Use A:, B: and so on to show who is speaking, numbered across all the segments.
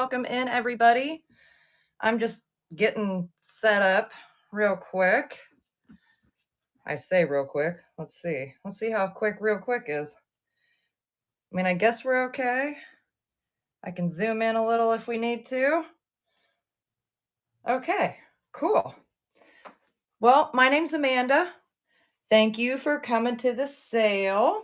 A: welcome in everybody. I'm just getting set up real quick. I say real quick. Let's see. Let's see how quick real quick is. I mean, I guess we're okay. I can zoom in a little if we need to. Okay, cool. Well, my name's Amanda. Thank you for coming to the sale.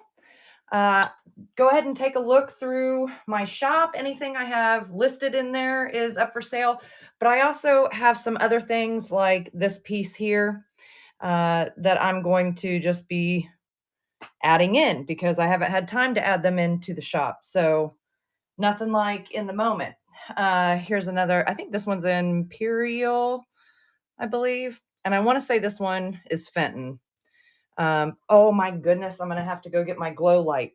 A: Go ahead and take a look through my shop. Anything I have listed in there is up for sale, but I also have some other things like this piece here that I'm going to just be adding in because I haven't had time to add them into the shop. So nothing like in the moment. Here's another, I think this one's Imperial, I believe. And I want to say this one is Fenton. Oh my goodness, I'm going to have to go get my glow light.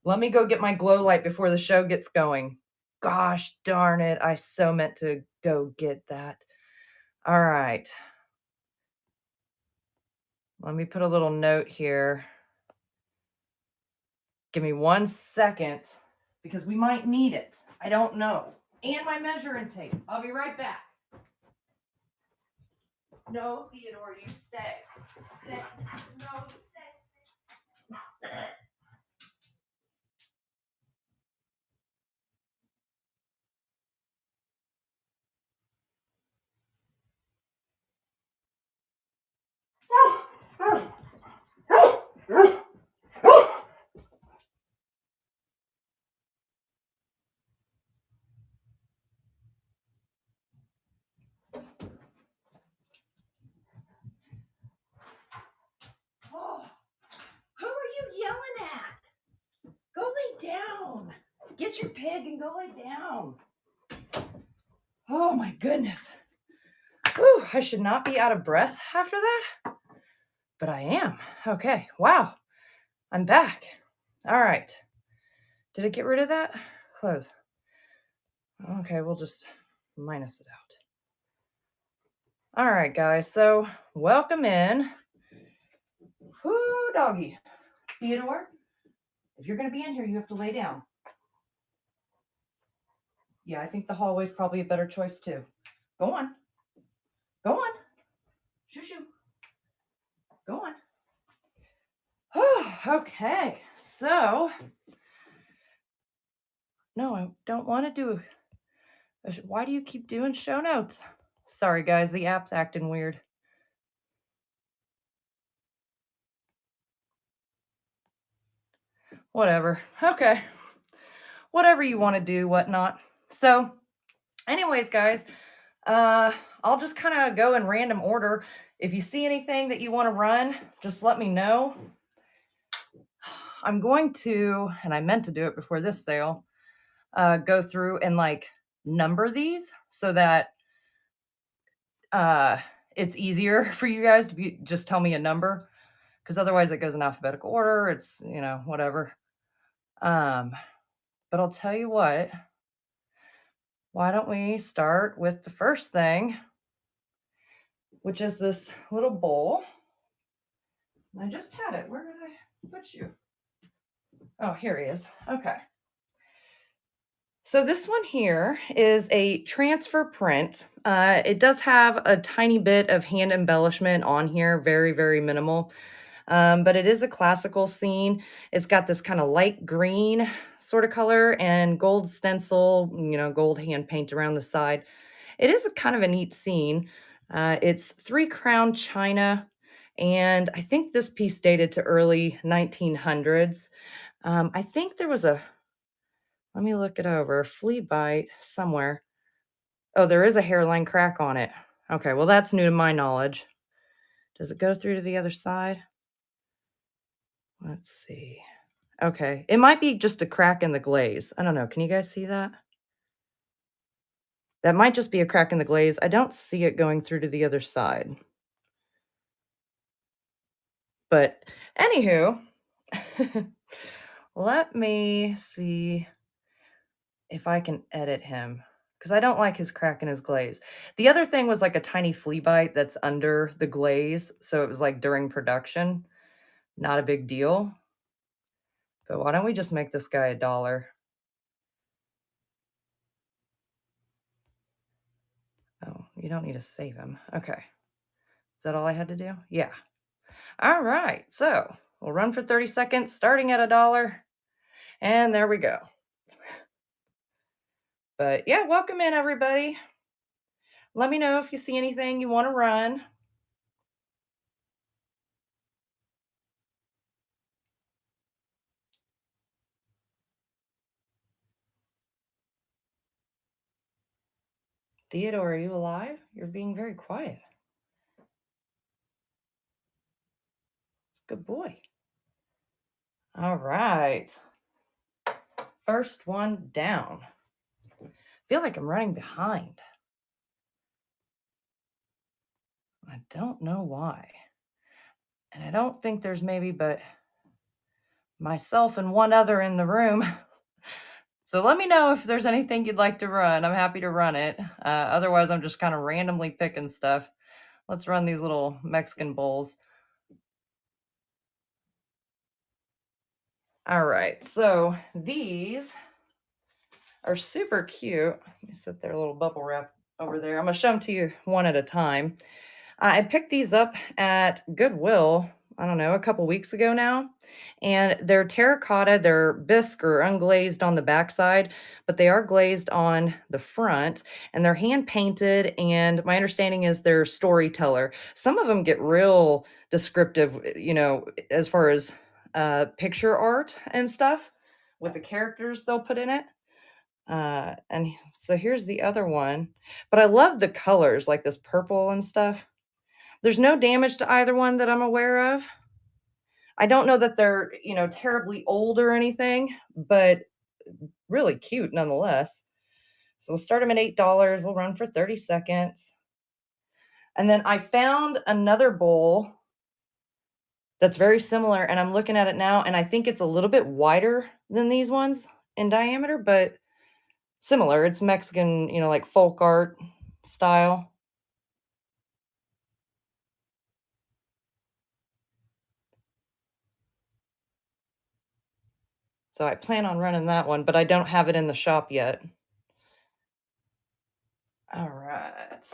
A: Let me go get my glow light before the show gets going. Gosh darn it. I so meant to go get that. All right. Let me put a little note here. Give me 1 second because we might need it. I don't know. And my measuring tape. I'll be right back. No, Theodore, you stay. Stay. No, you stay. Oh, who are you yelling at? Go lay down. Get your pig and go lay down. Oh my goodness. Whew, I should not be out of breath after that, but I am. Okay, wow. I'm back. All right. Did it get rid of that? Close. Okay, we'll just minus it out. All right, guys. So welcome in. Whoo, doggy. Theodore, if you're going to be in here, you have to lay down. Yeah, I think the hallway's probably a better choice too. Go on. Go on. Shoo shoo. Go on. Okay. So, no, I don't want to do. Why do you keep doing show notes? Sorry, guys. The app's acting weird. Whatever. Okay. Whatever you want to do, whatnot. So, anyways, guys, I'll just kind of go in random order. If you see anything that you want to run, just let me know. I'm going to, and I meant to do it before this sale, go through and like number these so that it's easier for you guys to just tell me a number, because otherwise it goes in alphabetical order. It's, whatever. But I'll tell you what, why don't we start with the first thing, which is this little bowl. I just had it. Where did I put you? Oh, here he is. Okay. So this one here is a transfer print. It does have a tiny bit of hand embellishment on here, very, very minimal. But it is a classical scene. It's got this kind of light green sort of color and gold stencil, gold hand paint around the side. It is a kind of a neat scene. It's 3 crown china, and I think this piece dated to early 1900s. I think there was let me look it over, flea bite somewhere. Oh, there is a hairline crack on it. Okay, well, that's new to my knowledge. Does it go through to the other side? Let's see. Okay, it might be just a crack in the glaze. I don't know. Can you guys see that? That might just be a crack in the glaze. I don't see it going through to the other side. But anywho, let me see if I can edit him, because I don't like his crack in his glaze. The other thing was like a tiny flea bite that's under the glaze. So it was like during production. Not a big deal. But why don't we just make this guy $1? You don't need to save him. Okay. Is that all I had to do? Yeah. All right. So we'll run for 30 seconds, starting at $1. And there we go. But yeah, welcome in, everybody. Let me know if you see anything you want to run. Theodore, are you alive? You're being very quiet. Good boy. All right. First one down. I feel like I'm running behind. I don't know why. And I don't think there's maybe but myself and one other in the room. So let me know if there's anything you'd like to run. I'm happy to run it. Otherwise, I'm just kind of randomly picking stuff. Let's run these little Mexican bowls. All right, so these are super cute. Let me set their little bubble wrap over there. I'm gonna show them to you one at a time. I picked these up at Goodwill, I don't know, a couple weeks ago now. And they're terracotta, they're bisque or unglazed on the backside, but they are glazed on the front and they're hand painted. And my understanding is they're storyteller. Some of them get real descriptive, as far as picture art and stuff with the characters they'll put in it. And so here's the other one. But I love the colors, like this purple and stuff. There's no damage to either one that I'm aware of. I don't know that they're, terribly old or anything, but really cute nonetheless. So we'll start them at $8. We'll run for 30 seconds. And then I found another bowl that's very similar, and I'm looking at it now, and I think it's a little bit wider than these ones in diameter, but similar. It's Mexican, like folk art style. So I plan on running that one, but I don't have it in the shop yet. All right.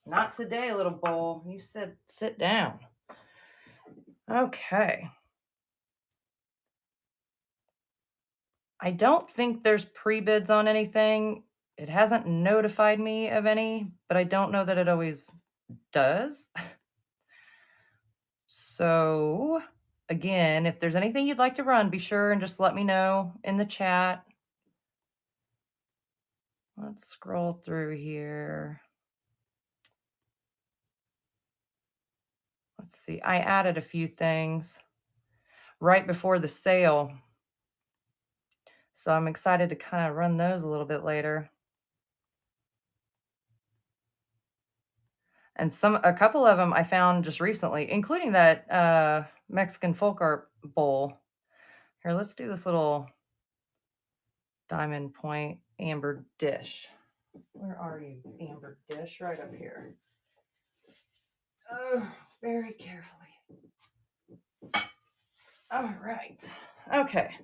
A: Not today, little bowl. You said sit down. Okay. I don't think there's pre-bids on anything. It hasn't notified me of any, but I don't know that it always does. So, again, if there's anything you'd like to run, be sure and just let me know in the chat. Let's scroll through here. Let's see. I added a few things right before the sale. So I'm excited to kind of run those a little bit later. And a couple of them I found just recently, including that Mexican folk art bowl. Here, let's do this little diamond point amber dish. Where are you, amber dish? Right up here. Oh, very carefully. All right. Okay.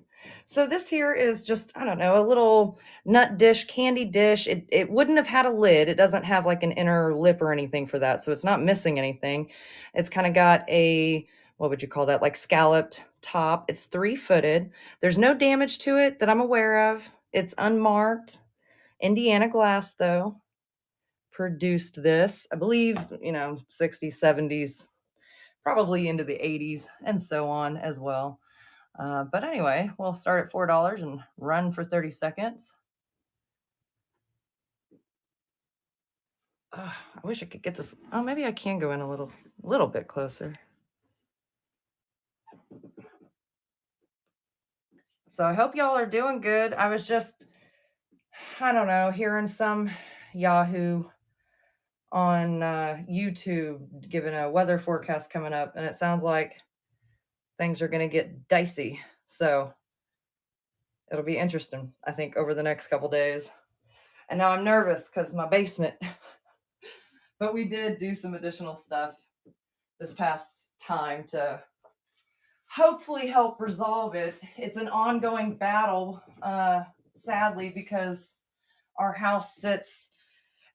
A: So this here is just, I don't know, a little nut dish, candy dish. It wouldn't have had a lid. It doesn't have like an inner lip or anything for that. So it's not missing anything. It's kind of got a, what would you call that? Like scalloped top. It's 3-footed. There's no damage to it that I'm aware of. It's unmarked. Indiana glass, though, produced this. I believe, 60s, 70s, probably into the 80s, and so on as well. But anyway, we'll start at $4 and run for 30 seconds. I wish I could get this. Oh, maybe I can go in a little bit closer. So I hope y'all are doing good. I was just, I don't know, hearing some Yahoo on YouTube giving a weather forecast coming up, and it sounds like things are going to get dicey. So it'll be interesting, I think, over the next couple days. And now I'm nervous because my basement. But we did do some additional stuff this past time to hopefully help resolve it. It's an ongoing battle, sadly, because Our house sits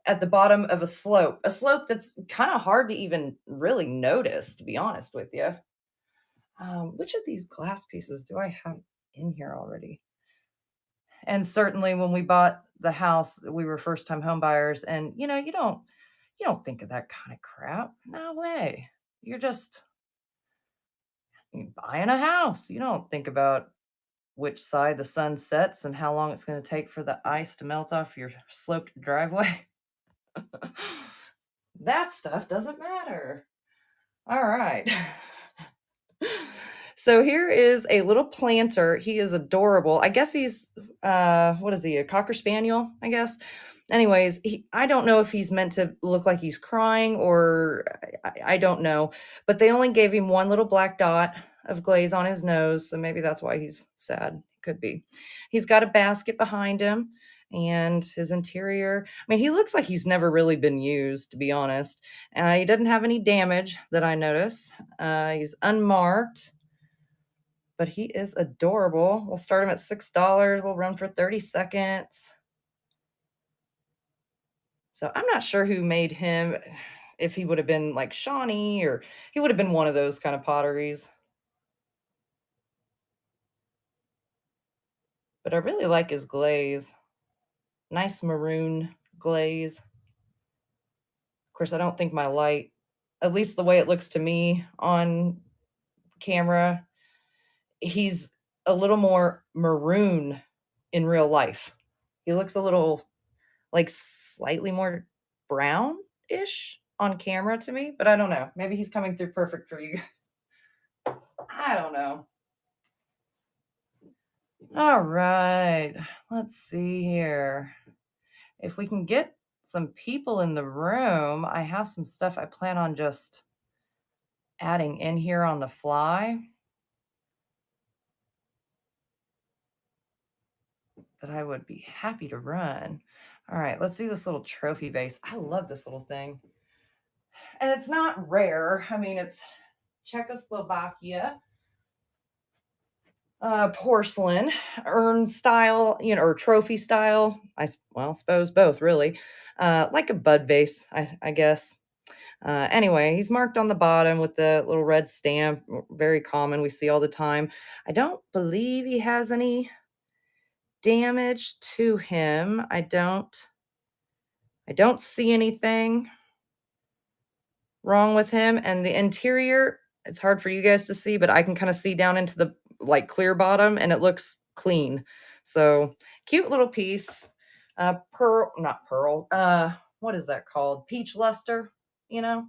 A: at the bottom of a slope that's kind of hard to even really notice, to be honest with you. Which of these glass pieces do I have in here already? And certainly when we bought the house, we were first time home buyers, and you don't think of that kind of crap. No way. You're buying a house. You don't think about which side the sun sets and how long it's going to take for the ice to melt off your sloped driveway. That stuff doesn't matter. All right. So here is a little planter. He is adorable. I guess he's what is he? A cocker spaniel, I guess. Anyways, I don't know if he's meant to look like he's crying or I don't know, but they only gave him one little black dot of glaze on his nose, so maybe that's why he's sad. Could be. He's got a basket behind him and his interior. I mean, he looks like he's never really been used, to be honest. He doesn't have any damage that I notice. He's unmarked, but he is adorable. We'll start him at $6. We'll run for 30 seconds. So I'm not sure who made him, if he would have been like Shawnee or he would have been one of those kind of potteries. But I really like his glaze. Nice maroon glaze. Of course, I don't think my light, at least the way it looks to me on camera, he's a little more maroon in real life. He looks a little like slightly more brown-ish on camera to me, but I don't know. Maybe he's coming through perfect for you guys. I don't know. All right. Let's see here. If we can get some people in the room, I have some stuff I plan on just adding in here on the fly that I would be happy to run. All right, let's do this little trophy vase. I love this little thing. And it's not rare. I mean, it's Czechoslovakia porcelain, urn style, or trophy style. Suppose both really. Like a bud vase, I guess. Anyway, he's marked on the bottom with the little red stamp, very common, we see all the time. I don't believe he has any damage to him. I don't see anything wrong with him. And the interior, it's hard for you guys to see, but I can kind of see down into the like clear bottom and it looks clean. So cute little piece. Not pearl. What is that called? Peach luster, you know?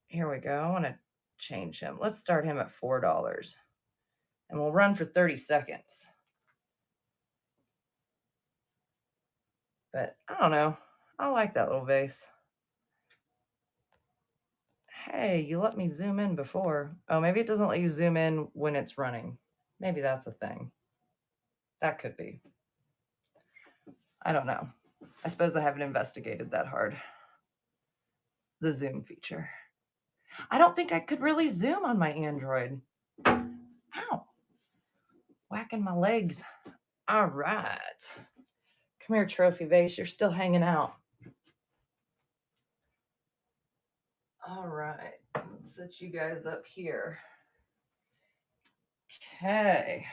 A: Here we go. I want to change him. Let's start him at $4 and we'll run for 30 seconds. But I don't know. I like that little vase. Hey, you let me zoom in before. Oh, maybe it doesn't let you zoom in when it's running. Maybe that's a thing. That could be. I don't know. I suppose I haven't investigated that hard. The zoom feature. I don't think I could really zoom on my Android. Ow. Whacking my legs. All right. Come here, trophy vase. You're still hanging out. All right. Let's set you guys up here. Okay.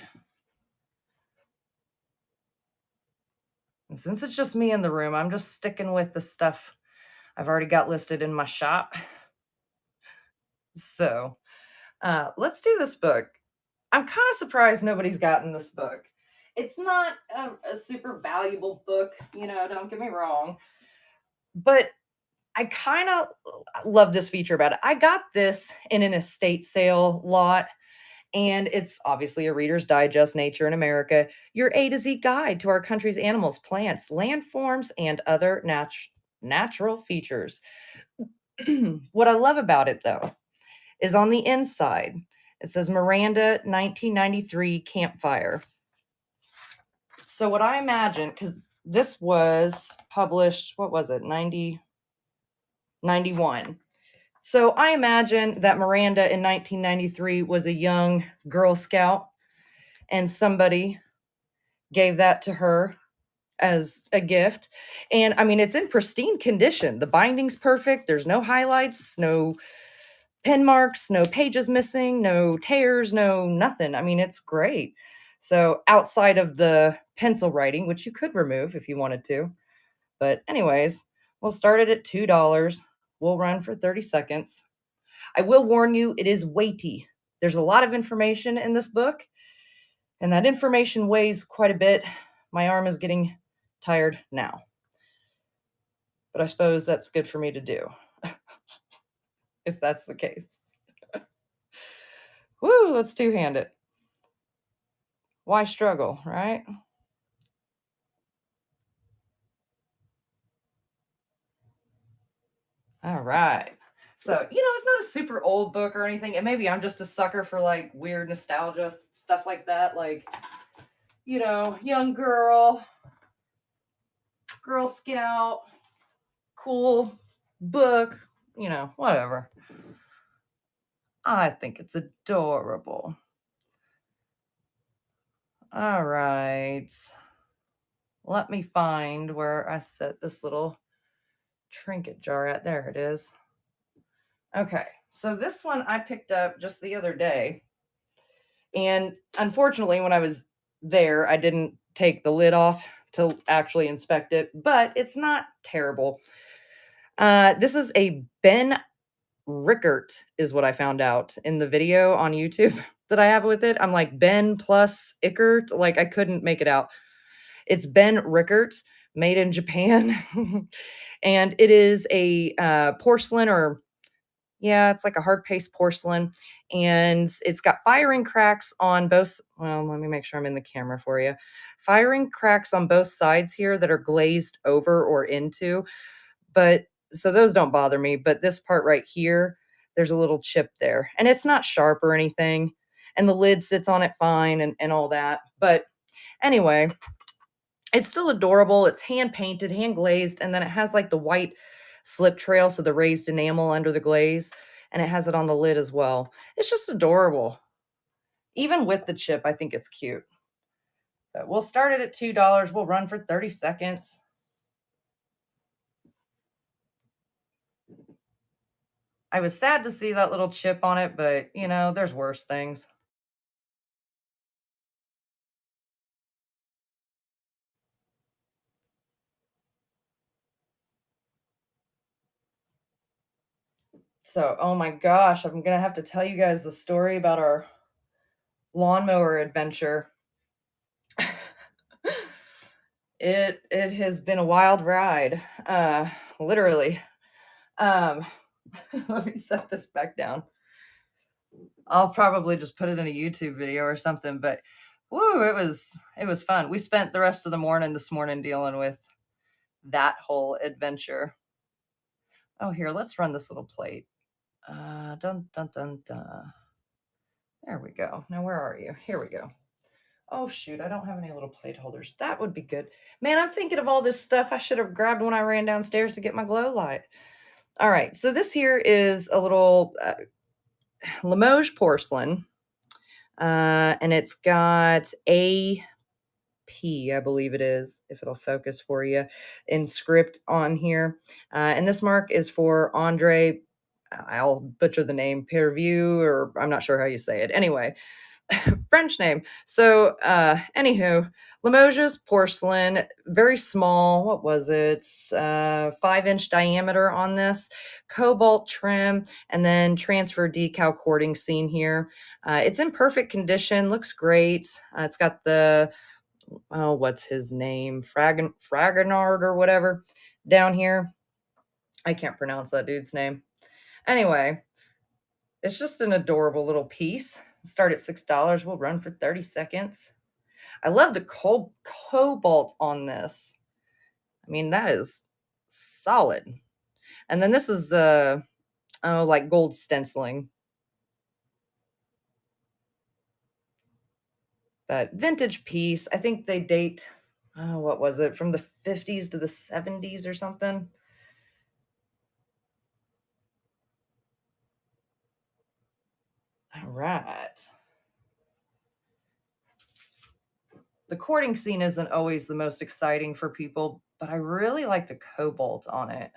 A: And since it's just me in the room, I'm just sticking with the stuff I've already got listed in my shop. So let's do this book. I'm kind of surprised nobody's gotten this book. It's not a super valuable book, don't get me wrong. But I kind of love this feature about it. I got this in an estate sale lot. And it's obviously a Reader's Digest, Nature in America, your A to Z guide to our country's animals, plants, landforms, and other natural features. What I love about it, though, is on the inside, it says Miranda 1993 Campfire. So what I imagine, because this was published, what was it, 91. So I imagine that Miranda in 1993 was a young Girl Scout and somebody gave that to her as a gift. And I mean, it's in pristine condition. The binding's perfect. There's no highlights, no pen marks, no pages missing, no tears, no nothing. I mean, it's great. So, outside of the pencil writing, which you could remove if you wanted to. But, anyways, we'll start it at $2. We'll run for 30 seconds. I will warn you, it is weighty. There's a lot of information in this book, and that information weighs quite a bit. My arm is getting tired now, but I suppose that's good for me to do if that's the case. Woo, let's two-hand it. Why struggle, right? All right. So, it's not a super old book or anything, and maybe I'm just a sucker for like weird nostalgia stuff like that, like, young Girl Scout, cool book, whatever. I think it's adorable. All right. Let me find where I set this little trinket jar at. There it is. Okay. So this one I picked up just the other day. And unfortunately, when I was there, I didn't take the lid off to actually inspect it, but it's not terrible. This is a Ben Rickert, is what I found out in the video on YouTube that I have with it. I'm like, Ben plus Ickert. Like, I couldn't make it out. It's Ben Rickert, made in Japan. And it is a porcelain, or yeah, it's like a hard paste porcelain. And it's got firing cracks on both. Well, let me make sure I'm in the camera for you. Firing cracks on both sides here that are glazed over or into. But so those don't bother me. But this part right here, there's a little chip there. And it's not sharp or anything. And the lid sits on it fine and all that. But anyway, it's still adorable. It's hand painted, hand glazed, and then it has like the white slip trail, so the raised enamel under the glaze, and it has it on the lid as well. It's just adorable. Even with the chip, I think it's cute. But we'll start it at $2. We'll run for 30 seconds. I was sad to see that little chip on it, but there's worse things. So, oh my gosh, I'm gonna have to tell you guys the story about our lawnmower adventure. It has been a wild ride, literally. Um, let me set this back down. I'll probably just put it in a YouTube video or something, but woo, it was fun. We spent the rest of the morning this morning dealing with that whole adventure. Oh, here, let's run this little plate. Dun dun dun dun. There we go. Now where are you? Here we go. Oh shoot, I don't have any little plate holders. That would be good. Man, I'm thinking of all this stuff I should have grabbed when I ran downstairs to get my glow light. All right, so this here is a little Limoges porcelain, and it's got AP, I believe it is, if it'll focus for you, in script on here. And this mark is for Andre. I'll butcher the name, Perview, or I'm not sure how you say it. Anyway, French name. So, anywho, Limoges porcelain, very small. What was it? 5-inch diameter on this, cobalt trim, and then transfer decal cording seen here. It's in perfect condition, looks great. It's got the, oh, what's his name? Fragonard or whatever down here. I can't pronounce that dude's name. Anyway, it's just an adorable little piece. Start at $6. We'll run for 30 seconds. I love the cobalt on this. I mean, that is solid. And then this is like gold stenciling. But vintage piece. I think they date, oh, what was it? From the 50s to the 70s or something. All right. the courting scene isn't always the most exciting for people, but I really like the cobalt on it.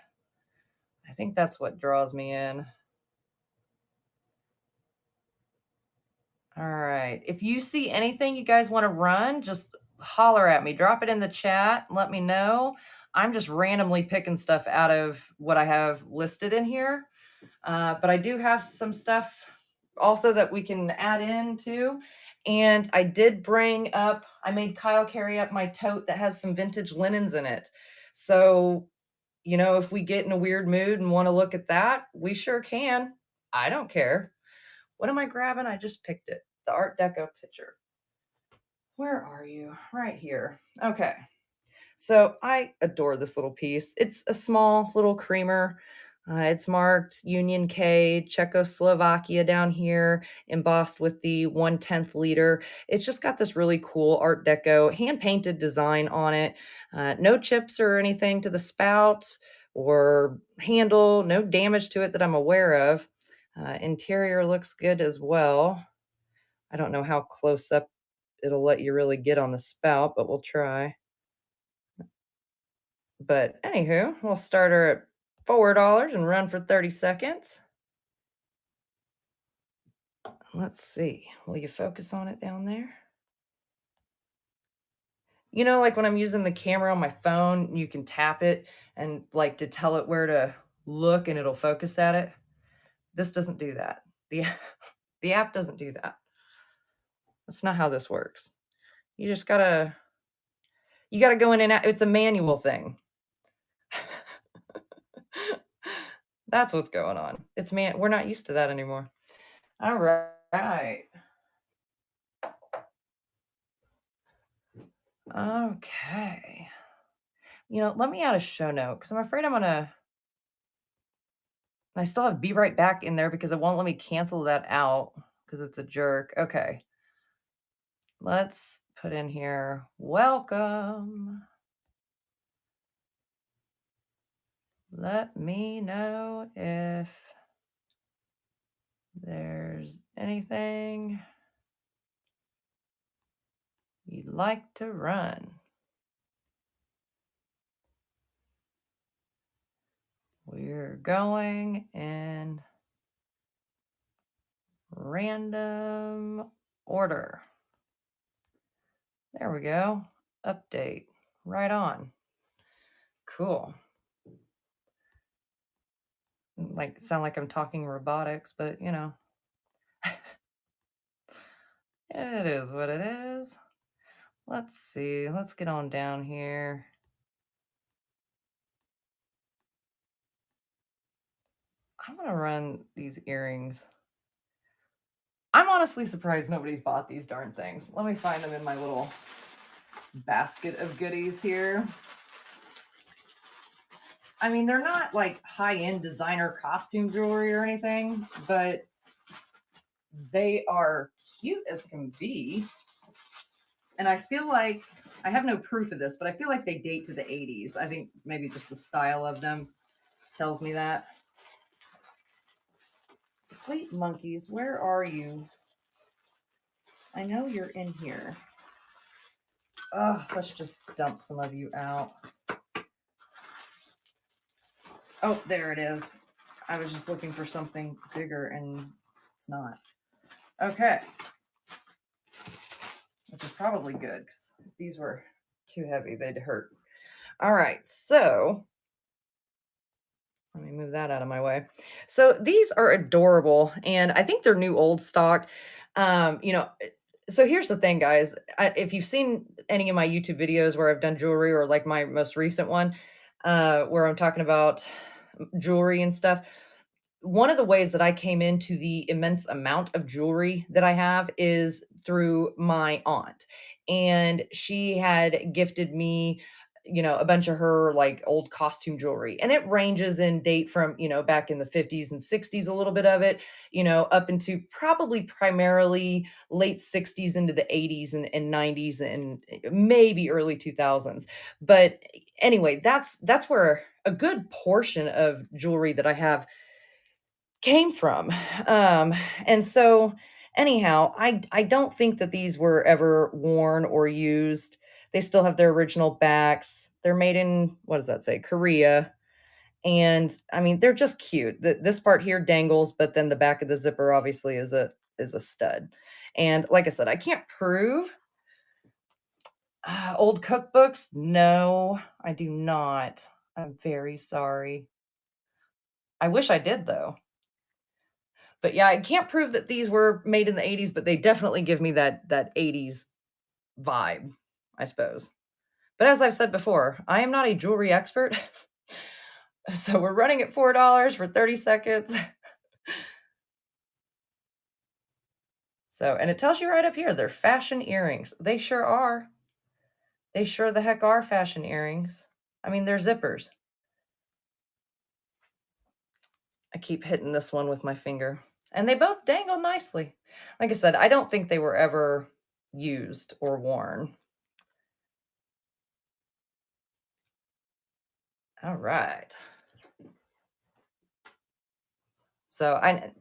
A: I think that's what draws me in. All right. If you see anything you guys want to run, just holler at me. Drop it in the chat. Let me know. I'm just randomly picking stuff out of what I have listed in here. But I do have some stuff also that we can add in too. And I did bring up, I made Kyle carry up my tote that has some vintage linens in it. So, if we get in a weird mood and want to look at that, we sure can. I don't care. What am I grabbing? I just picked it. The Art Deco picture. Where are you? Right here. Okay. So I adore this little piece. It's a small little creamer. It's marked Union K, Czechoslovakia down here, embossed with the 1/10 liter. It's just got this really cool Art Deco hand painted design on it. No chips or anything to the spout or handle, no damage to it that I'm aware of. Interior looks good as well. I don't know how close up it'll let you really get on the spout, but we'll try. But anywho, we'll start her at $4 and run for 30 seconds. Let's see. Will you focus on it down there? Like when I'm using the camera on my phone, you can tap it and like to tell it where to look and it'll focus at it. This doesn't do that. The the app doesn't do that. That's not how this works. You just gotta go in and out. It's a manual thing. That's what's going on. We're not used to that anymore. All right. Okay. Let me add a show note because I'm afraid I still have be right back in there because it won't let me cancel that out because it's a jerk. Okay. Let's put in here, welcome. Let me know if there's anything you'd like to run. We're going in random order. There we go. Update. Right on. Cool. Sound like I'm talking robotics, but it is what it is. Let's see. Let's get on down here. I'm going to run these earrings. I'm honestly surprised nobody's bought these darn things. Let me find them in my little basket of goodies here. I mean, they're not like high-end designer costume jewelry or anything, but they are cute as can be. And I feel like, I have no proof of this, but I feel like they date to the 80s. I think maybe just the style of them tells me that. Sweet monkeys, where are you? I know you're in here. Oh, let's just dump some of you out. Oh, there it is. I was just looking for something bigger and it's not. Okay. Which is probably good because if these were too heavy, they'd hurt. All right, so let me move that out of my way. So these are adorable, and I think they're new old stock. So here's the thing, guys. If you've seen any of my YouTube videos where I've done jewelry or like my most recent one, where I'm talking about jewelry and stuff, one of the ways that I came into the immense amount of jewelry that I have is through my aunt. And she had gifted me, a bunch of her like old costume jewelry. And it ranges in date from, back in the 50s and 60s, a little bit of it, up into probably primarily late 60s into the 80s and 90s and maybe early 2000s. But anyway, that's where a good portion of jewelry that I have came from. And so Anyhow, I don't think that these were ever worn or used. They still have their original backs. They're made in, what does that say? Korea. And I mean, they're just cute. This part here dangles, but then the back of the zipper obviously is a stud. And like I said, I can't prove old cookbooks. No, I do not. I'm very sorry. I wish I did though. But yeah, I can't prove that these were made in the 80s, but they definitely give me that 80s vibe, I suppose. But as I've said before, I am not a jewelry expert. So we're running at $4 for 30 seconds. So, and it tells you right up here, they're fashion earrings. They sure are. They sure the heck are fashion earrings. I mean, they're zippers. I keep hitting this one with my finger. And they both dangle nicely. Like I said, I don't think they were ever used or worn. All right. So I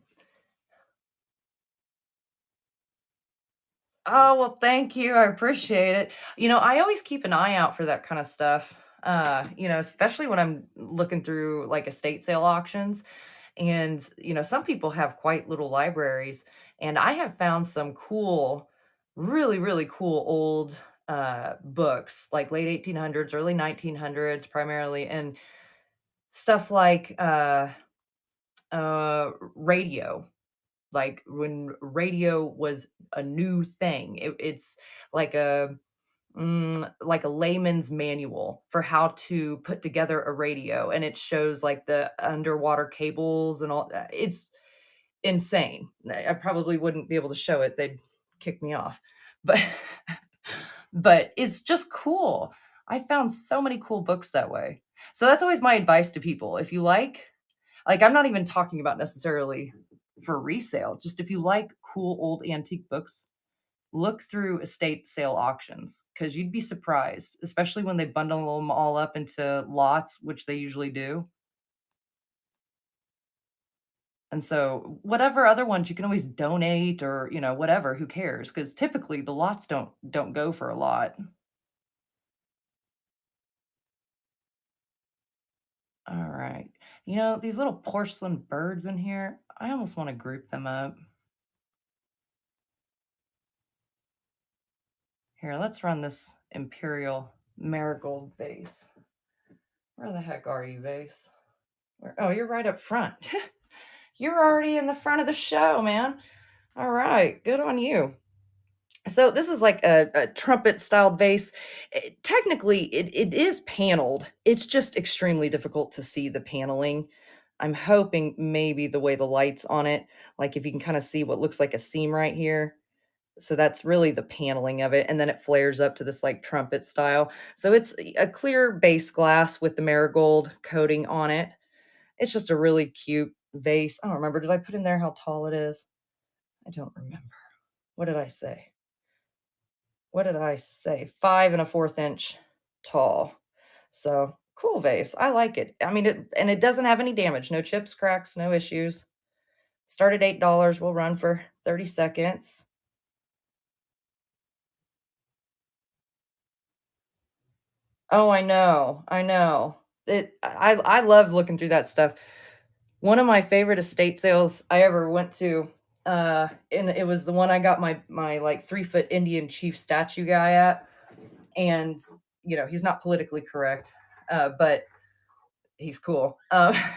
A: Oh, well, thank you. I appreciate it. I always keep an eye out for that kind of stuff. Especially when I'm looking through like estate sale auctions. And, some people have quite little libraries. And I have found some cool, really, really cool old books, like late 1800s, early 1900s, primarily, and stuff like radio, like when radio was a new thing. It's like a layman's manual for how to put together a radio, and it shows like the underwater cables and all. It's insane. I probably wouldn't be able to show it. They'd kick me off. But but it's just cool. I found so many cool books that way. So that's always my advice to people. If you like, I'm not even talking about necessarily for resale, just if you like cool old antique books, look through estate sale auctions because you'd be surprised, especially when they bundle them all up into lots, which they usually do. And so, whatever other ones you can always donate or, whatever, who cares? Because typically the lots don't go for a lot. All right. These little porcelain birds in here, I almost want to group them up. Here, let's run this Imperial Marigold vase. Where the heck are you, vase? Oh, you're right up front. You're already in the front of the show, man. All right, good on you. So this is like a trumpet styled vase. Technically, it is paneled. It's just extremely difficult to see the paneling. I'm hoping maybe the way the light's on it, like if you can kind of see what looks like a seam right here. So that's really the paneling of it, and then it flares up to this like trumpet style. So it's a clear base glass with the marigold coating on it. It's just a really cute vase. I don't remember. Did I put in there how tall it is? I don't remember. What did I say? What did I say? 5 1/4 inch tall. So cool vase. I like it. I mean, it doesn't have any damage. No chips, cracks, no issues. Start at $8. Will run for 30 seconds. Oh, I know. I know. I love looking through that stuff. One of my favorite estate sales I ever went to, and it was the one I got my like 3-foot Indian chief statue guy at. And he's not politically correct, but he's cool. But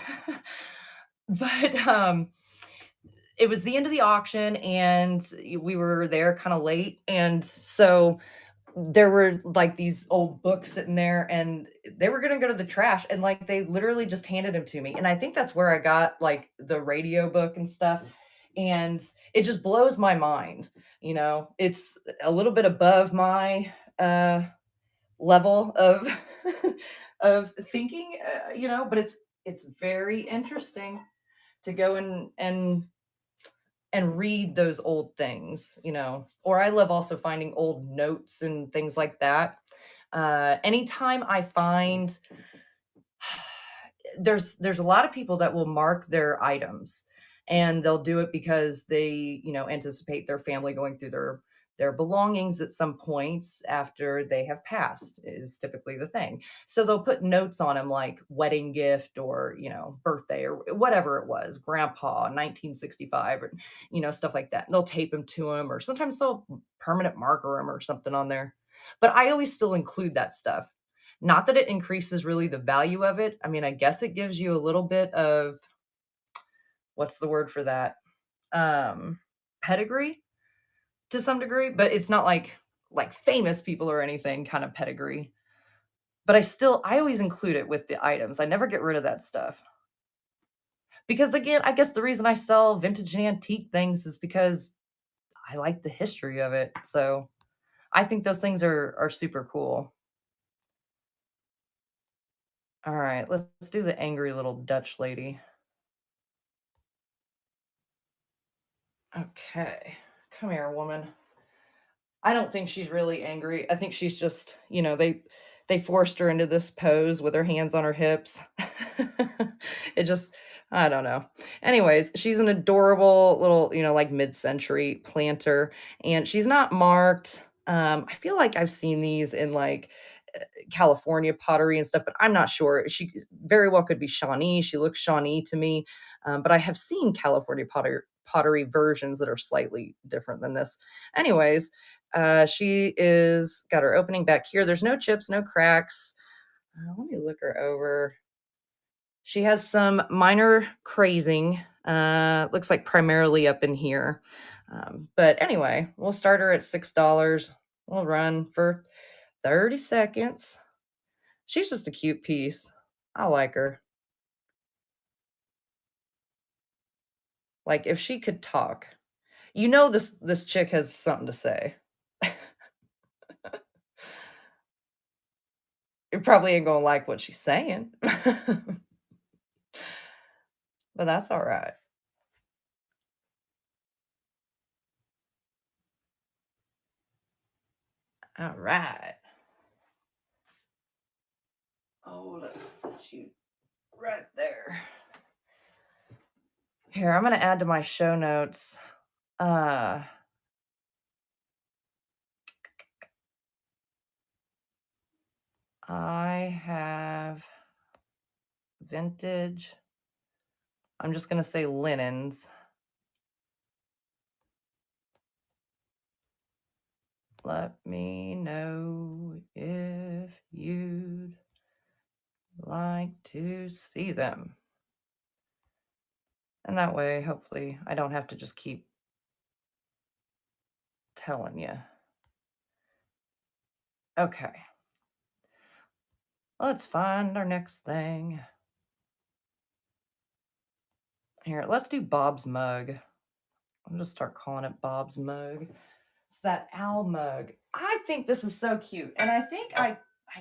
A: it was the end of the auction, and we were there kind of late, and so there were like these old books sitting there, and they were gonna go to the trash, and like they literally just handed them to me, and I think that's where I got like the radio book and stuff. And it just blows my mind. It's a little bit above my level of of thinking, but it's very interesting to go and read those old things. Or I love also finding old notes and things like that. Anytime I find there's a lot of people that will mark their items, and they'll do it because they, anticipate their family going through their belongings at some points after they have passed is typically the thing. So they'll put notes on them like wedding gift or, birthday or whatever it was, grandpa 1965 or, stuff like that. And they'll tape them to them or sometimes they'll permanent marker them or something on there. But I always still include that stuff. Not that it increases really the value of it. I mean, I guess it gives you a little bit of what's the word for that? Pedigree to some degree, but it's not like famous people or anything kind of pedigree. But I always include it with the items. I never get rid of that stuff. Because again, I guess the reason I sell vintage and antique things is because I like the history of it. So I think those things are super cool. All right, let's do the angry little Dutch lady. Okay. Come here, woman. I don't think she's really angry. I think she's just, they forced her into this pose with her hands on her hips. It just I don't know. Anyways, she's an adorable little, like mid-century planter and she's not marked. I feel like I've seen these in like California pottery and stuff, but I'm not sure. She very well could be Shawnee. She looks Shawnee to me. But I have seen California pottery versions that are slightly different than this. Anyways, she is got her opening back here. There's no chips, no cracks. Let me look her over. She has some minor crazing. Looks like primarily up in here. But anyway, we'll start her at $6. We'll run for 30 seconds. She's just a cute piece. I like her. Like if she could talk. This chick has something to say. You probably ain't gonna like what she's saying. But that's all right. All right. Oh, let's set you right there. Here, I'm gonna add to my show notes. Uh I have vintage. I'm just gonna say linens. Let me know if you'd like to see them. And that way, hopefully, I don't have to just keep telling you. Okay. Let's find our next thing. Here, let's do Bob's mug. I'll just start calling it Bob's mug. It's that owl mug. I think this is so cute. And I think I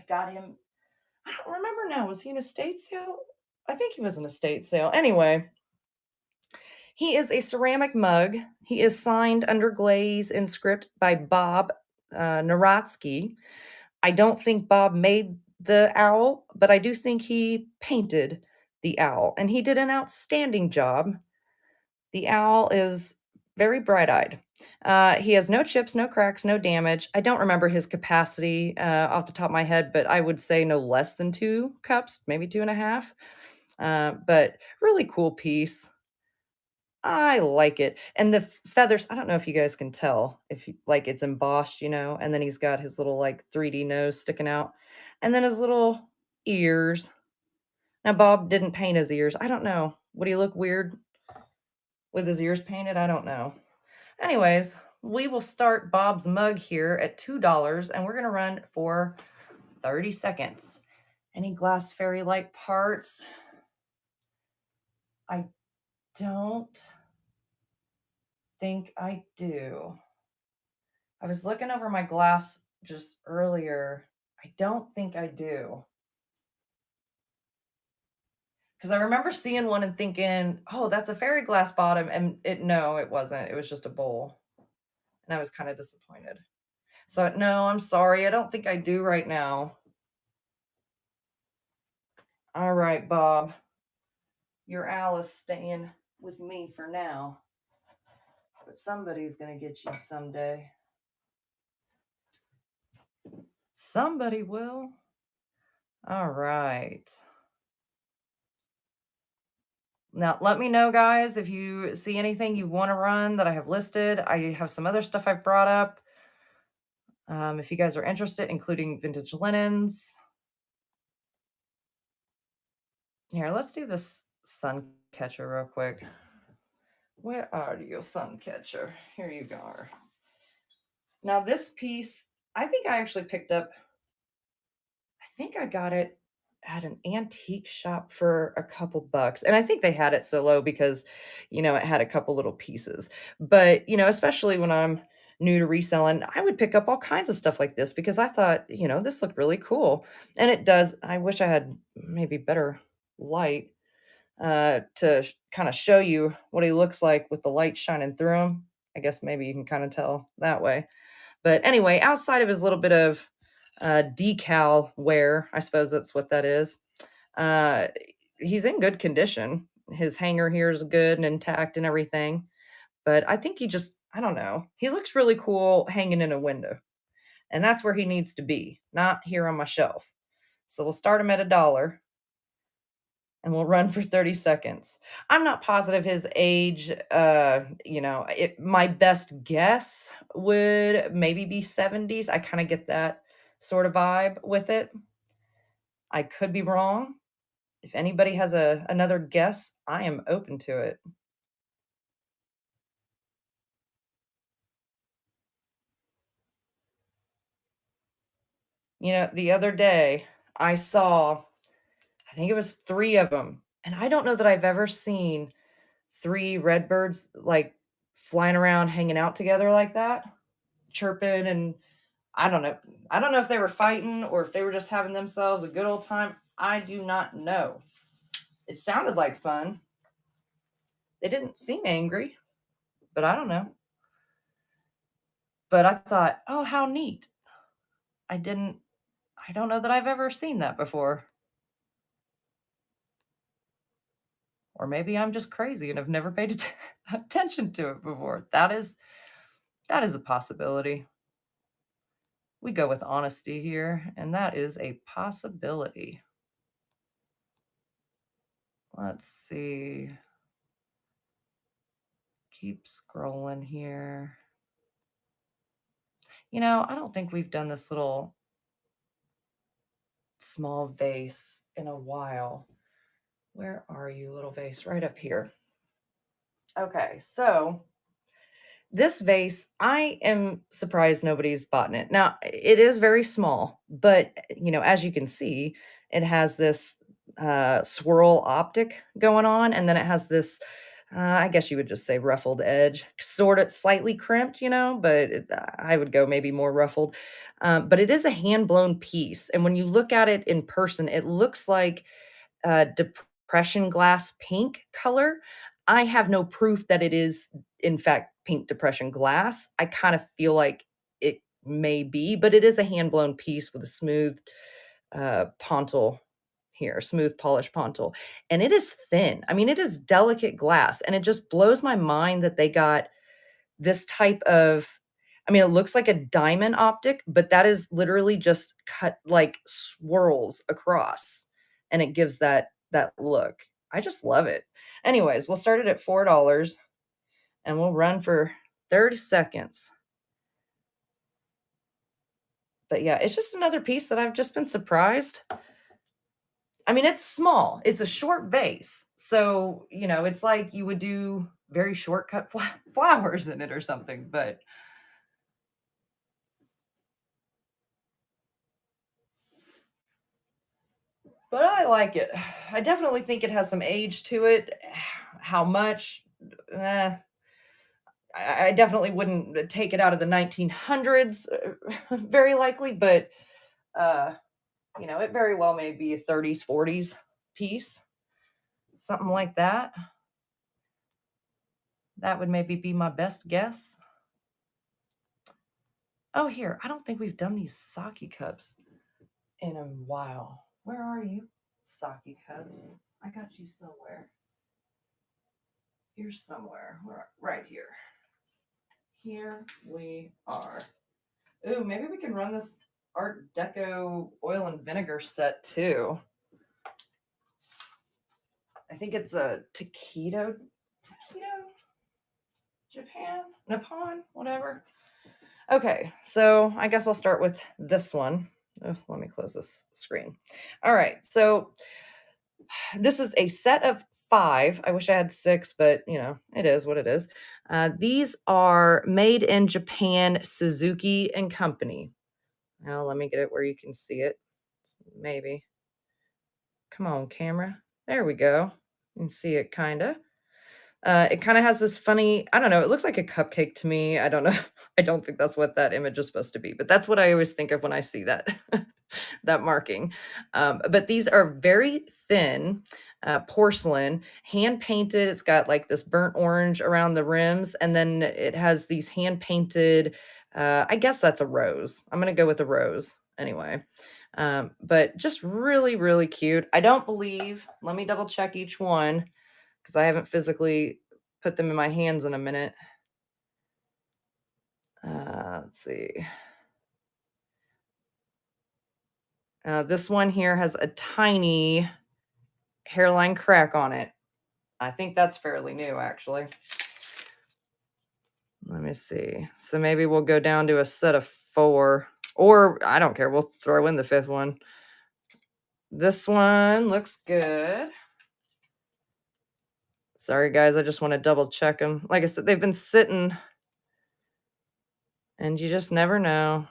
A: got him. I don't remember now. Was he an estate sale? I think he was an estate sale. Anyway, he is a ceramic mug. He is signed under glaze in script by Bob Naratsky. I don't think Bob made the owl, but I do think he painted the owl, and he did an outstanding job. The owl is very bright-eyed. He has no chips, no cracks, no damage. I don't remember his capacity off the top of my head, but I would say no less than 2 cups, maybe 2.5. But really cool piece. I like it. And the feathers, I don't know if you guys can tell if like it's embossed, and then he's got his little like 3D nose sticking out, and then his little ears. Now Bob didn't paint his ears. I don't know. Would he look weird with his ears painted? I don't know. Anyways, we will start Bob's mug here at $2 and we're going to run for 30 seconds. Any glass fairy light parts? I don't think I do. I was looking over my glass just earlier. I don't think I do. Because I remember seeing one and thinking, oh, that's a fairy glass bottom. And no, it wasn't. It was just a bowl. And I was kind of disappointed. So, no, I'm sorry. I don't think I do right now. All right, Bob. Your owl is staying with me for now, but somebody's going to get you someday. Somebody will. All right. Now, let me know, guys, if you see anything you want to run that I have listed. I have some other stuff I've brought up. If you guys are interested, including vintage linens. Here, let's do this sun catcher real quick. Where are you, sun catcher? Here you are. Now, this piece, I think I actually picked up, I think I got it at an antique shop for a couple bucks. And I think they had it so low because, it had a couple little pieces. But, especially when I'm new to reselling, I would pick up all kinds of stuff like this because I thought, this looked really cool. And it does. I wish I had maybe better light to kind of show you what he looks like with the light shining through him. I guess maybe you can kind of tell that way. But anyway, outside of his little bit of decal wear, I suppose that's what that is. Uh, he's in good condition. His hanger here is good and intact and everything. But I think I don't know. He looks really cool hanging in a window. And that's where he needs to be, not here on my shelf. So we'll start him at $1 and we'll run for 30 seconds. I'm not positive his age. My best guess would maybe be 70s. I kind of get that sort of vibe with it. I could be wrong. If anybody has another guess, I am open to it. The other day I saw, I think it was 3 of them, and I don't know that I've ever seen 3 redbirds, like, flying around hanging out together like that, chirping, and I don't know. I don't know if they were fighting or if they were just having themselves a good old time. I do not know. It sounded like fun. They didn't seem angry, but I don't know. But I thought, "Oh, how neat." I don't know that I've ever seen that before. Or maybe I'm just crazy and have never paid attention to it before. That is a possibility. We go with honesty here, and that is a possibility. Let's see. Keep scrolling here. I don't think we've done this little small vase in a while. Where are you, little vase? Right up here. Okay, so this vase, I am surprised nobody's bought it. Now, it is very small, but as you can see, it has this swirl optic going on, and then it has this, I guess you would just say ruffled edge, sort of slightly crimped, but I would go maybe more ruffled. But it is a hand blown piece, and when you look at it in person, it looks like depression glass pink color. I have no proof that it is, in fact, pink depression glass. I kind of feel like it may be, but it is a hand blown piece with a smooth pontil here, smooth polished pontil. And it is thin. I mean, it is delicate glass. And it just blows my mind that they got this type of, I mean, it looks like a diamond optic, but that is literally just cut like swirls across. And it gives that look. I just love it. Anyways, we'll start it at $4 and we'll run for 30 seconds. But yeah, it's just another piece that I've just been surprised. I mean, it's small. It's a short base. So, it's like you would do very shortcut flowers in it or something, but I like it. I definitely think it has some age to it. How much? Eh, I definitely wouldn't take it out of the 1900s, very likely, but uh, it very well may be a 30s, 40s piece, something like that. That would maybe be my best guess. Oh, here, I don't think we've done these sake cups in a while. Where are you? Sake cups. I got you somewhere. here somewhere. Right here. Here we are. Ooh, maybe we can run this Art Deco oil and vinegar set too. I think it's a Taquito, Japan, Nippon, whatever. Okay, so I guess I'll start with this one. Oh, let me close this screen. All right, so this is a set of 5. I wish I had 6, but you know, it is what it is. These are made in Japan, Suzuki and Company. Now let me get it where you can see it. Maybe. Come on, camera. There we go. You can see it kind of. It kind of has this funny, I don't know, it looks like a cupcake to me. I don't know. I don't think that's what that image is supposed to be, but that's what I always think of when I see that that marking. But these are very thin porcelain, hand painted. It's got like this burnt orange around the rims, and then it has these hand painted. I guess that's a rose. I'm gonna go with a rose anyway. But just really, really cute. I don't believe. Let me double check each one because I haven't physically put them in my hands in a minute. Let's see. This one here has a tiny hairline crack on it. I think that's fairly new, actually. Let me see. So maybe we'll go down to a set of 4. Or, I don't care. We'll throw in the 5th one. This one looks good. Sorry, guys. I just want to double check them. Like I said, they've been sitting. And you just never know.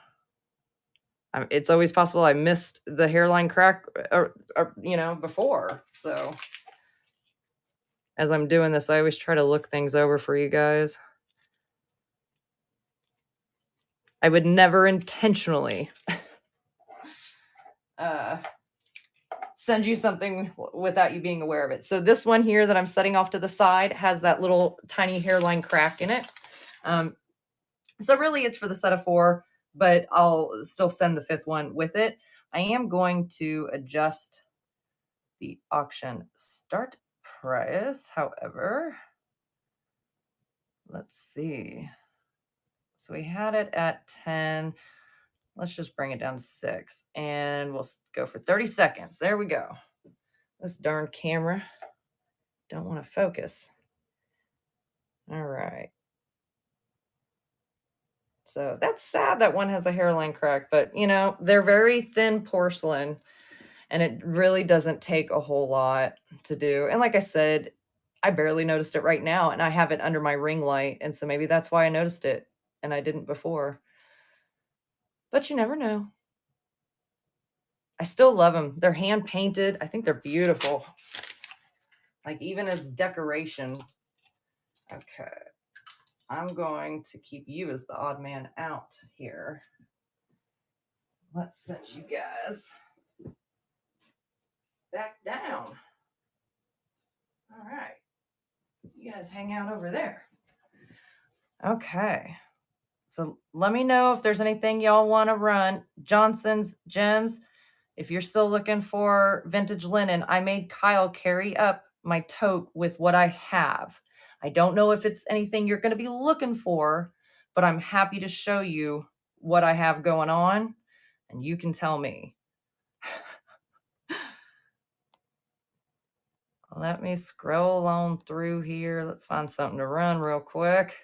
A: It's always possible I missed the hairline crack, you know, before. So as I'm doing this, I always try to look things over for you guys. I would never intentionally send you something without you being aware of it. So this one here that I'm setting off to the side has that little tiny hairline crack in it. So really it's for the set of 4, but I'll still send the 5th one with it. I am going to adjust the auction start price, however. Let's see. So we had it at 10. Let's just bring it down to 6 and we'll go for 30 seconds. There we go. This darn camera don't want to focus. All right. So that's sad that one has a hairline crack, but you know, they're very thin porcelain and it really doesn't take a whole lot to do. And like I said, I barely noticed it right now and I have it under my ring light. And so maybe that's why I noticed it and I didn't before. But you never know. I still love them. They're hand painted. I think they're beautiful. Like even as decoration. Okay. I'm going to keep you as the odd man out here. Let's set you guys back down. All right. You guys hang out over there. Okay. So let me know if there's anything y'all want to run. Johnson's Gems. If you're still looking for vintage linen, I made Kyle carry up my tote with what I have. I don't know if it's anything you're going to be looking for, but I'm happy to show you what I have going on, and you can tell me. Let me scroll on through here. Let's find something to run real quick.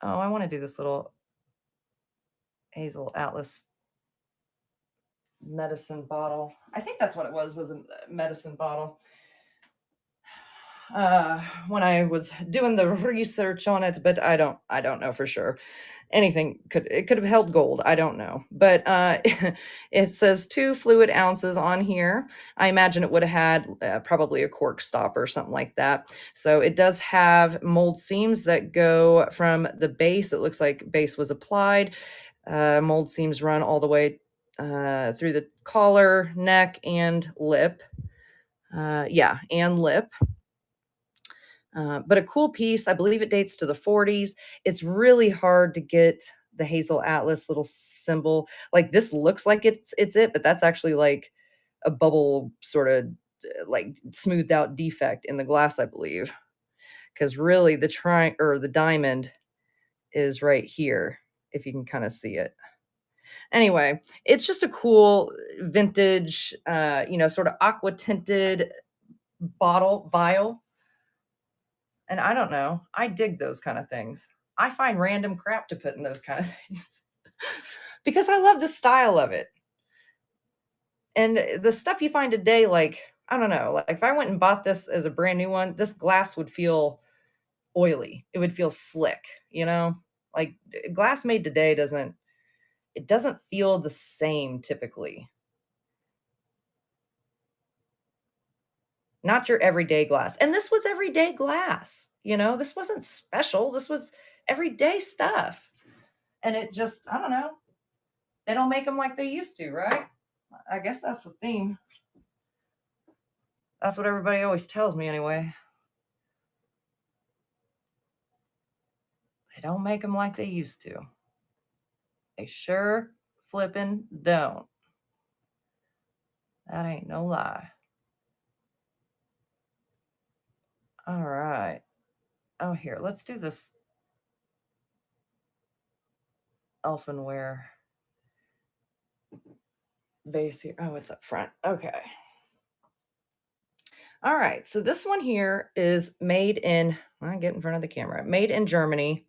A: Oh, I want to do this little Hazel Atlas medicine bottle. I think that's what it was a medicine bottle. When I was doing the research on it, but I don't know for sure. Anything could have held gold. I don't know, but it says 2 fluid ounces on here. I imagine it would have had probably a cork stopper or something like that. So it does have mold seams that go from the base. It looks like base was applied. Mold seams run all the way through the collar, neck, and lip. Yeah, and lip. But a cool piece. I believe it dates to the 40s. It's really hard to get the Hazel Atlas little symbol. Like this looks like it's it, but that's actually like a bubble sort of like smoothed out defect in the glass, I believe. because really the diamond is right here, if you can kind of see it. Anyway, it's just a cool vintage, sort of aqua tinted vial. And I don't know, I dig those kind of things. I find random crap to put in those kind of things because I love the style of it. And the stuff you find today, like, I don't know, like if I went and bought this as a brand new one, this glass would feel oily. It would feel slick, you know? Like glass made today doesn't feel the same typically. Not your everyday glass. And this was everyday glass, you know? This wasn't special. This was everyday stuff. And it just, I don't know. They don't make them like they used to, right? I guess that's the theme. That's what everybody always tells me anyway. They don't make them like they used to. They sure flippin' don't. That ain't no lie. All right. Oh, here, let's do this elfinware base here. Oh, it's up front. Okay. All right. So this one here is made in, I'll get in front of the camera, made in Germany.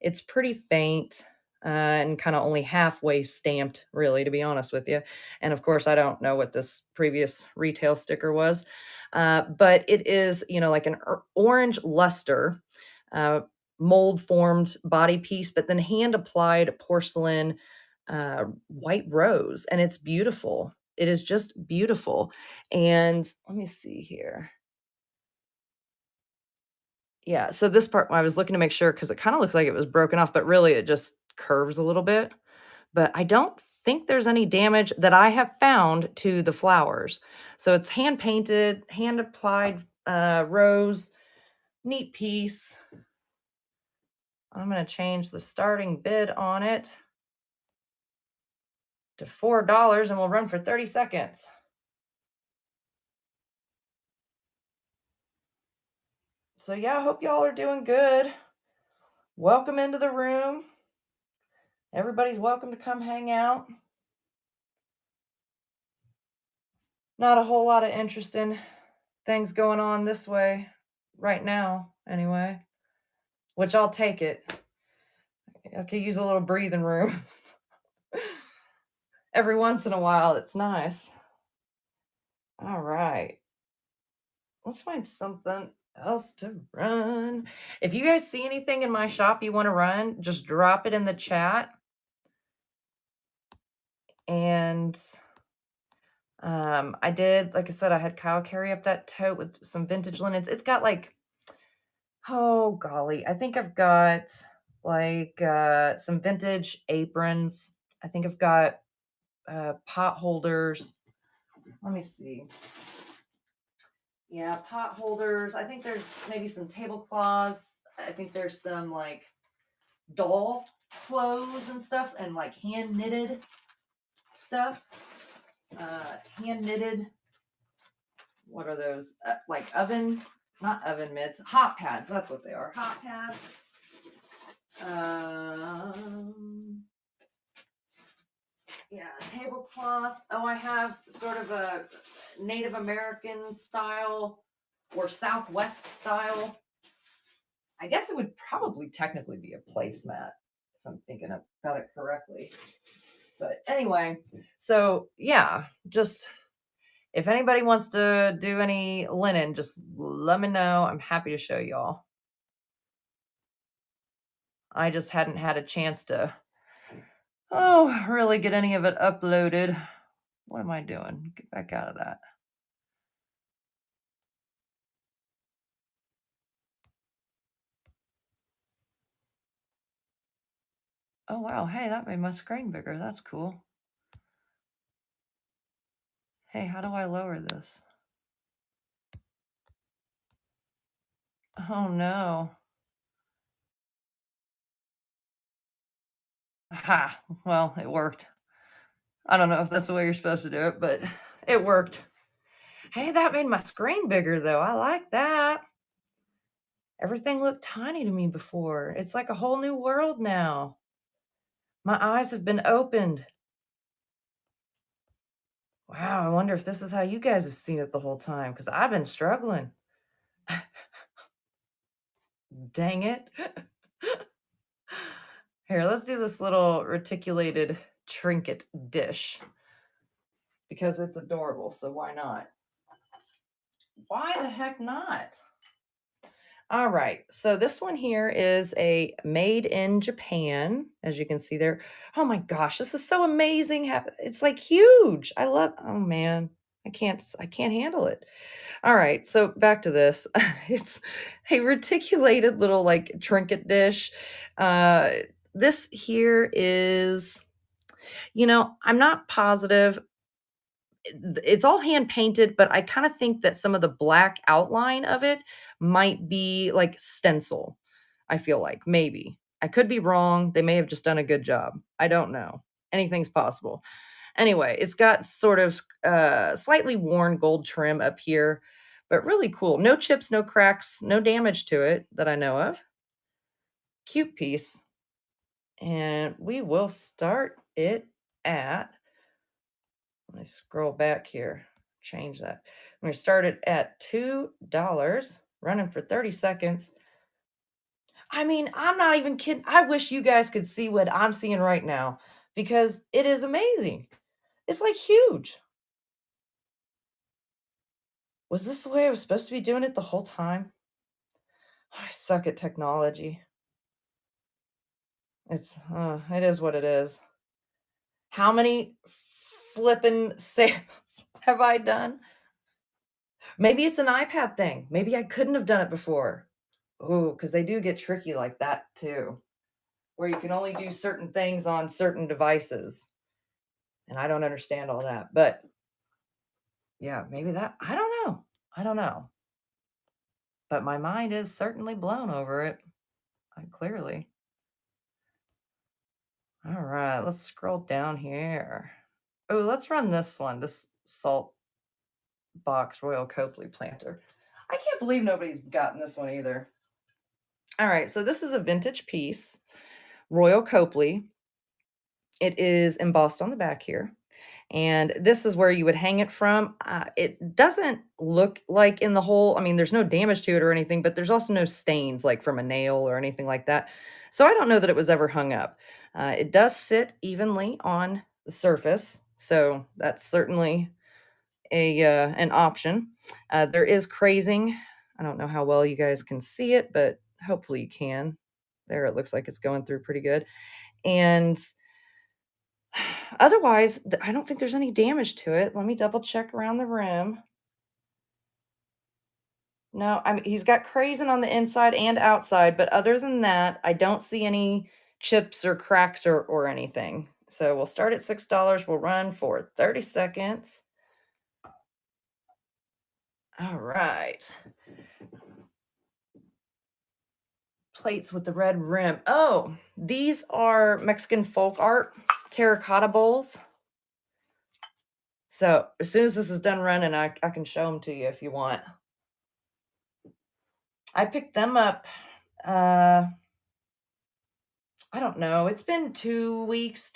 A: It's pretty faint and kind of only halfway stamped, really, to be honest with you. And of course, I don't know what this previous retail sticker was, but it is, like an orange luster, uh, mold formed body piece, but then hand applied porcelain white rose. And it's beautiful. It is just beautiful. And let me see here. Yeah, so this part, I was looking to make sure because it kinda looks like it was broken off, but really it just curves a little bit. But I don't think there's any damage that I have found to the flowers. So it's hand painted, hand applied, rose, neat piece. I'm gonna change the starting bid on it to $4 and we'll run for 30 seconds. So yeah, I hope y'all are doing good. Welcome into the room. Everybody's welcome to come hang out. Not a whole lot of interesting things going on this way right now, anyway, which I'll take it. I could use a little breathing room. Every once in a while, it's nice. All right. Let's find something else to run. If you guys see anything in my shop you want to run, just drop it in the chat. And I did, like I said, I had Kyle carry up that tote with some vintage linens. It's got like, oh golly, I think I've got like some vintage aprons. I think I've got pot holders. Let me see. Yeah, pot holders. I think there's maybe some tablecloths. I think there's some like doll clothes and stuff and like hand knitted stuff. Hand knitted. What are those? Like not oven mitts, hot pads. That's what they are. Hot pads. Yeah, tablecloth. Oh, I have sort of a Native American style or Southwest style. I guess it would probably technically be a placemat if I'm thinking about it correctly. But anyway, so yeah, just if anybody wants to do any linen, just let me know. I'm happy to show y'all. I just hadn't had a chance to really get any of it uploaded. What am I doing? Get back out of that. Oh, wow. Hey, that made my screen bigger. That's cool. Hey, how do I lower this? Oh, no. Ha. Well, it worked. I don't know if that's the way you're supposed to do it, but it worked. Hey, that made my screen bigger, though. I like that. Everything looked tiny to me before. It's like a whole new world now. My eyes have been opened. Wow, I wonder if this is how you guys have seen it the whole time because I've been struggling. Dang it. Here, let's do this little reticulated trinket dish because it's adorable, so why not? Why the heck not? All right, so this one here is a made in Japan, as you can see there. Oh my gosh, this is so amazing. It's like huge. Oh man, I can't handle it. All right, so back to this. It's a reticulated little like trinket dish. Uh, this here is, I'm not positive it's all hand painted, but I kind of think that some of the black outline of it might be like stencil. I feel like maybe. I could be wrong. They may have just done a good job. I don't know. Anything's possible. Anyway, it's got sort of slightly worn gold trim up here, but really cool. No chips, no cracks, no damage to it that I know of. Cute piece. And we will start it at let me scroll back here, change that. I'm gonna start it at $2, running for 30 seconds. I mean, I'm not even kidding. I wish you guys could see what I'm seeing right now because it is amazing. It's like huge. Was this the way I was supposed to be doing it the whole time? I suck at technology. It is what it is. How many flippin' sales have I done? Maybe it's an iPad thing. Maybe I couldn't have done it before. Oh, because they do get tricky like that too, where you can only do certain things on certain devices. And I don't understand all that. But yeah, maybe I don't know. I don't know. But my mind is certainly blown over it. Clearly. All right, let's scroll down here. Oh, let's run this one, this Salt Box Royal Copley planter. I can't believe nobody's gotten this one either. All right, so this is a vintage piece, Royal Copley. It is embossed on the back here. And this is where you would hang it from. It doesn't look like in the hole. I mean, there's no damage to it or anything, but there's also no stains like from a nail or anything like that. So I don't know that it was ever hung up. It does sit evenly on the surface, so that's certainly an option. There is crazing. I don't know how well you guys can see it, but hopefully you can. There, it looks like it's going through pretty good. And otherwise, I don't think there's any damage to it. Let me double check around the rim. No, I mean, he's got crazing on the inside and outside, but other than that, I don't see any chips or cracks or anything. So we'll start at $6. We'll run for 30 seconds. All right. Plates with the red rim. Oh, these are Mexican folk art terracotta bowls. So as soon as this is done running, I can show them to you if you want. I picked them up, I don't know, it's been 2 weeks,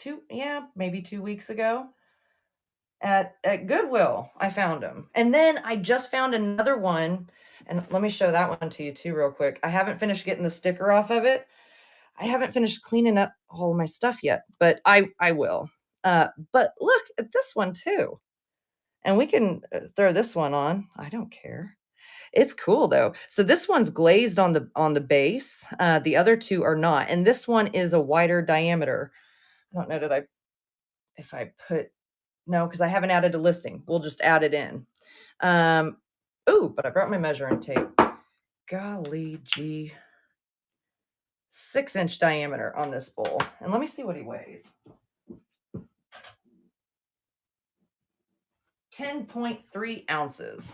A: maybe 2 weeks ago at Goodwill, I found them. And then I just found another one, and let me show that one to you too real quick. I haven't finished getting the sticker off of it. I haven't finished cleaning up all of my stuff yet, but I will. But look at this one too. And we can throw this one on. I don't care. It's cool though. So this one's glazed on the base. The other two are not, and this one is a wider diameter. I don't know if I put no, because I haven't added a listing. We'll just add it in. Oh, but I brought my measuring tape. Golly gee. 6-inch diameter on this bowl. And let me see what he weighs. 10.3 ounces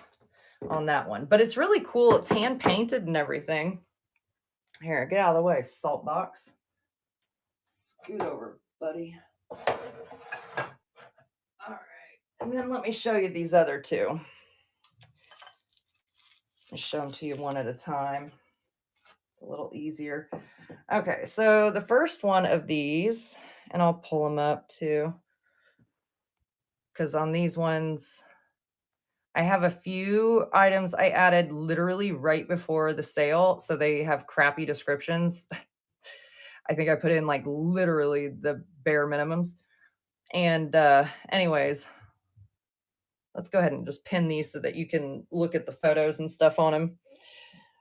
A: on that one. But it's really cool. It's hand painted and everything. Here, get out of the way, Salt Box. Scoot over, buddy. All right. And then let me show you these other two. I'll show them to you one at a time. a little easier. Okay, so the first one of these, and I'll pull them up too, because on these ones, I have a few items I added literally right before the sale, so they have crappy descriptions. I think I put in like literally the bare minimums. And anyways, let's go ahead and just pin these so that you can look at the photos and stuff on them.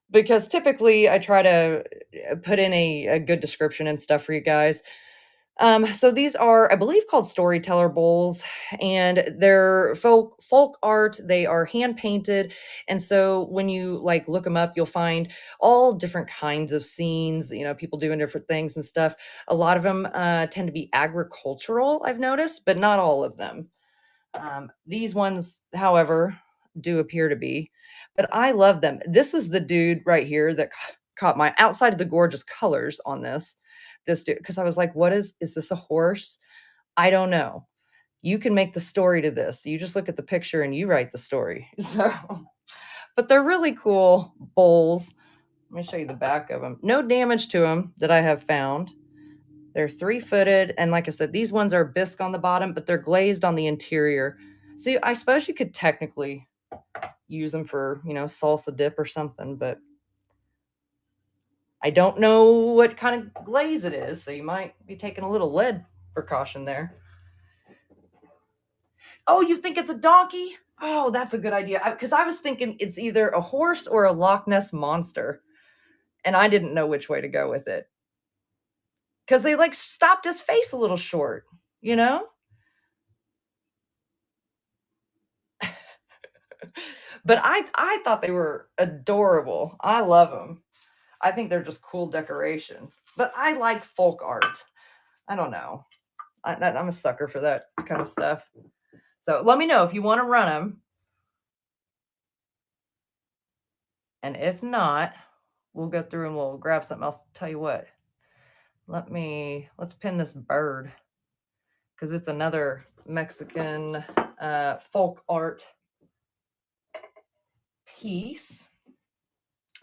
A: Because typically I try to put in a good description and stuff for you guys. So these are, I believe, called storyteller bowls, and they're folk art. They are hand painted, and so when you like look them up, you'll find all different kinds of scenes. You know, people doing different things and stuff. A lot of them tend to be agricultural, I've noticed, but not all of them. These ones, however, do appear to be, but I love them. This is the dude right here that caught my outside of the gorgeous colors on this. This dude, because I was like, what is this a horse? I don't know. You can make the story to this. You just look at the picture and you write the story. So, but they're really cool bowls. Let me show you the back of them. No damage to them that I have found. They're 3-footed, and like I said, these ones are bisque on the bottom, but they're glazed on the interior. So I suppose you could technically use them for, salsa dip or something, but I don't know what kind of glaze it is, so you might be taking a little lead precaution there. Oh, you think it's a donkey? Oh, that's a good idea. Because I was thinking it's either a horse or a Loch Ness monster, and I didn't know which way to go with it. Because they like stopped his face a little short, you know? But I thought they were adorable. I love them. I think they're just cool decoration. But I like folk art. I don't know. I'm a sucker for that kind of stuff. So let me know if you want to run them. And if not, we'll go through and we'll grab something else. Tell you what. Let's pin this bird because it's another Mexican folk art piece.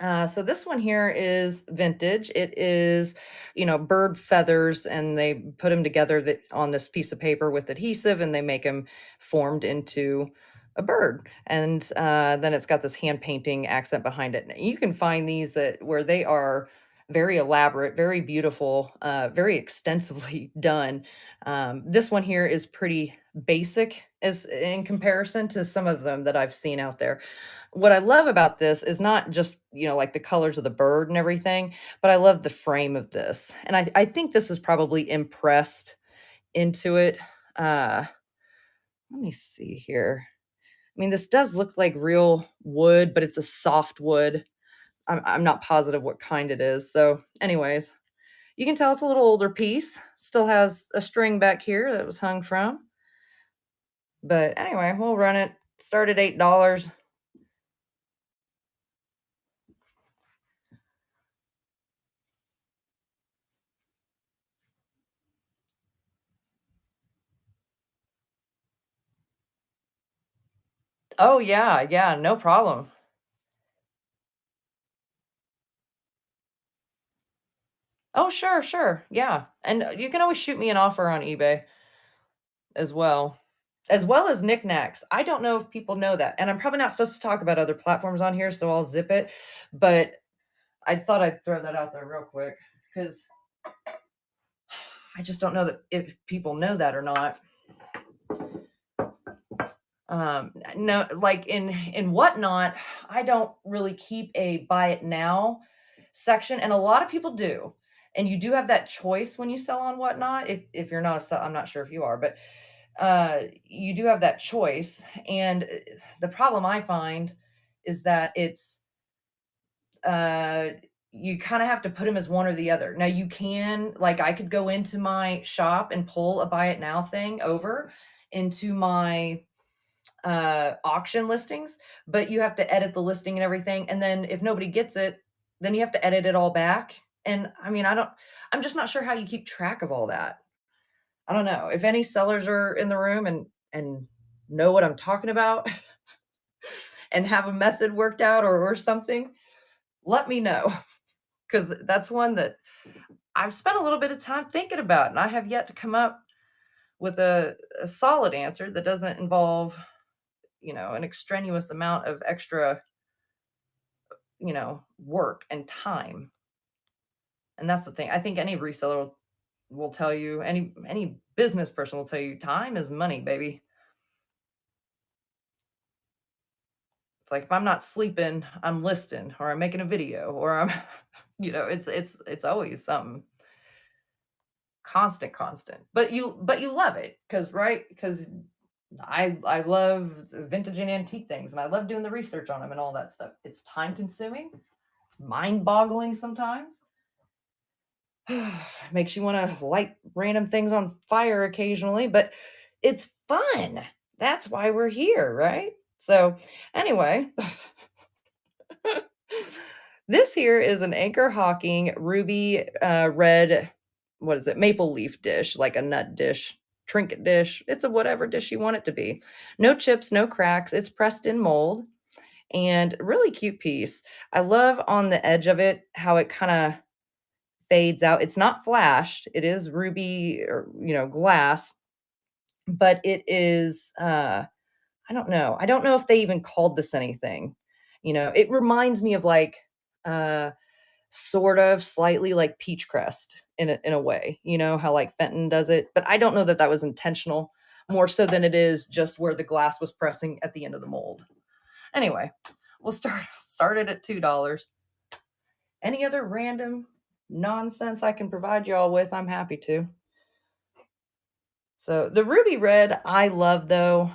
A: So this one here is vintage. It is, bird feathers, and they put them together on this piece of paper with adhesive, and they make them formed into a bird. And then it's got this hand painting accent behind it. You can find these where they are very elaborate, very beautiful, very extensively done. This one here is pretty basic as in comparison to some of them that I've seen out there. What I love about this is not just, like the colors of the bird and everything, but I love the frame of this. And I think this is probably impressed into it. Let me see here. I mean, this does look like real wood, but it's a soft wood. I'm not positive what kind it is. So, anyways, you can tell it's a little older piece. Still has a string back here that was hung from. But anyway, we'll run it. Start at $8. Oh, yeah, yeah, no problem. Oh, sure, sure. Yeah. And you can always shoot me an offer on eBay as well as knickknacks. I don't know if people know that. And I'm probably not supposed to talk about other platforms on here, so I'll zip it. But I thought I'd throw that out there real quick because I just don't know that if people know that or not. No, like in Whatnot, I don't really keep a buy it now section, and a lot of people do. And you do have that choice when you sell on Whatnot. If you're not I'm not sure if you are, but you do have that choice. And the problem I find is that it's uh you kind of have to put them as one or the other. Now you can, like, I could go into my shop and pull a buy it now thing over into my auction listings, but you have to edit the listing and everything. And then if nobody gets it, then you have to edit it all back. And I mean, I'm just not sure how you keep track of all that. I don't know if any sellers are in the room and know what I'm talking about and have a method worked out or something. Let me know because that's one that I've spent a little bit of time thinking about, and I have yet to come up with a solid answer that doesn't involve, an extraneous amount of extra, work and time. And that's the thing. I think any reseller will tell you, any business person will tell you, time is money, baby. It's like if I'm not sleeping, I'm listing, or I'm making a video, or I'm, it's always something constant. But you love it because right because I love vintage and antique things, and I love doing the research on them and all that stuff. It's time consuming. It's mind boggling sometimes. Makes you want to light random things on fire occasionally, but it's fun. That's why we're here, right? So, anyway, this here is an Anchor Hawking ruby red, what is it, maple leaf dish, like a nut dish, trinket dish. It's a whatever dish you want it to be. No chips, no cracks. It's pressed in mold and really cute piece. I love on the edge of it how it kind of fades out. It's not flashed. It is ruby or glass, but it is I don't know. I don't know if they even called this anything. It reminds me of like uh sort of slightly like peach crest in a way. You know how like Fenton does it, but I don't know that that was intentional more so than it is just where the glass was pressing at the end of the mold. Anyway, we'll start it at $2. Any other random nonsense I can provide y'all with, I'm happy to. So the ruby red I love though.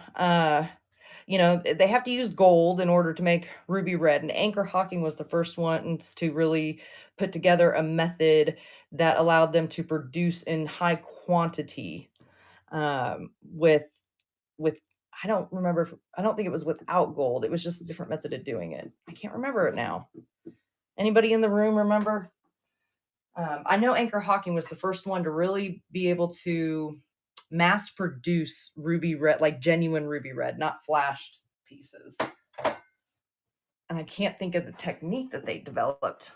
A: They have to use gold in order to make ruby red, and Anchor Hawking was the first ones to really put together a method that allowed them to produce in high quantity with I don't think it was without gold. It was just a different method of doing it. I can't remember it now. Anybody in the room remember? I know Anchor Hawking was the first one to really be able to mass produce ruby red, like genuine ruby red, not flashed pieces. And I can't think of the technique that they developed.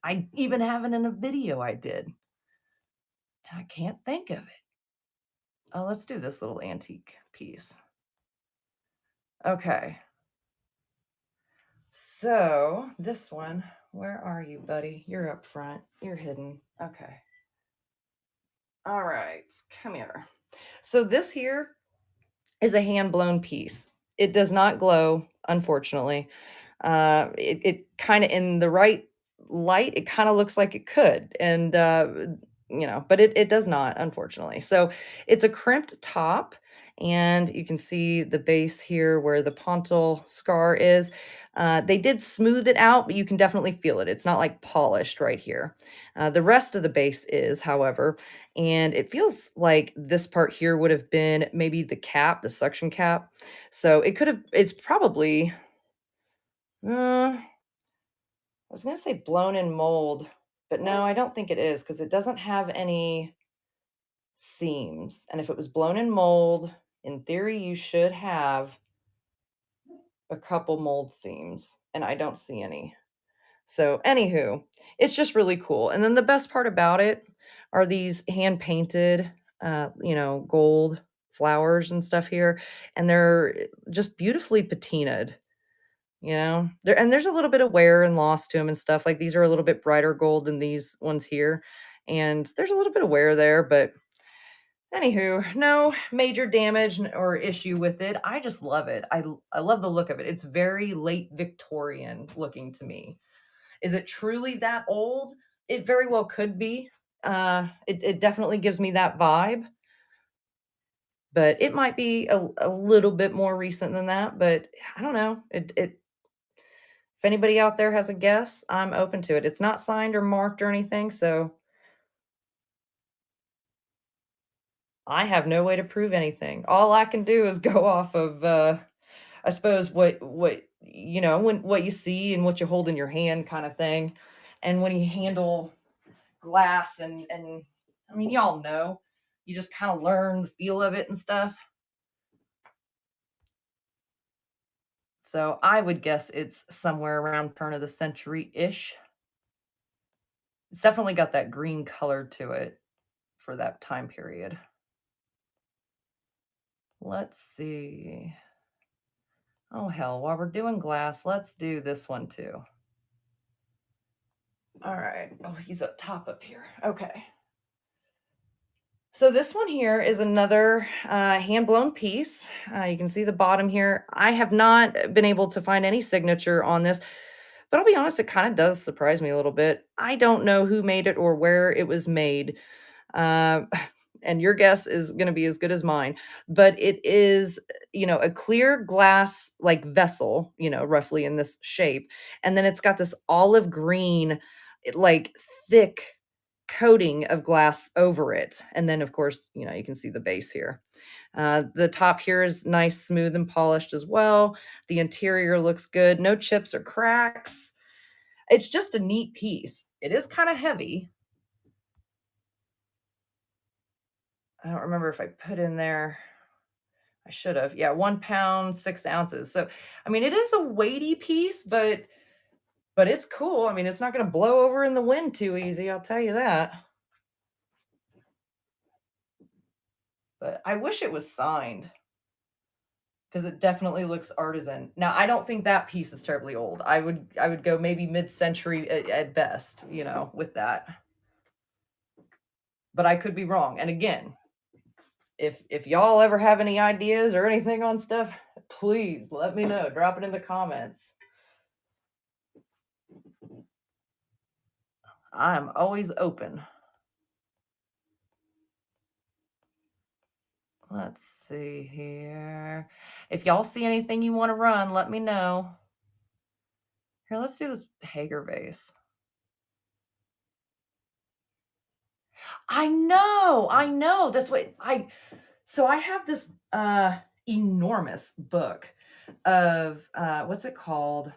A: I even have it in a video I did. And I can't think of it. Oh, let's do this little antique piece. Okay. So this one, where are you, buddy? You're up front. You're hidden. Okay. All right. Come here. So this here is a hand blown piece. It does not glow, unfortunately. It kind of in the right light, it kind of looks like it could, and but it does not, unfortunately. So it's a crimped top, and you can see the base here where the pontil scar is. They did smooth it out, but you can definitely feel it. It's not like polished right here. The rest of the base is, however, and it feels like this part here would have been maybe the cap, the suction cap. So it's probably, I was gonna say blown in mold, but no, I don't think it is because it doesn't have any seams. And if it was blown in mold, in theory, you should have a couple mold seams, and I don't see any. So, anywho, it's just really cool. And then the best part about it are these hand painted, gold flowers and stuff here, and they're just beautifully patinaed. There's a little bit of wear and loss to them and stuff. Like these are a little bit brighter gold than these ones here, and there's a little bit of wear there, but anywho, no major damage or issue with it. I just love it. I love the look of it. It's very late Victorian looking to me. Is it truly that old? It very well could be. It definitely gives me that vibe, but it might be a little bit more recent than that. But I don't know. If anybody out there has a guess, I'm open to it. It's not signed or marked or anything, so I have no way to prove anything. All I can do is go off of, I suppose when what you see and what you hold in your hand, kind of thing. And when you handle glass and I mean, y'all know, you just kind of learn the feel of it and stuff. So I would guess it's somewhere around turn of the century ish. It's definitely got that green color to it for that time period. Let's see. Oh, hell, while we're doing glass, let's do this one too. All right. Oh, he's up top up here. Okay. So this one here is another hand-blown piece. You can see the bottom here. I have not been able to find any signature on this, but I'll be honest, it kind of does surprise me a little bit. I don't know who made it or where it was made. Uh, and your guess is going to be as good as mine, but it is, a clear glass like vessel, roughly in this shape. And then it's got this olive green, like thick coating of glass over it. And then, of course, you can see the base here. The top here is nice, smooth, and polished as well. The interior looks good. No chips or cracks. It's just a neat piece. It is kind of heavy. I don't remember if I put in there. I should have. Yeah, 1 pound, 6 ounces. So, I mean, it is a weighty piece, but it's cool. I mean, it's not going to blow over in the wind too easy. I'll tell you that. But I wish it was signed because it definitely looks artisan. Now, I don't think that piece is terribly old. I would go maybe mid-century at best, with that. But I could be wrong. And again, if y'all ever have any ideas or anything on stuff, please let me know. Drop it in the comments. I'm always open. Let's see here. If y'all see anything you want to run, let me know. Here, let's do this Hager vase. I know. That's what so I have this enormous book of what's it called?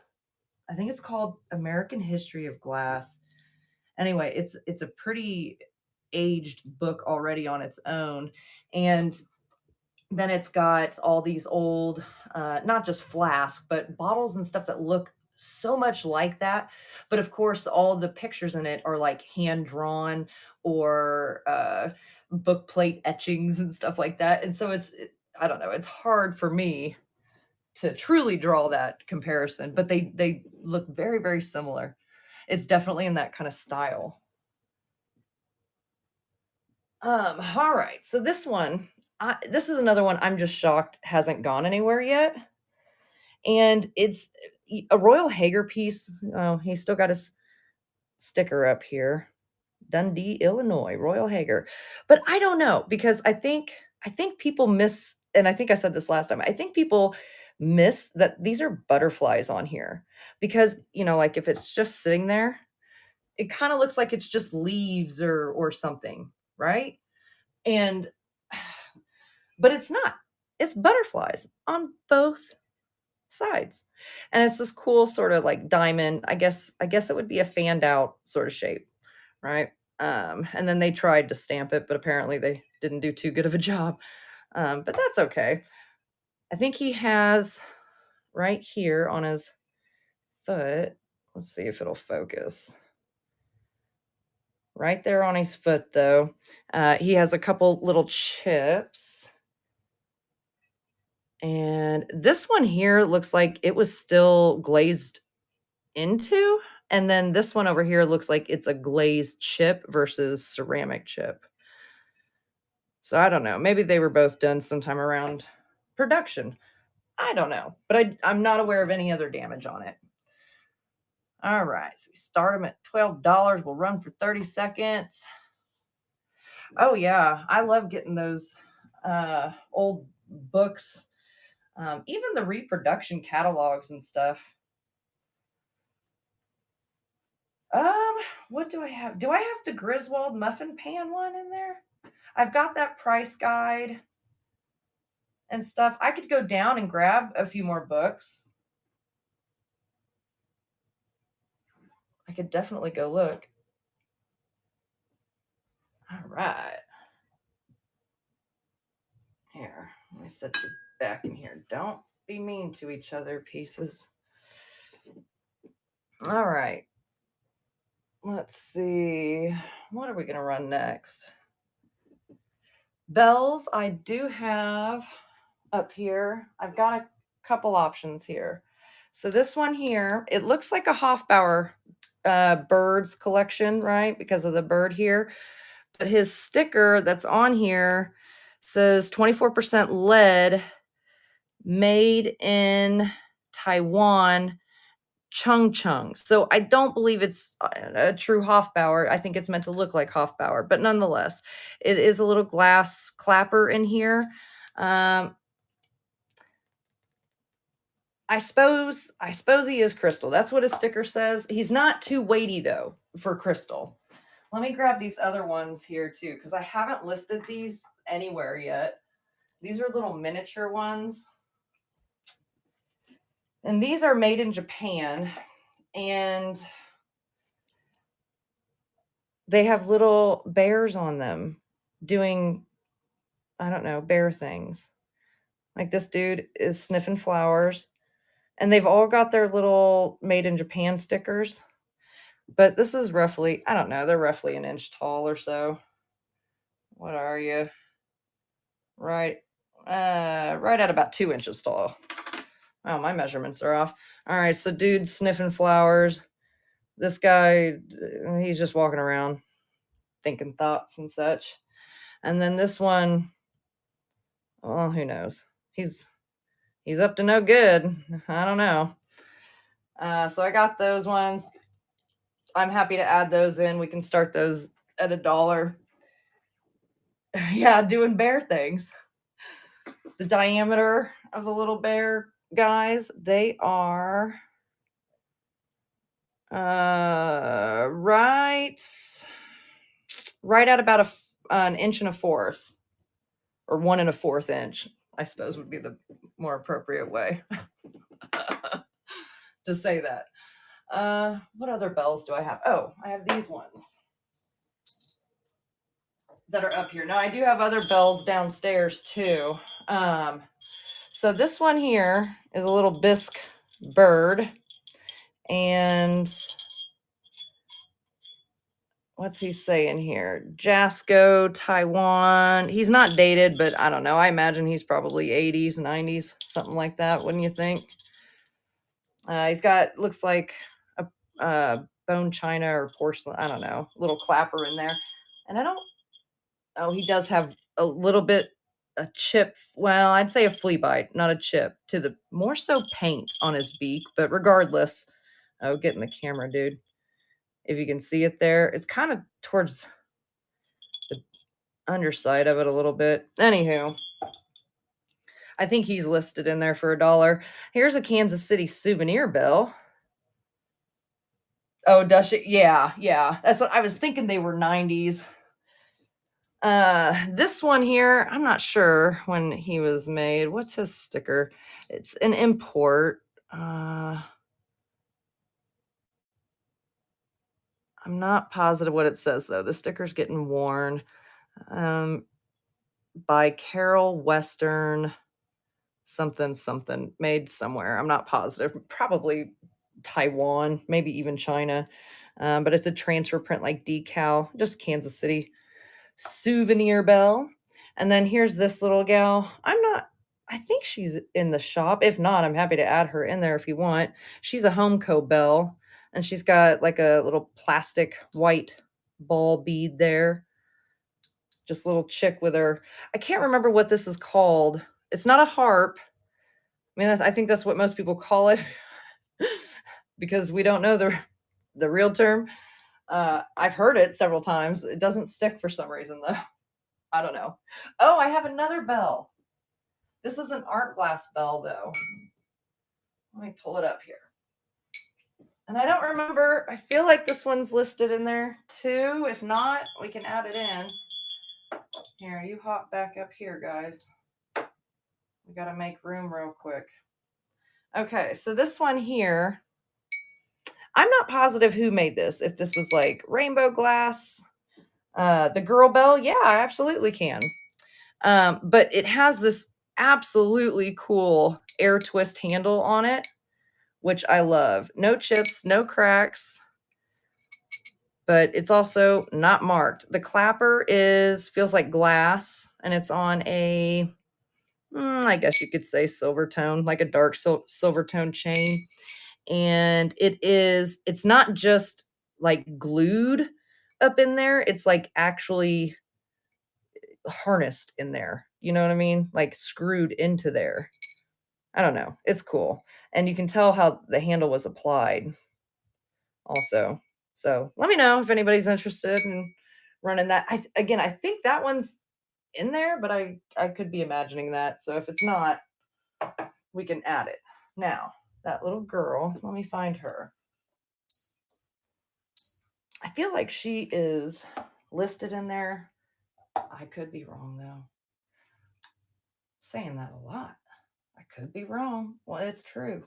A: I think it's called American History of Glass. Anyway, it's a pretty aged book already on its own. And then it's got all these old, not just flasks, but bottles and stuff that look so much like that. But of course, all the pictures in it are like hand drawn or book plate etchings and stuff like that. And so I don't know, it's hard for me to truly draw that comparison, but they look very, very similar. It's definitely in that kind of style. All right. So this is another one I'm just shocked hasn't gone anywhere yet. And it's a Royal Hager piece. Oh, he's still got his sticker up here. Dundee, Illinois, Royal Hager. But I don't know because I think people miss, and I think I said this last time. I think people miss that these are butterflies on here because, like if it's just sitting there, it kind of looks like it's just leaves or something, right? And but it's not. It's butterflies on both sides. And it's this cool sort of like diamond. I guess it would be a fanned out sort of shape, right? And then they tried to stamp it, but apparently they didn't do too good of a job. But that's okay. I think he has right here on his foot. Let's see if it'll focus. Right there on his foot, though, he has a couple little chips. And this one here looks like it was still glazed into. And then this one over here looks like it's a glazed chip versus ceramic chip. So I don't know. Maybe they were both done sometime around production. I don't know. But I'm not aware of any other damage on it. All right. So we start them at $12. We'll run for 30 seconds. Oh, yeah. I love getting those old books. Even the reproduction catalogs and stuff. What do I have? Do I have the Griswold muffin pan one in there? I've got that price guide and stuff. I could go down and grab a few more books. I could definitely go look. All right. Here, let me set you back in here. Don't be mean to each other, pieces. All right. Let's see. What are we going to run next? Bells, I do have up here. I've got a couple options here. So this one here, it looks like a Hofbauer birds collection, right? Because of the bird here. But his sticker that's on here says 24% lead, made in Taiwan, Chungcheong. So I don't believe it's a true Hofbauer. I think it's meant to look like Hofbauer, but nonetheless, it is a little glass clapper in here. I suppose he is crystal. That's what his sticker says. He's not too weighty though for crystal. Let me grab these other ones here too, because I haven't listed these anywhere yet. These are little miniature ones. And these are made in Japan. And they have little bears on them doing, I don't know, bear things. Like this dude is sniffing flowers. And they've all got their little made in Japan stickers. But this is roughly, I don't know, they're roughly an inch tall or so. What are you? Right at about 2 inches tall. Oh, my measurements are off. All right, so dude sniffing flowers. This guy, he's just walking around thinking thoughts and such. And then this one, well, who knows? He's up to no good. I don't know. So I got those ones. I'm happy to add those in. We can start those at $1. Yeah, doing bear things. The diameter of the little bear guys, they are right at about an inch and a fourth, or 1 1/4 inch, I suppose would be the more appropriate way to say that. What other bells do I have? Oh, I have these ones that are up here. Now I do have other bells downstairs too. So this one here is a little bisque bird, and what's he saying here? Jasco, Taiwan. He's not dated, but I don't know. I imagine he's probably 80s, 90s, something like that. Wouldn't you think? He's got, looks like a bone china or porcelain. I don't know. Little clapper in there. And oh, he does have a little bit, a chip. Well, I'd say a flea bite, not a chip, to the more so paint on his beak. But regardless, oh, get in the camera, dude. If you can see it there, it's kind of towards the underside of it a little bit. Anywho, I think he's listed in there for $1. Here's a Kansas City souvenir bell. Oh, does she? Yeah. That's what I was thinking. They were 90s. This one here, I'm not sure when he was made. What's his sticker? It's an import. I'm not positive what it says though. The sticker's getting worn. By Carol Western something made somewhere. I'm not positive. Probably Taiwan, maybe even China. But it's a transfer print like decal, just Kansas City souvenir bell. And then here's this little gal. I think she's in the shop. If not, I'm happy to add her in there if you want. She's a Homeco bell, and she's got like a little plastic white ball bead there. Just a little chick with her. I can't remember what this is called. It's not a harp. I mean, I think that's what most people call it because we don't know the real term. I've heard it several times. It doesn't stick for some reason, though. I don't know. Oh, I have another bell. This is an art glass bell, though. Let me pull it up here. And I don't remember. I feel like this one's listed in there, too. If not, we can add it in. Here, you hop back up here, guys. We got to make room real quick. Okay, so this one here, I'm not positive who made this. If this was like rainbow glass, the girl bell, yeah, I absolutely can. But it has this absolutely cool air twist handle on it, which I love. No chips, no cracks. but it's also not marked. The clapper feels like glass, and it's on a, I guess you could say silver tone, like a dark silver tone chain. And it's not just like glued up in there. It's like actually harnessed in there. You know what I mean? Like screwed into there. I don't know. It's cool. And you can tell how the handle was applied also. So let me know if anybody's interested in running that. Again, I think that one's in there, but I could be imagining that. So if it's not, we can add it. Now, that little girl, let me find her. I feel like she is listed in there. I could be wrong though. I'm saying that a lot. I could be wrong. Well, it's true.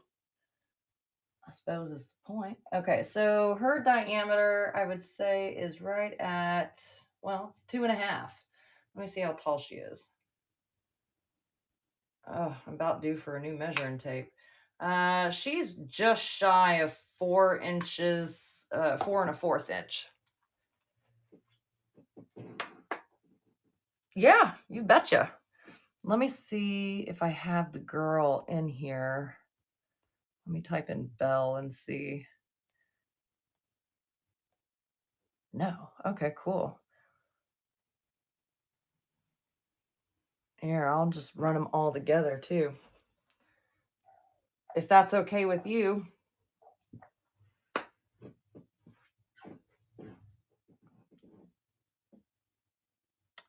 A: I suppose is the point. Okay, so her diameter, I would say, is right at, well, it's 2.5. Let me see how tall she is. Oh, I'm about due for a new measuring tape. She's just shy of 4 inches, 4 1/4 inch. Yeah, you betcha. Let me see if I have the girl in here. Let me type in Belle and see. No. Okay, cool. Here, I'll just run them all together too. If that's okay with you.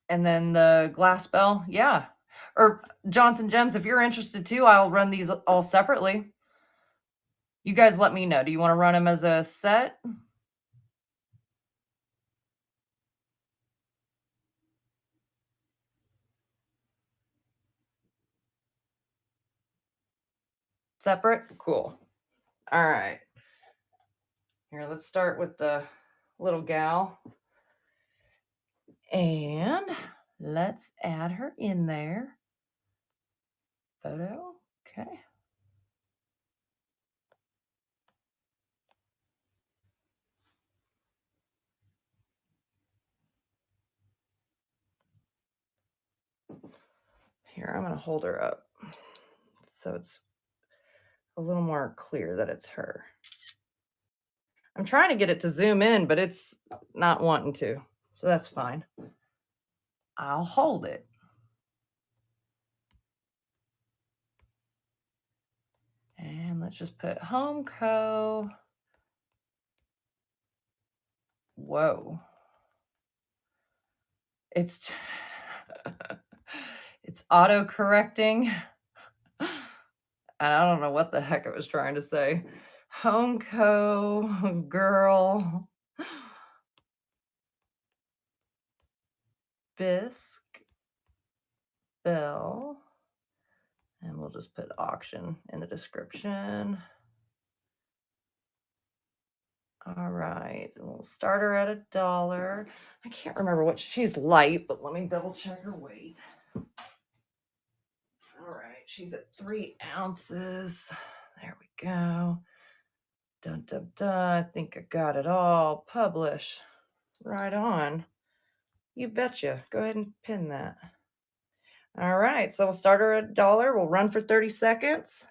A: And then the glass bell, yeah. Or Johnson Gems, if you're interested too, I'll run these all separately. You guys let me know. Do you want to run them as a set? Separate? Cool. All right. Here, let's start with the little gal. And let's add her in there. Photo. Okay. Here, I'm going to hold her up so it's a little more clear that it's her. I'm trying to get it to zoom in, but it's not wanting to. So that's fine. I'll hold it. And let's just put Homeco. Whoa. It's it's auto correcting. I don't know what the heck it was trying to say. Homeco girl. Bisque Belle. And we'll just put auction in the description. All right, we'll start her at $1. I can't remember what she's light, but let me double check her weight. All right, she's at 3 ounces. There we go. Dun, dun, dun. I think I got it all. Publish. Right on. You betcha. Go ahead and pin that. All right, so we'll start her at $1. We'll run for 30 seconds.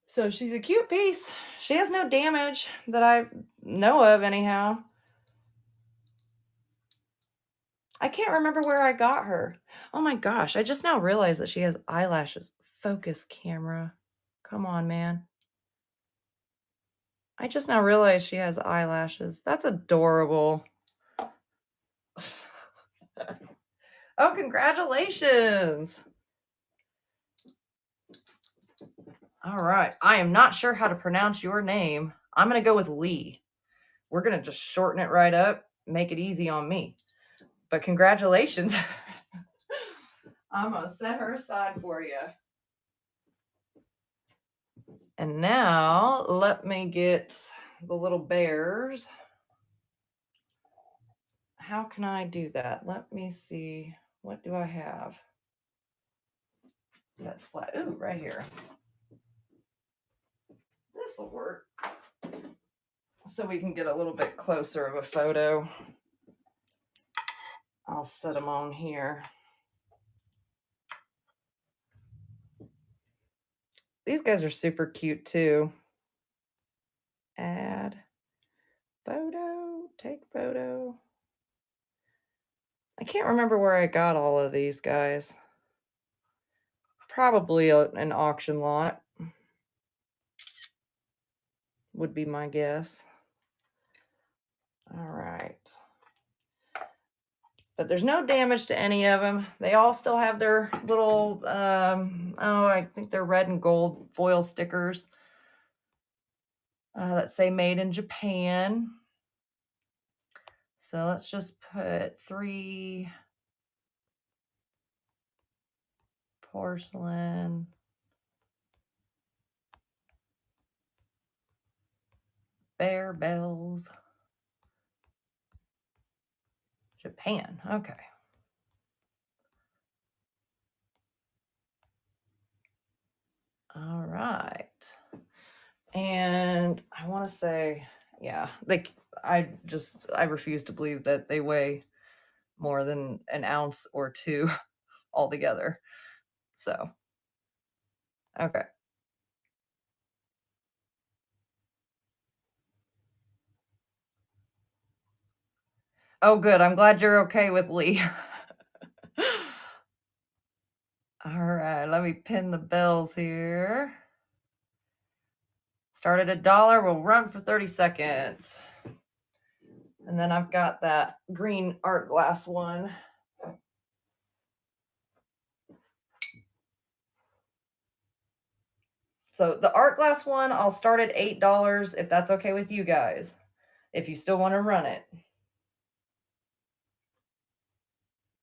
A: So she's a cute piece. She has no damage that I know of anyhow. I can't remember where I got her. Oh my gosh, I just now realized that she has eyelashes. Focus camera. Come on, man. I just now realized she has eyelashes. That's adorable. Oh, congratulations. All right. I am not sure how to pronounce your name. I'm going to go with Lee. We're going to just shorten it right up, make it easy on me. But congratulations. I'm going to set her aside for you. And now let me get the little bears. How can I do that? Let me see. What do I have? That's flat. Ooh, right here. this will work. So we can get a little bit closer of a photo. I'll set them on here. These guys are super cute too. Add photo, take photo. I can't remember where I got all of these guys. Probably an auction lot would be my guess. All right. But there's no damage to any of them. They all still have their little, I think they're red and gold foil stickers that say made in Japan. So let's just put 3 porcelain. Bear bells. Japan. Okay. All right. And I want to say, yeah, I refuse to believe that they weigh more than an ounce or 2 altogether. So, okay. Oh, good. I'm glad you're okay with Lee. All right, let me pin the bells here. Start at $1, we'll run for 30 seconds. And then I've got that green art glass one. So the art glass one, I'll start at $8 if that's okay with you guys, if you still want to run it.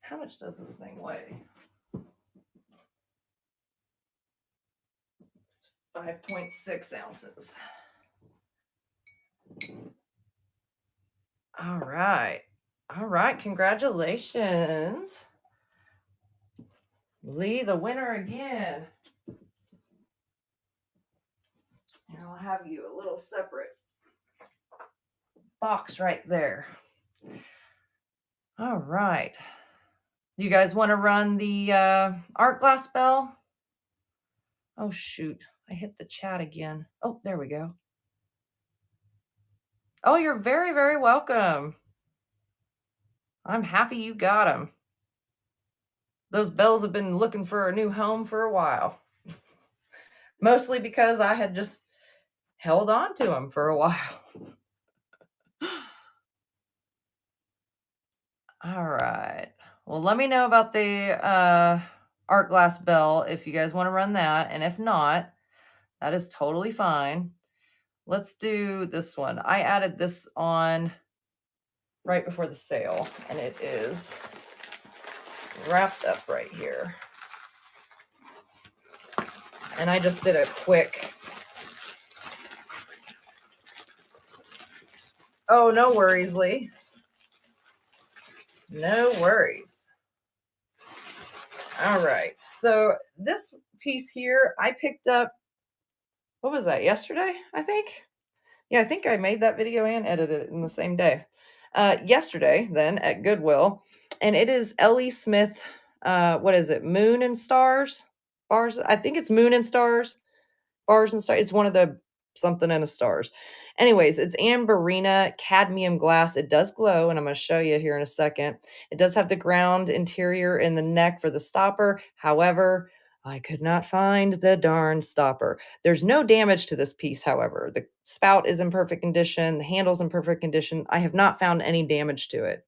A: How much does this thing weigh? 5.6 ounces. All right. All right. Congratulations. Lee, the winner again. And I'll have you a little separate box right there. All right. You guys want to run the art glass bell? Oh, shoot. I hit the chat again. Oh, there we go. Oh, you're very, very welcome. I'm happy you got them. Those bells have been looking for a new home for a while. Mostly because I had just held on to them for a while. All right. Well, let me know about the art glass bell if you guys want to run that. And if not, that is totally fine. Let's do this one. I added this on right before the sale, and it is wrapped up right here. And I just did a quick. Oh, no worries, Lee. No worries. All right. So this piece here, I picked up, what was that, yesterday, I think? Yeah, I think I made that video and edited it in the same day. Yesterday, then, at Goodwill. And it is L.E. Smith, what is it, Moon and Stars? Bars? I think it's Moon and Stars. Bars and Stars. It's one of the something and a stars. Anyways, it's Amberina cadmium glass. It does glow, and I'm going to show you here in a second. It does have the ground interior in the neck for the stopper. However, I could not find the darn stopper. There's no damage to this piece, however. The spout is in perfect condition. The handle's in perfect condition. I have not found any damage to it.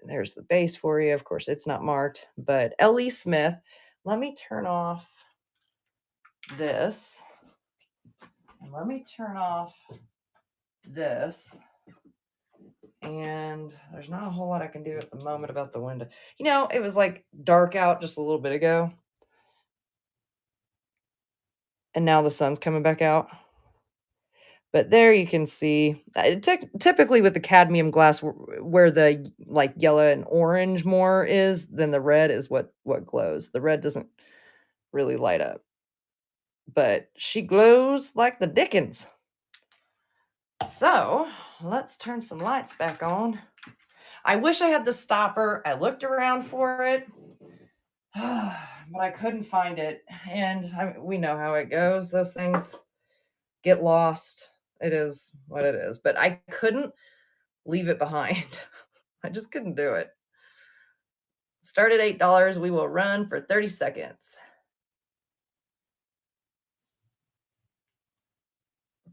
A: There's the base for you. Of course, it's not marked, but L.E. Smith. Let me turn off this. And let me turn off this. And there's not a whole lot I can do at the moment about the window. You know, it was like dark out just a little bit ago. And now the sun's coming back out. But there you can see, typically with the cadmium glass, where the like yellow and orange more is, then the red is what glows. The red doesn't really light up. but she glows like the dickens. So let's turn some lights back on. I wish I had the stopper. I looked around for it, but I couldn't find it. And we know how it goes. Those things get lost. It is what it is. But I couldn't leave it behind. I just couldn't do it. Start at $8. We will run for 30 seconds.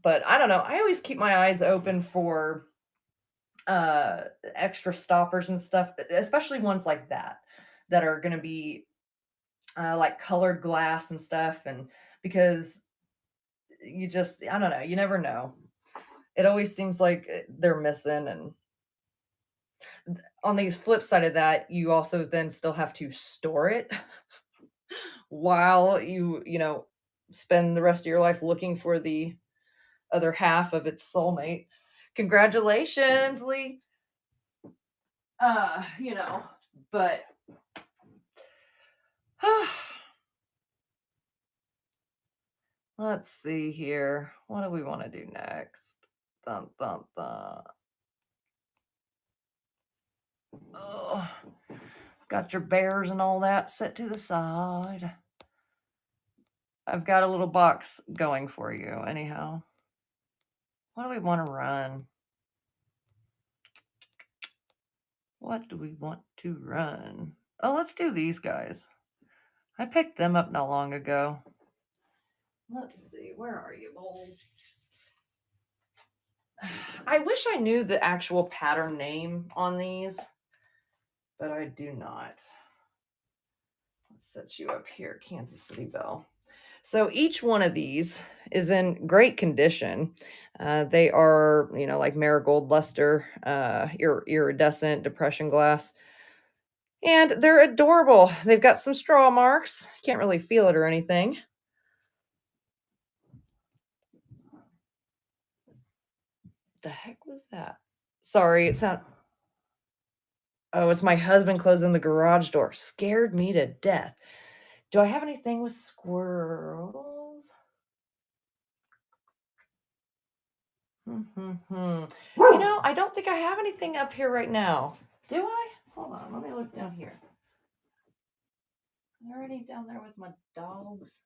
A: But I don't know. I always keep my eyes open for extra stoppers and stuff, especially ones like that are going to be like colored glass and stuff. And because I don't know, you never know. It always seems like they're missing. And on the flip side of that, you also then still have to store it while you spend the rest of your life looking for the other half of its soulmate. Congratulations, Lee. But let's see here. What do we want to do next? Dun, dun, dun. Oh, got your bears and all that set to the side. I've got a little box going for you, anyhow. What do we want to run? What do we want to run? Oh, let's do these guys. I picked them up not long ago. Let's see. Where are you, Bowls? I wish I knew the actual pattern name on these, but I do not. Let's set you up here, Kansas City Belle. So each one of these is in great condition. They are, like marigold luster, iridescent, depression glass, and they're adorable. They've got some straw marks. Can't really feel it or anything. The heck was that? Sorry, it's not. Oh, it's my husband closing the garage door. Scared me to death. Do I have anything with squirrels? I don't think I have anything up here right now. Do I? Hold on, let me look down here. I'm already down there with my dogs.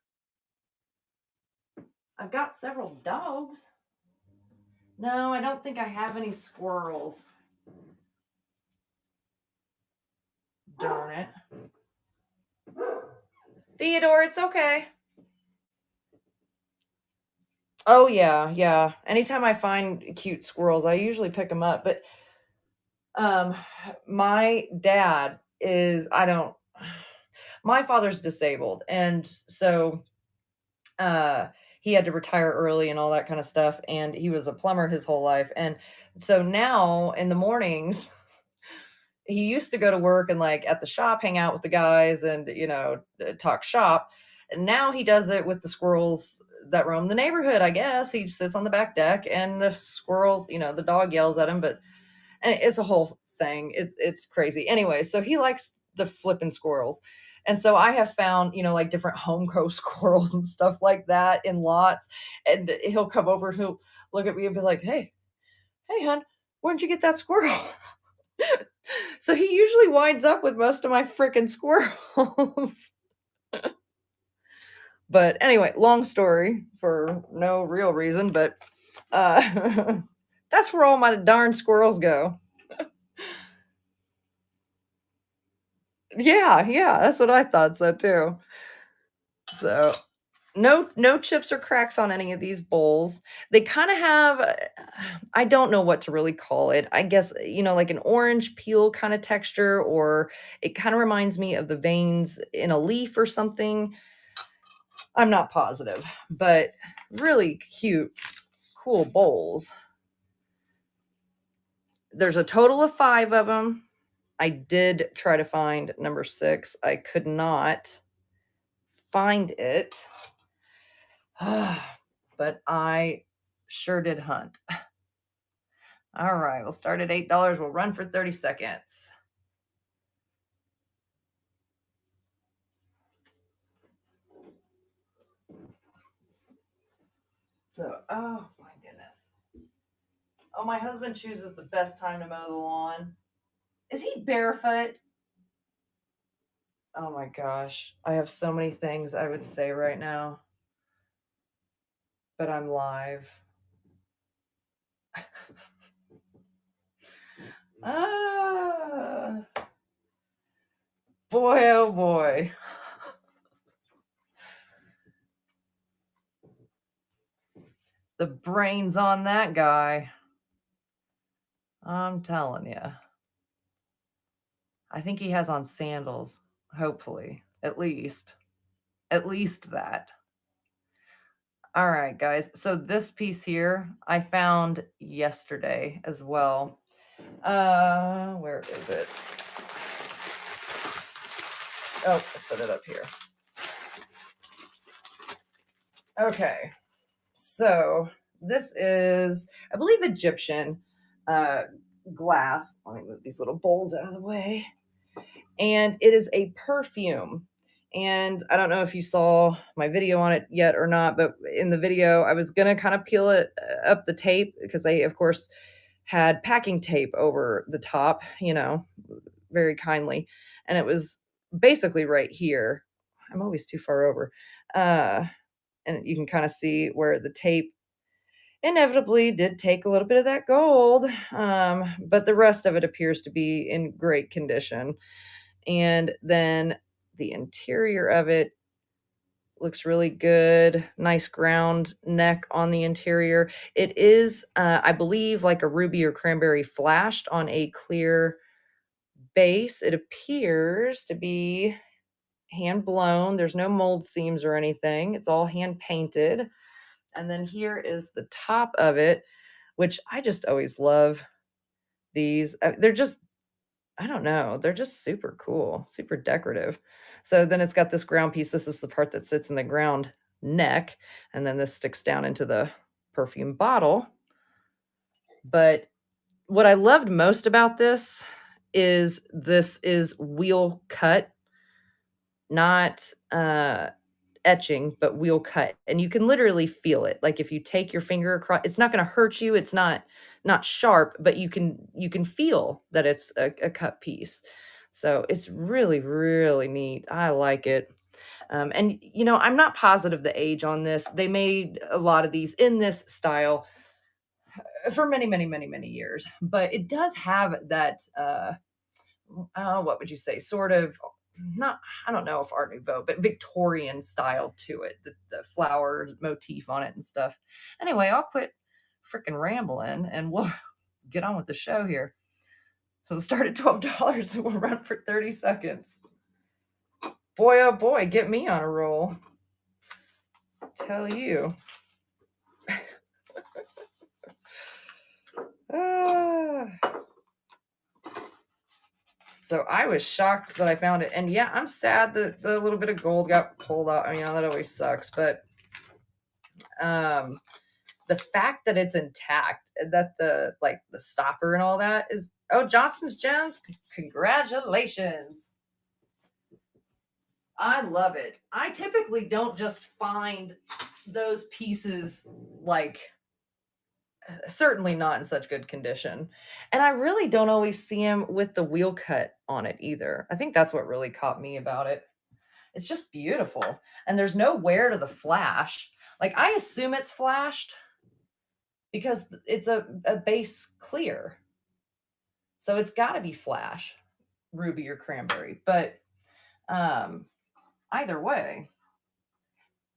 A: I've got several dogs. No, I don't think I have any squirrels. Darn it. Theodore, it's okay. Oh, yeah. Anytime I find cute squirrels, I usually pick them up. But my dad is, my father's disabled. And so he had to retire early and all that kind of stuff. And he was a plumber his whole life. And so now in the mornings, he used to go to work and like at the shop, hang out with the guys and, talk shop. And now he does it with the squirrels that roam the neighborhood, I guess. He sits on the back deck and the squirrels, the dog yells at him, and it's a whole thing. It's crazy. Anyway, so he likes the flipping squirrels. And so I have found, like different home grown squirrels and stuff like that in lots. And he'll come over, he'll look at me and be like, hey, hon, where'd you get that squirrel? So he usually winds up with most of my freaking squirrels. But anyway, long story for no real reason, but that's where all my darn squirrels go. Yeah, that's what I thought so too. So no chips or cracks on any of these bowls. They kind of have I don't know what to really call it. I guess, like an orange peel kind of texture, or it kind of reminds me of the veins in a leaf or something. I'm not positive, but really cute, cool bowls. There's a total of 5 of them. I did try to find number 6. I could not find it. But I sure did hunt. All right, we'll start at $8. We'll run for 30 seconds. So, oh my goodness. Oh, my husband chooses the best time to mow the lawn. Is he barefoot? Oh my gosh. I have so many things I would say right now, but I'm live. Ah, boy, oh boy. The brains on that guy. I'm telling you. I think he has on sandals, hopefully. At least. At least that. All right, guys. So this piece here I found yesterday as well. Where is it? Oh, I set it up here. Okay. So this is, I believe, Egyptian glass. Let me move these little bowls out of the way. And it is a perfume. And I don't know if you saw my video on it yet or not, but in the video, I was going to kind of peel it up the tape because they, of course, had packing tape over the top, very kindly. And it was basically right here. I'm always too far over. And you can kind of see where the tape inevitably did take a little bit of that gold, but the rest of it appears to be in great condition. And then the interior of it looks really good. Nice ground neck on the interior. It is, I believe, like a ruby or cranberry flashed on a clear base. It appears to be hand blown. There's no mold seams or anything. It's all hand painted. And then here is the top of it, which I just always love these. They're just, I don't know, they're just super cool, super decorative. So then it's got this ground piece. This is the part that sits in the ground neck, and then this sticks down into the perfume bottle. But what I loved most about this is wheel cut, not etching, but wheel cut. And you can literally feel it. Like if you take your finger across, it's not going to hurt you. It's not sharp, but you can feel that it's a cut piece. So it's really, really neat. I like it. And I'm not positive the age on this. They made a lot of these in this style for many, many, many, many years, but it does have that what would you say, sort of, not, I don't know if Art Nouveau, but Victorian style to it, the flower motif on it and stuff. Anyway, I'll quit freaking rambling and we'll get on with the show here. So start at $12 and we'll run for 30 seconds. Boy, oh boy, get me on a roll. Tell you. So I was shocked that I found it. And yeah, I'm sad that the little bit of gold got pulled out. I mean, that always sucks. But the fact that it's intact, that the stopper and all that is, oh, Johnson's Gems, congratulations. I love it. I typically don't just find those pieces, certainly not in such good condition. And I really don't always see them with the wheel cut on it either. I think that's what really caught me about it. It's just beautiful. And there's no wear to the flash. Like, I assume it's flashed because it's a base clear. So it's got to be flash, ruby or cranberry. But either way,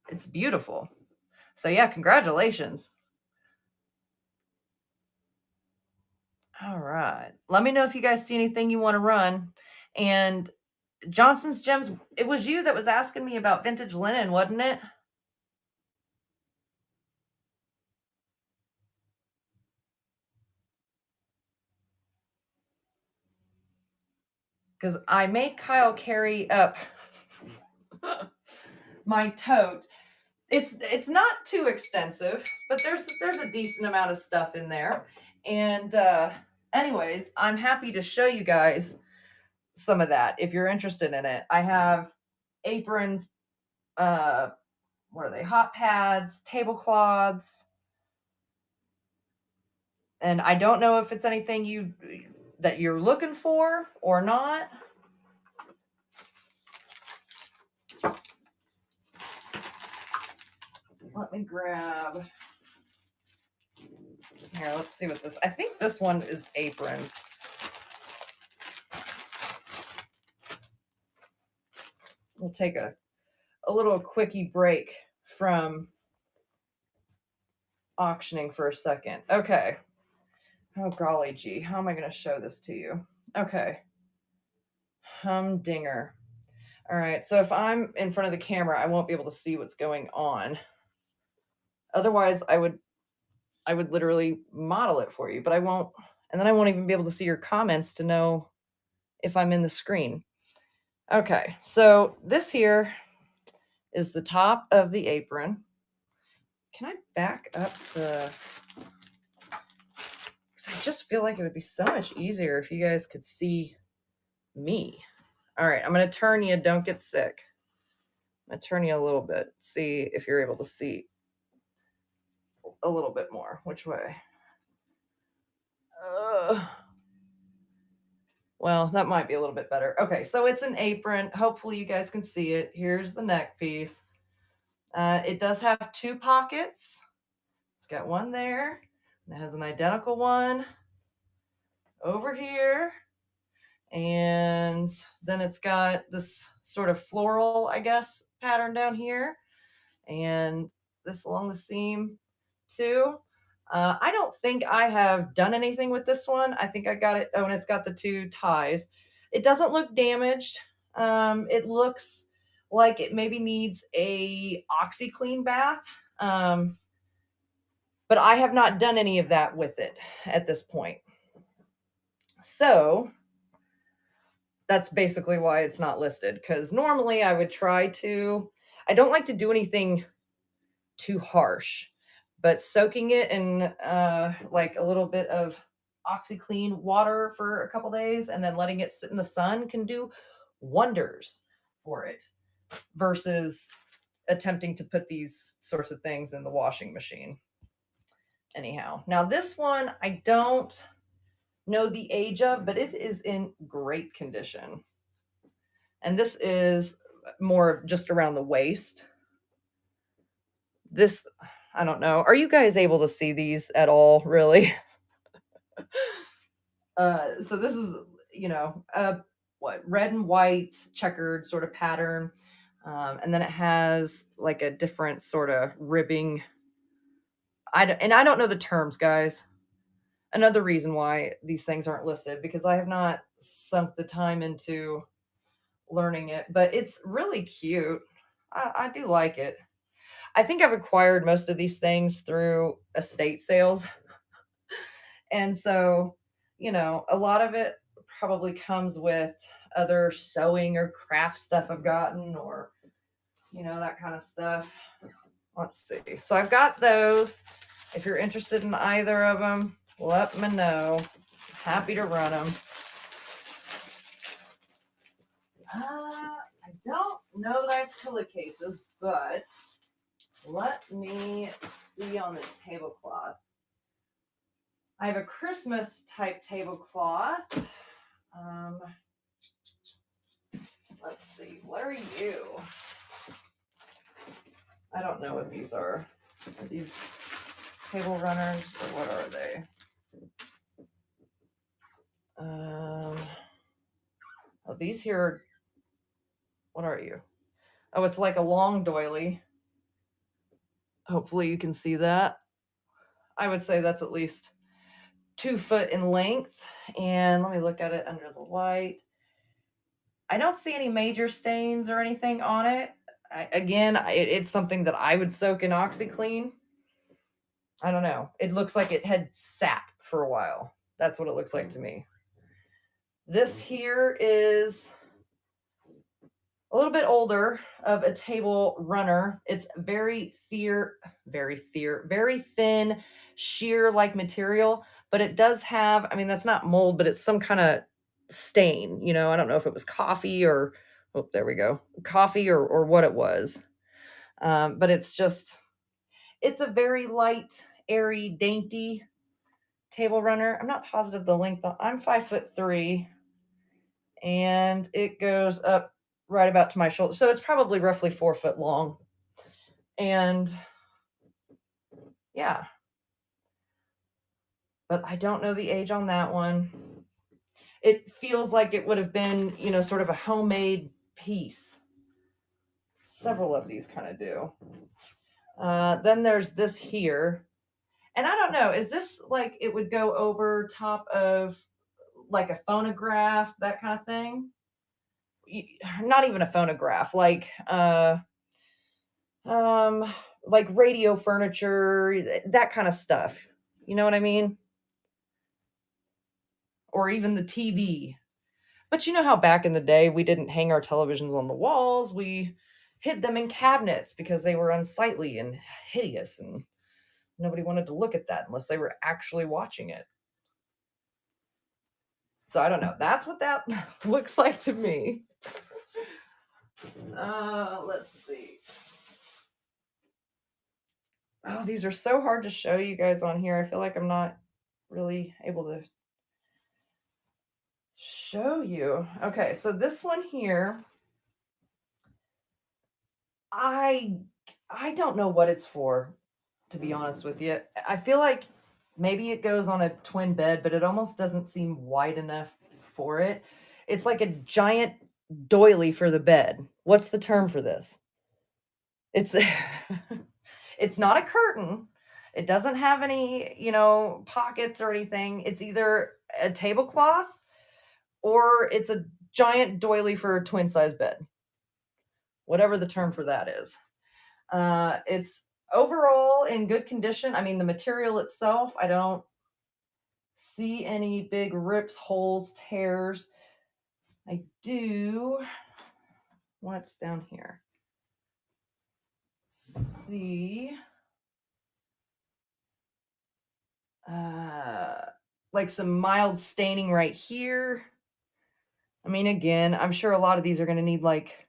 A: it's beautiful. So yeah, congratulations. All right. Let me know if you guys see anything you want to run. And Johnson's Gems, it was you that was asking me about vintage linen, wasn't it? Because I made Kyle carry up my tote. It's not too extensive, but there's a decent amount of stuff in there. And anyways, I'm happy to show you guys some of that if you're interested in it. I have aprons, what are they? Hot pads, tablecloths. And I don't know if it's anything that you're looking for or not. Let me grab. Here, let's see what this. I think this one is aprons. We'll take a little quickie break from auctioning for a second. Okay. Oh, golly gee. How am I going to show this to you? Okay. Humdinger. All right. So if I'm in front of the camera, I won't be able to see what's going on. Otherwise, I would literally model it for you, but I won't. And then I won't even be able to see your comments to know if I'm in the screen. Okay. So this here is the top of the apron. Can I back up the... Because I just feel like it would be so much easier if you guys could see me. All right, I'm going to turn you. Don't get sick. I'm going to turn you a little bit. See if you're able to see a little bit more. Which way? Well, that might be a little bit better. Okay, so it's an apron. Hopefully you guys can see it. Here's the neck piece. It does have 2 pockets. It's got one there. And it has an identical one over here. And then it's got this sort of floral, I guess, pattern down here. And this along the seam too. I don't think I have done anything with this one. I think I got it. Oh, and it's got the 2 ties. It doesn't look damaged. It looks like it maybe needs a OxiClean bath. But I have not done any of that with it at this point. So that's basically why it's not listed. Because normally I would try to, I don't like to do anything too harsh, but soaking it in like a little bit of OxiClean water for a couple days and then letting it sit in the sun can do wonders for it versus attempting to put these sorts of things in the washing machine. Anyhow, now this one I don't know the age of, but it is in great condition. And this is more just around the waist. This, I don't know. Are you guys able to see these at all, really? So this is, what, red and white checkered sort of pattern. And then it has like a different sort of ribbing. I don't know the terms, guys. Another reason why these things aren't listed, because I have not sunk the time into learning it, but it's really cute. I do like it. I think I've acquired most of these things through estate sales. And so, a lot of it probably comes with other sewing or craft stuff I've gotten or, that kind of stuff. Let's see. So I've got those. If you're interested in either of them, let me know. Happy to run them. I don't know that I have pillowcases, but let me see on the tablecloth. I have a Christmas type tablecloth. Let's see. What are you? I don't know what these are. Are these table runners or what are they? Oh, these here. What are you? Oh, it's like a long doily. Hopefully you can see that. I would say that's at least 2 foot in length. And let me look at it under the light. I don't see any major stains or anything on it. It's something that I would soak in OxiClean. I don't know. It looks like it had sat for a while. That's what it looks like to me. This here is a little bit older of a table runner. It's very thin, sheer-like material, but it does have, that's not mold, but it's some kind of stain. I don't know if it was coffee or, oh, there we go, coffee or what it was. But it's a very light, airy, dainty table runner. I'm not positive the length. I'm 5'3", and it goes up right about to my shoulder. So it's probably roughly 4 foot long. And yeah, but I don't know the age on that one. It feels like it would have been, sort of a homemade piece. Several of these kind of do. Then there's this here. And I don't know, is this like it would go over top of like a phonograph, that kind of thing? Not even a phonograph, um like radio furniture, that kind of stuff. You know what I mean? Or even the TV. But you know how back in the day we didn't hang our televisions on the walls, we hid them in cabinets because they were unsightly and hideous, and nobody wanted to look at that unless they were actually watching it. So I don't know. That's what that looks like to me. Let's see. Oh, these are so hard to show you guys on here. I feel like I'm not really able to show you. Okay, so this one here, I don't know what it's for, to be honest with you. I feel like maybe it goes on a twin bed, but it almost doesn't seem wide enough for it. It's like a giant doily for the bed. What's the term for this? It's it's not a curtain. It doesn't have any, pockets or anything. It's either a tablecloth or it's a giant doily for a twin size bed. Whatever the term for that is. It's overall in good condition. I mean, the material itself, I don't see any big rips, holes, tears. I do. What's down here? See. Like some mild staining right here. I mean, again, I'm sure a lot of these are going to need like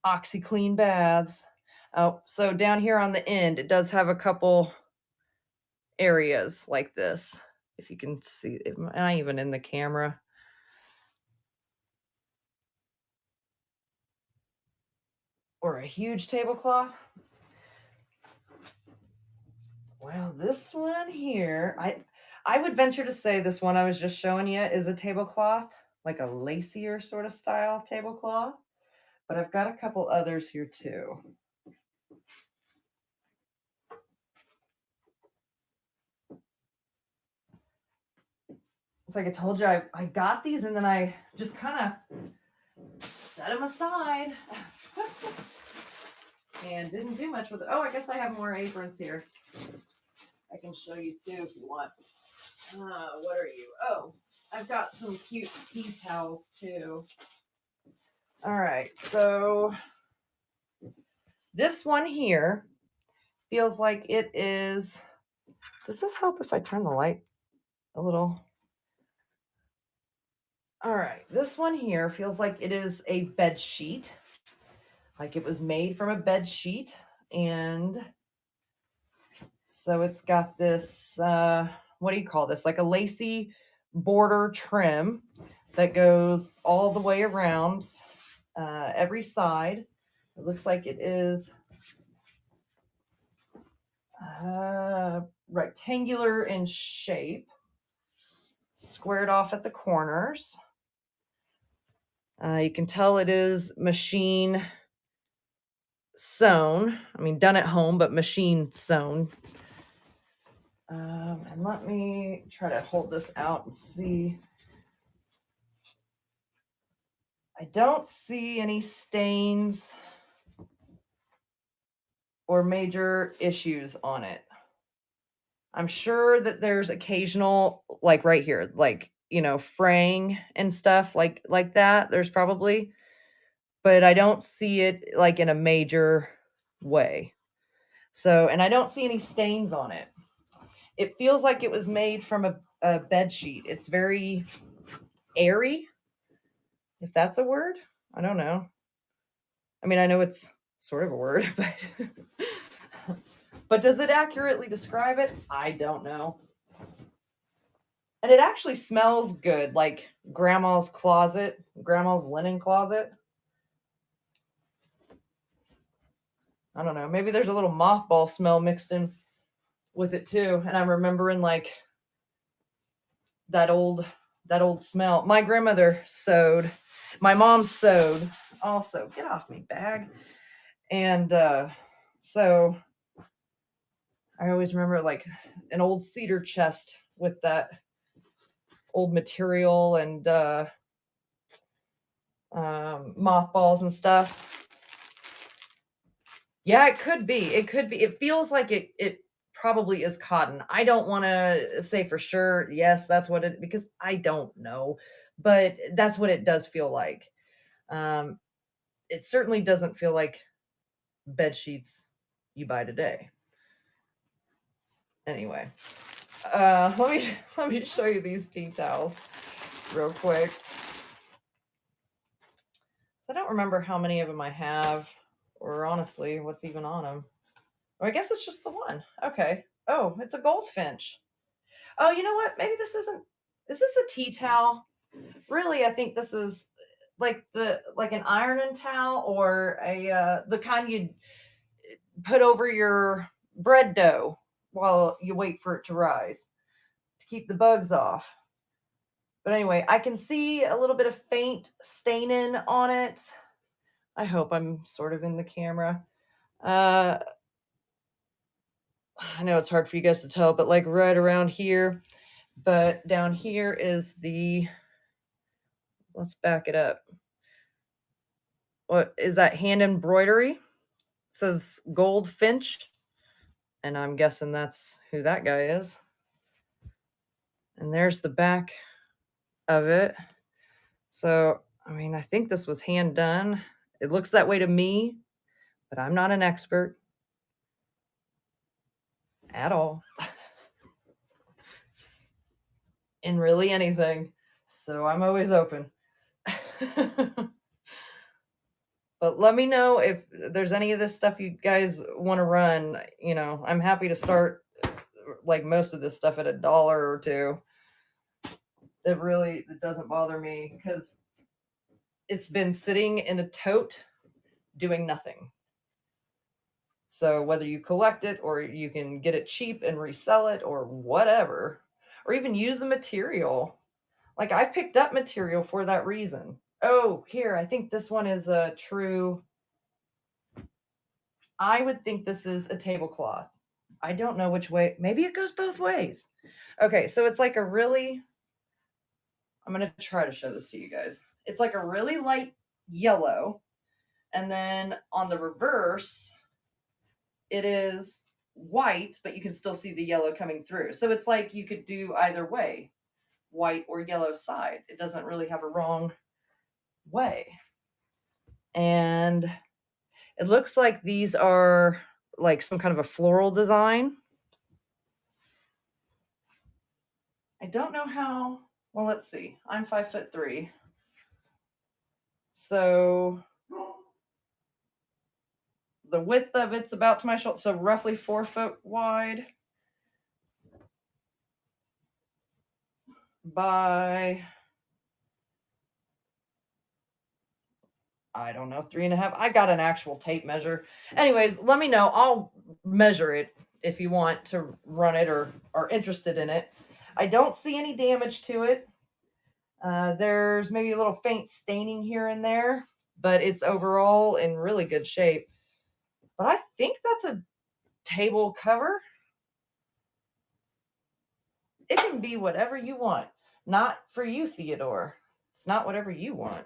A: OxiClean baths. Oh, so down here on the end, it does have a couple areas like this. If you can see, am I even in the camera? Or a huge tablecloth. Well, this one here, I would venture to say this one I was just showing you is a tablecloth, like a lacier sort of style tablecloth. But I've got a couple others here too. It's like I told you, I got these and then I just kind of set them aside and didn't do much with it. Oh, I guess I have more aprons here. I can show you too if you want. What are you? Oh, I've got some cute tea towels too. All right, so this one here feels like it is. Does this help if I turn the light a little? All right, this one here feels like it is a bed sheet. Like it was made from a bed sheet. And so it's got this, what do you call this? Like a lacy border trim that goes all the way around every side. It looks like it is rectangular in shape, squared off at the corners. You can tell it is machine sewn. I mean, done at home, but machine sewn. And let me try to hold this out and see. I don't see any stains or major issues on it. I'm sure that there's occasional, like right here, like, fraying and stuff like that. There's probably, but I don't see it like in a major way. So, and I don't see any stains on it. It feels like it was made from a bed sheet. It's very airy, if that's a word. I don't know. I mean, I know it's sort of a word, but does it accurately describe it? I don't know. And it actually smells good, like grandma's closet, grandma's linen closet. I don't know. Maybe there's a little mothball smell mixed in with it too. And I'm remembering like that old smell. My grandmother sewed. My mom sewed also. Get off me, bag. And so I always remember like an old cedar chest with that old material and mothballs and stuff. Yeah, it could be. It could be. It feels like it probably is cotton. I don't want to say for sure, yes, that's what it, because I don't know, but that's what it does feel like. Um, it certainly doesn't feel like bed sheets you buy today. Anyway, let me show you these tea towels real quick. So I don't remember how many of them I have, or honestly, what's even on them. Or I guess it's just the one. Okay. Oh, it's a goldfinch. Oh, you know what? Maybe this isn't. Is this a tea towel? Really, I think this is like an ironing towel or a the kind you put over your bread dough while you wait for it to rise to keep the bugs off. But anyway, I can see a little bit of faint staining on it. I hope I'm sort of in the camera. I know it's hard for you guys to tell, but like right around here. But down here is the, let's back it up. What is that, hand embroidery? It says Goldfinch. And I'm guessing that's who that guy is. And there's the back of it. So, I mean, I think this was hand done. It looks that way to me, but I'm not an expert at all in really anything. So I'm always open. But let me know if there's any of this stuff you guys want to run. You know, I'm happy to start like most of this stuff at $1 or $2. It doesn't bother me because it's been sitting in a tote doing nothing. So whether you collect it or you can get it cheap and resell it or whatever, or even use the material. Like I've picked up material for that reason. Oh, here, I think this one is a true. I would think this is a tablecloth. I don't know which way. Maybe it goes both ways. Okay, so it's like a really, I'm going to try to show this to you guys. It's like a really light yellow. And then on the reverse, it is white, but you can still see the yellow coming through. So it's like you could do either way, white or yellow side. It doesn't really have a wrong way. And it looks like these are like some kind of a floral design. I don't know how. Well, let's see. I'm 5'3". So the width of it's about to my shoulder, so roughly 4 foot wide by, I don't know, 3.5. I got an actual tape measure. Anyways, let me know. I'll measure it if you want to run it or are interested in it. I don't see any damage to it. There's maybe a little faint staining here and there, but it's overall in really good shape. But I think that's a table cover. It can be whatever you want. Not for you, Theodore. It's not whatever you want.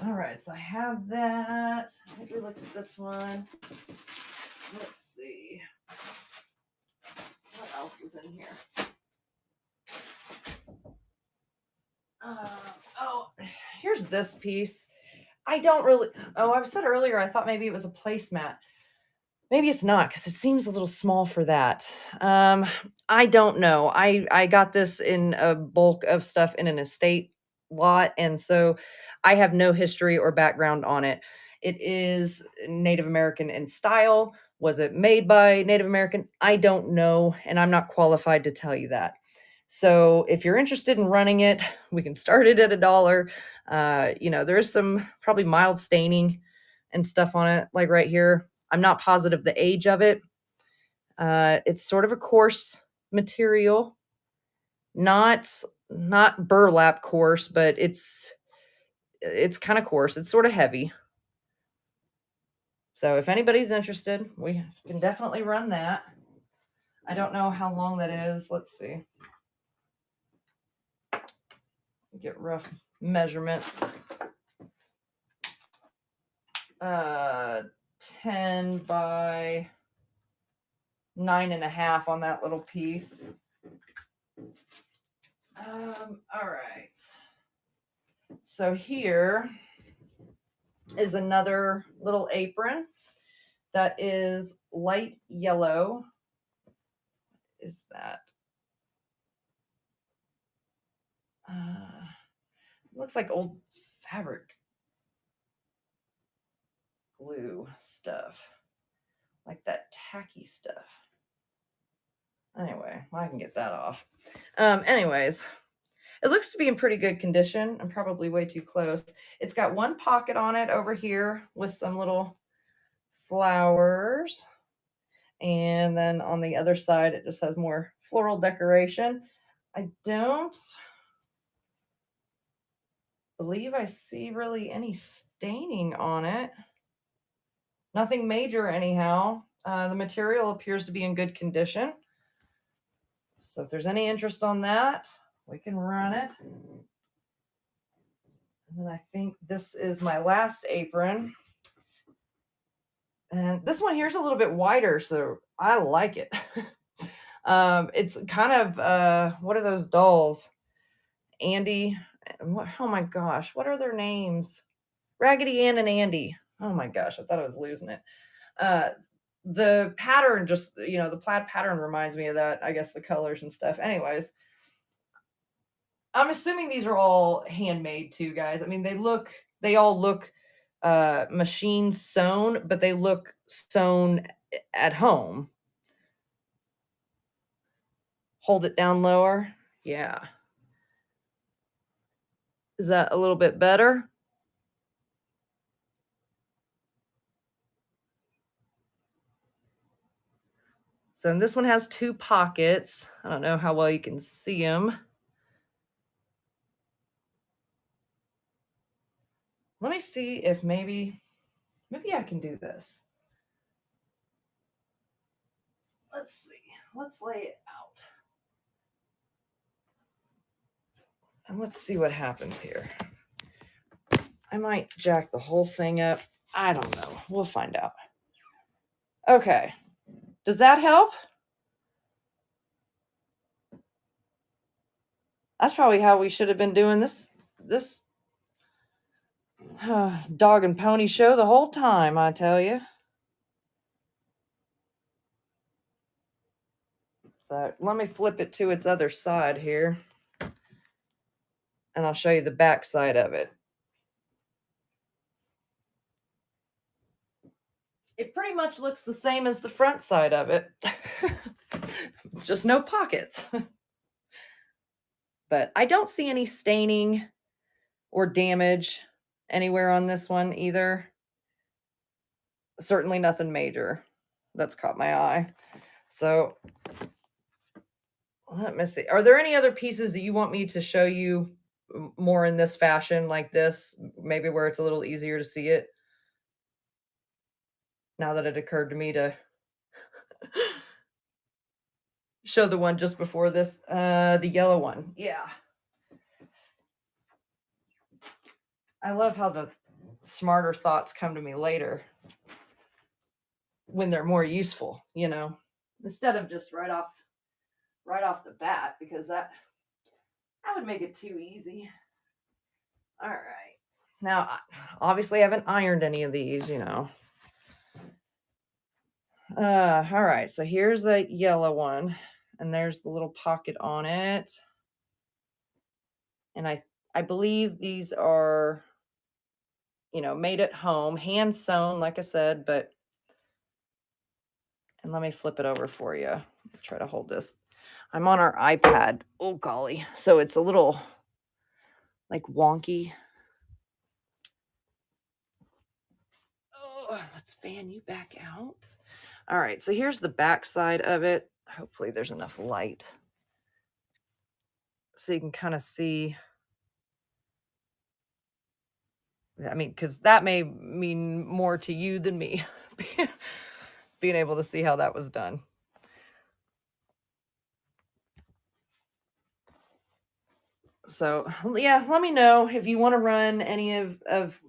A: All right, so I have that. Maybe look at this one. Let's see. What else was in here? Oh, here's this piece. I don't really. Oh, I've said earlier I thought maybe it was a placemat. Maybe it's not because it seems a little small for that. I don't know. I got this in a bulk of stuff in an estate lot, and so I have no history or background on it. It is Native American in style. Was it made by Native American? I don't know, and I'm not qualified to tell you that. So if you're interested in running it, we can start it at $1. There is some probably mild staining and stuff on it, like right here. I'm not positive the age of it. It's sort of a coarse material, not not burlap coarse, but it's kind of coarse. It's sort of heavy. So if anybody's interested, we can definitely run that. I don't know how long that is. Let's see. Get rough measurements. 10 by 9.5 on that little piece. All right. So here is another little apron that is light yellow. Is that? Looks like old fabric glue stuff, like that tacky stuff. Anyway, I can get that off. Anyways, it looks to be in pretty good condition. I'm probably way too close. It's got one pocket on it over here with some little flowers. And then on the other side, it just has more floral decoration. I don't believe I see really any staining on it. Nothing major anyhow. The material appears to be in good condition. So if there's any interest on that, we can run it. And then I think this is my last apron. And this one here is a little bit wider, so I like it. It's kind of, what are those dolls? Andy, oh my gosh, what are their names? Raggedy Ann and Andy. Oh my gosh, I thought I was losing it. The pattern just, the plaid pattern reminds me of that. I guess the colors and stuff. Anyways, I'm assuming these are all handmade too, guys. I mean, they all look machine sewn, but they look sewn at home. Hold it down lower. Yeah. Is that a little bit better? So this one has two pockets. I don't know how well you can see them. Let me see if maybe I can do this. Let's see. Let's lay it out. And let's see what happens here. I might jack the whole thing up. I don't know. We'll find out. Okay. Does that help? That's probably how we should have been doing this dog and pony show the whole time, I tell you. So let me flip it to its other side here. And I'll show you the back side of it. It pretty much looks the same as the front side of it. It's just no pockets. But I don't see any staining or damage anywhere on this one either. Certainly nothing major that's caught my eye. So let me see. Are there any other pieces that you want me to show you more in this fashion, like this, maybe where it's a little easier to see it? Now that it occurred to me to show the one just before this, the yellow one. Yeah. I love how the smarter thoughts come to me later when they're more useful, instead of just right off the bat, because that would make it too easy. All right. Now, obviously, I haven't ironed any of these, All right. So here's the yellow one, and there's the little pocket on it. And I believe these are made at home, hand sewn, like I said, but and let me flip it over for you. Try to hold this. I'm on our iPad. Oh golly. So it's a little like wonky. Oh, let's fan you back out. All right, so here's the back side of it. Hopefully there's enough light so you can kind of see. I mean, because that may mean more to you than me, being able to see how that was done. So yeah, let me know if you want to run any of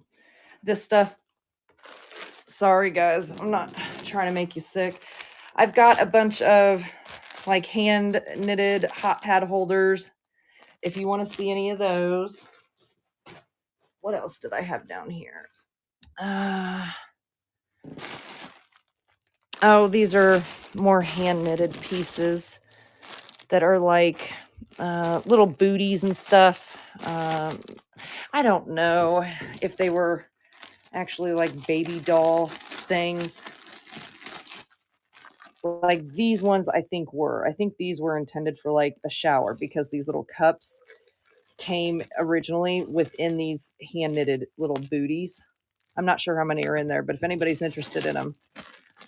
A: this stuff. Sorry guys, I'm not trying to make you sick. I've got a bunch of like hand knitted hot pad holders. If you want to see any of those. What else did I have down here? Oh, these are more hand knitted pieces that are like little booties and stuff. I don't know if they were actually like baby doll things. Like these ones, I think were. I think these were intended for like a shower because these little cups came originally within these hand knitted little booties. I'm not sure how many are in there, but if anybody's interested in them,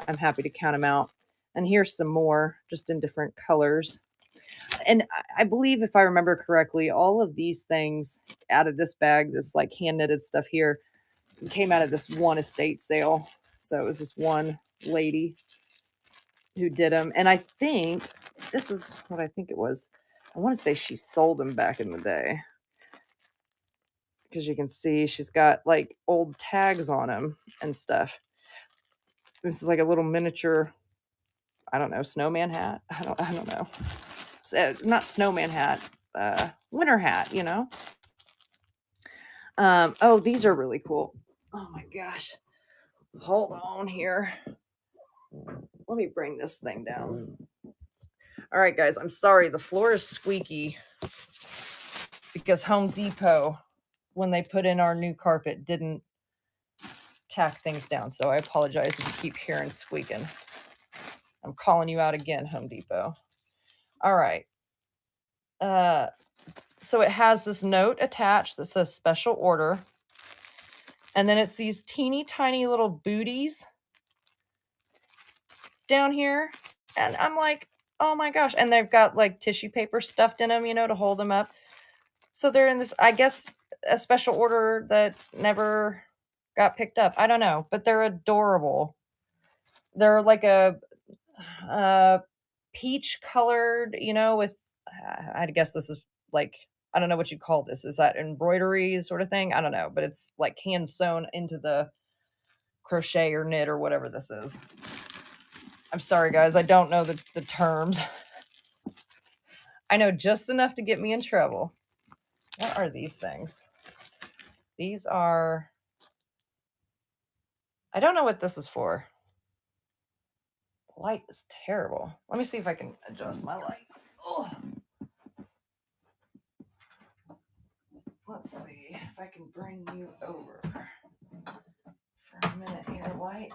A: I'm happy to count them out. And here's some more, just in different colors. And I believe, if I remember correctly, all of these things out of this bag, this like hand knitted stuff here, came out of this one estate sale. So it was this one lady who did them. And I think this is what I think it was. I want to say she sold them back in the day. Because you can see she's got like old tags on them and stuff. This is like a little miniature, I don't know, snowman hat. I don't know. Not snowman hat, winter hat, you know. Oh, these are really cool. Oh my gosh. Hold on here. Let me bring this thing down. All right, guys, I'm sorry. The floor is squeaky because Home Depot, when they put in our new carpet, didn't tack things down. So I apologize if you keep hearing squeaking. I'm calling you out again, Home Depot. All right. So it has this note attached that says special order. And then it's these teeny tiny little booties down here. And I'm like, oh my gosh. And they've got like tissue paper stuffed in them, you know, to hold them up. So they're in this, I guess, a special order that never got picked up. I don't know, but they're adorable. They're like a peach colored, you know, with, I guess this is like, I don't know what you call this. Is that embroidery sort of thing? I don't know, but it's like hand sewn into the crochet or knit or whatever this is. I'm sorry, guys. I don't know the terms. I know just enough to get me in trouble. What are these things? These are, I don't know what this is for. The light is terrible. Let me see if I can adjust my light. Oh. Let's see if I can bring you over for a minute here, light.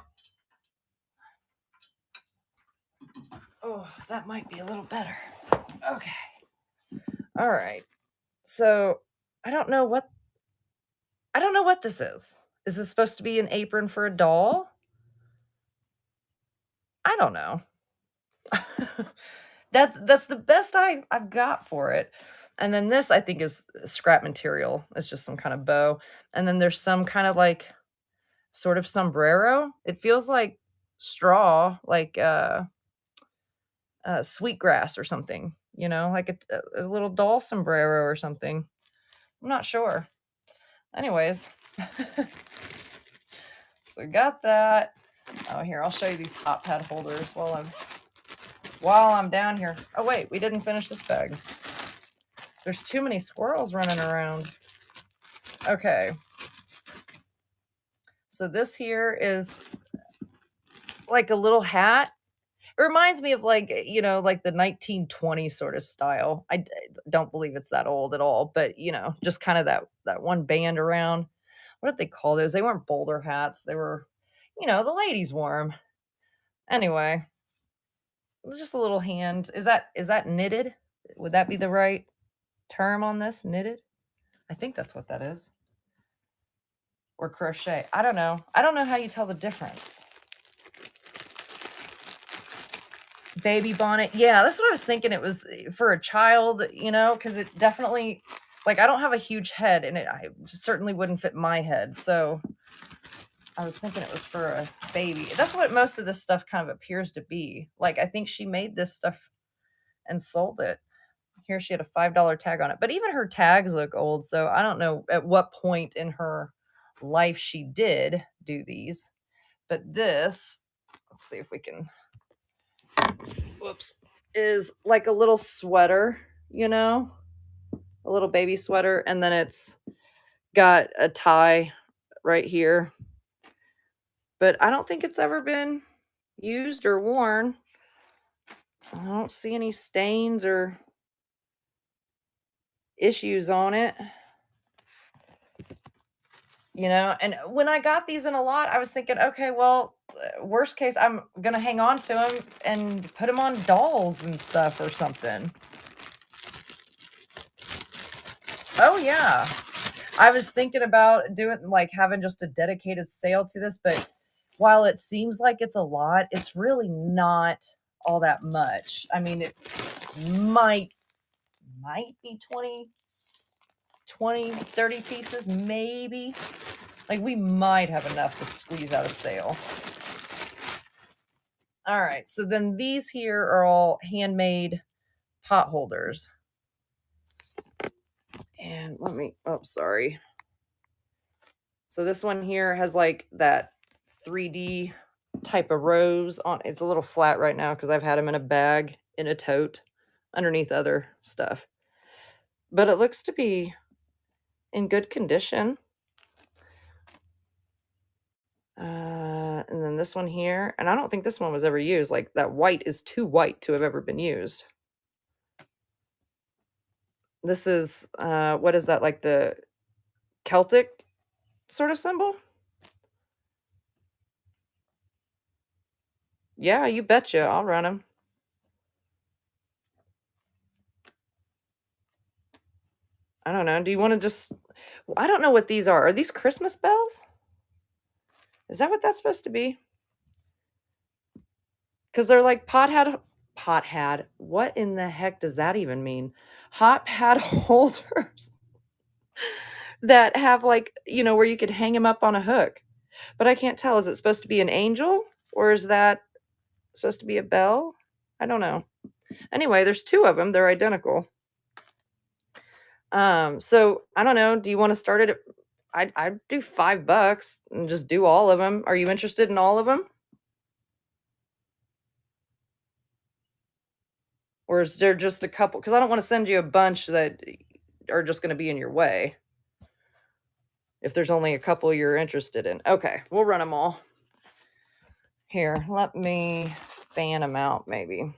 A: Oh, that might be a little better. Okay. All right. So I don't know what this is. Is this supposed to be an apron for a doll? I don't know. That's the best I've got for it. And then this I think is scrap material. It's just some kind of bow. And then there's some kind of like sort of sombrero. It feels like straw, like sweetgrass or something, you know, like a little doll sombrero or something. I'm not sure. Anyways, so got that. Oh, here, I'll show you these hot pad holders while I'm down here. Oh, wait, we didn't finish this bag. There's too many squirrels running around. Okay. So this here is like a little hat. It reminds me of like, you know, like the 1920s sort of style. Don't believe it's that old at all, but you know, just kind of that one band around. what did they call those? They weren't bowler hats. They were, the ladies wore 'em. Anyway, it was just a little hand. Is that knitted? Would that be the right term on this? Knitted? I think that's what that is. Or crochet. I don't know. I don't know how you tell the difference. Baby bonnet. Yeah, that's what I was thinking. It was for a child, because it definitely, like, I don't have a huge head, and I certainly wouldn't fit my head. So I was thinking it was for a baby. That's what most of this stuff kind of appears to be. Like, I think she made this stuff and sold it. Here she had a $5 tag on it. But even her tags look old, so I don't know at what point in her life she did do these. But this, let's see if we can, whoops, is like a little sweater, a little baby sweater, and then it's got a tie right here. But I don't think it's ever been used or worn. I don't see any stains or issues on it. And when I got these in a lot, I was thinking, okay, well, worst case, I'm going to hang on to them and put them on dolls and stuff or something. Oh, yeah. I was thinking about doing, like, having just a dedicated sale to this, but while it seems like it's a lot, it's really not all that much. I mean, it might be 20, 30 pieces, maybe. Like, we might have enough to squeeze out a sale. All right, so then these here are all handmade pot holders. And sorry. So this one here has like that 3D type of rose on. It's a little flat right now because I've had them in a bag, in a tote, underneath other stuff. But it looks to be in good condition. And then this one here, and I don't think this one was ever used. Like, that white is too white to have ever been used. This is, what is that, like the Celtic sort of symbol? Yeah, you betcha. I'll run them. I don't know. Do you want to just, I don't know what these are. Are these Christmas bells? Is that what that's supposed to be? Because they're like pot had. What in the heck does that even mean? Hot pad holders that have, like, where you could hang them up on a hook. But I can't tell. Is it supposed to be an angel or is that supposed to be a bell? I don't know. Anyway, there's two of them. They're identical. So I don't know. Do you want to start it at, I'd do $5 and just do all of them. Are you interested in all of them? Or is there just a couple? Because I don't want to send you a bunch that are just going to be in your way. If there's only a couple you're interested in. Okay, we'll run them all. Here, let me fan them out maybe.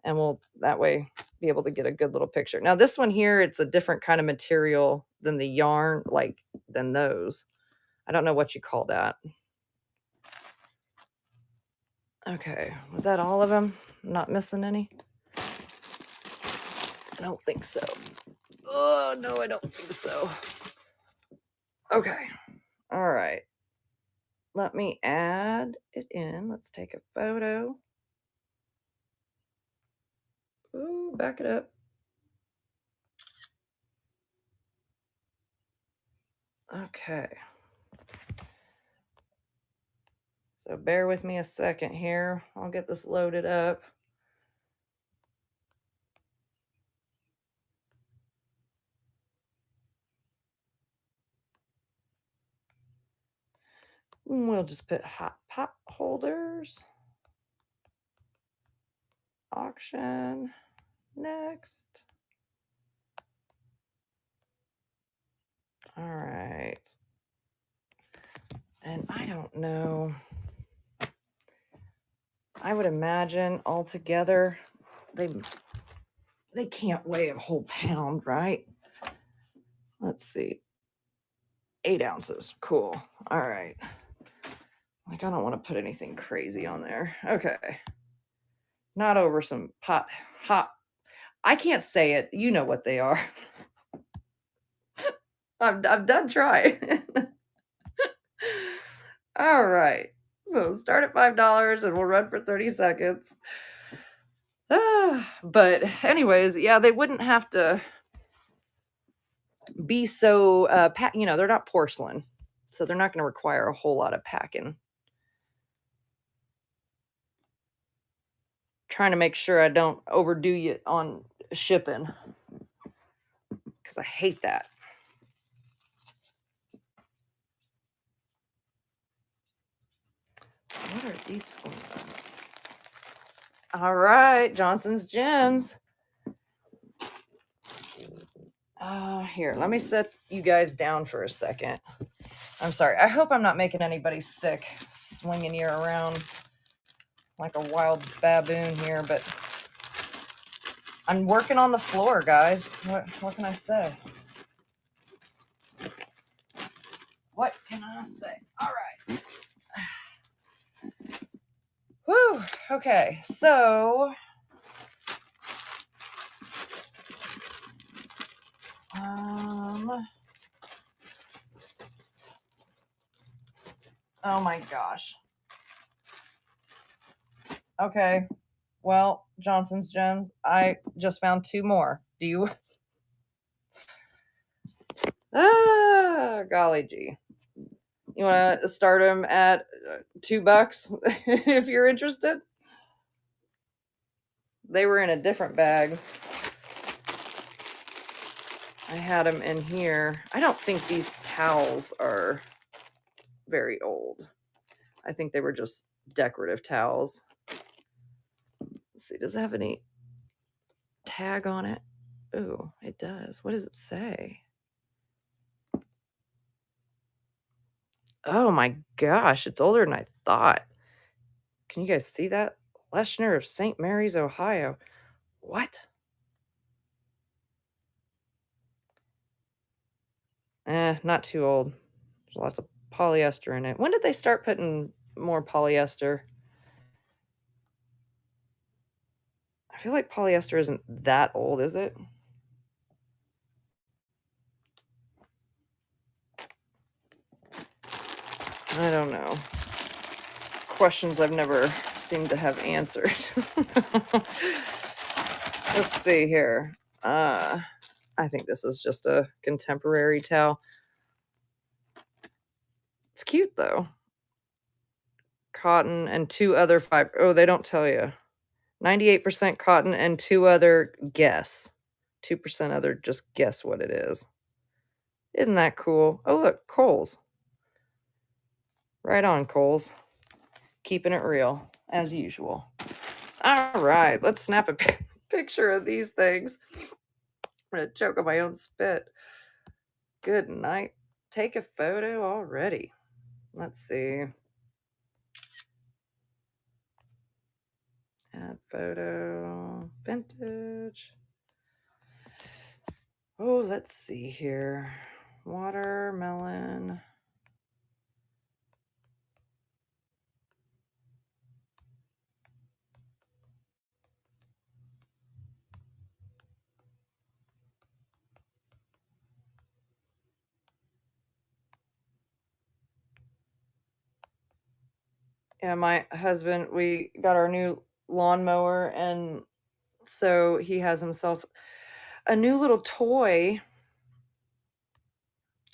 A: And we'll, that way, be able to get a good little picture. Now, this one here, it's a different kind of material than the yarn, than those. I don't know what you call that. Okay, was that all of them? I'm not missing any? I don't think so. Oh, no, I don't think so. Okay, all right. Let me add it in. Let's take a photo. Ooh, back it up. Okay. So bear with me a second here. I'll get this loaded up. We'll just put hot pot holders. Auction. Next. All right. And I don't know. I would imagine altogether they can't weigh a whole pound, right? Let's see. 8 ounces. Cool. All right. Like, I don't want to put anything crazy on there. Okay. Not over some hot. I can't say it. You know what they are. I'm done trying. All right. So start at $5 and we'll run for 30 seconds. But anyways, yeah, they wouldn't have to be so they're not porcelain. So they're not going to require a whole lot of packing. Trying to make sure I don't overdo you on shipping, because I hate that. What are these for? All right, Johnson's Gems. Here, let me set you guys down for a second. I'm sorry. I hope I'm not making anybody sick swinging you around like a wild baboon here, but I'm working on the floor, guys. What can I say? What can I say? All right. Whew. Okay, so oh my gosh. Okay. Well, Johnson's Gems, I just found 2 more. Do you? Golly gee. You want to start them at $2 if you're interested? They were in a different bag. I had them in here. I don't think these towels are very old. I think they were just decorative towels. Let's see, does it have any tag on it? Oh, it does. What does it say? Oh my gosh, it's older than I thought. Can you guys see that? Leshner of St. Mary's, Ohio. What? Not too old. There's lots of polyester in it. When did they start putting more polyester? I feel like polyester isn't that old, is it? I don't know. Questions I've never seemed to have answered. Let's see here. I think this is just a contemporary towel. It's cute though. Cotton and 2 other fiber. Oh, they don't tell you. 98% cotton and 2 other guess. 2% other, just guess what it is. Isn't that cool? Oh, look, Kohl's. Right on, Kohl's. Keeping it real, as usual. All right, let's snap a picture of these things. I'm going to choke on my own spit. Good night. Take a photo already. Let's see. Add photo. Vintage. Oh, let's see here. Watermelon. Yeah, my husband, we got our new lawnmower, and so he has himself a new little toy,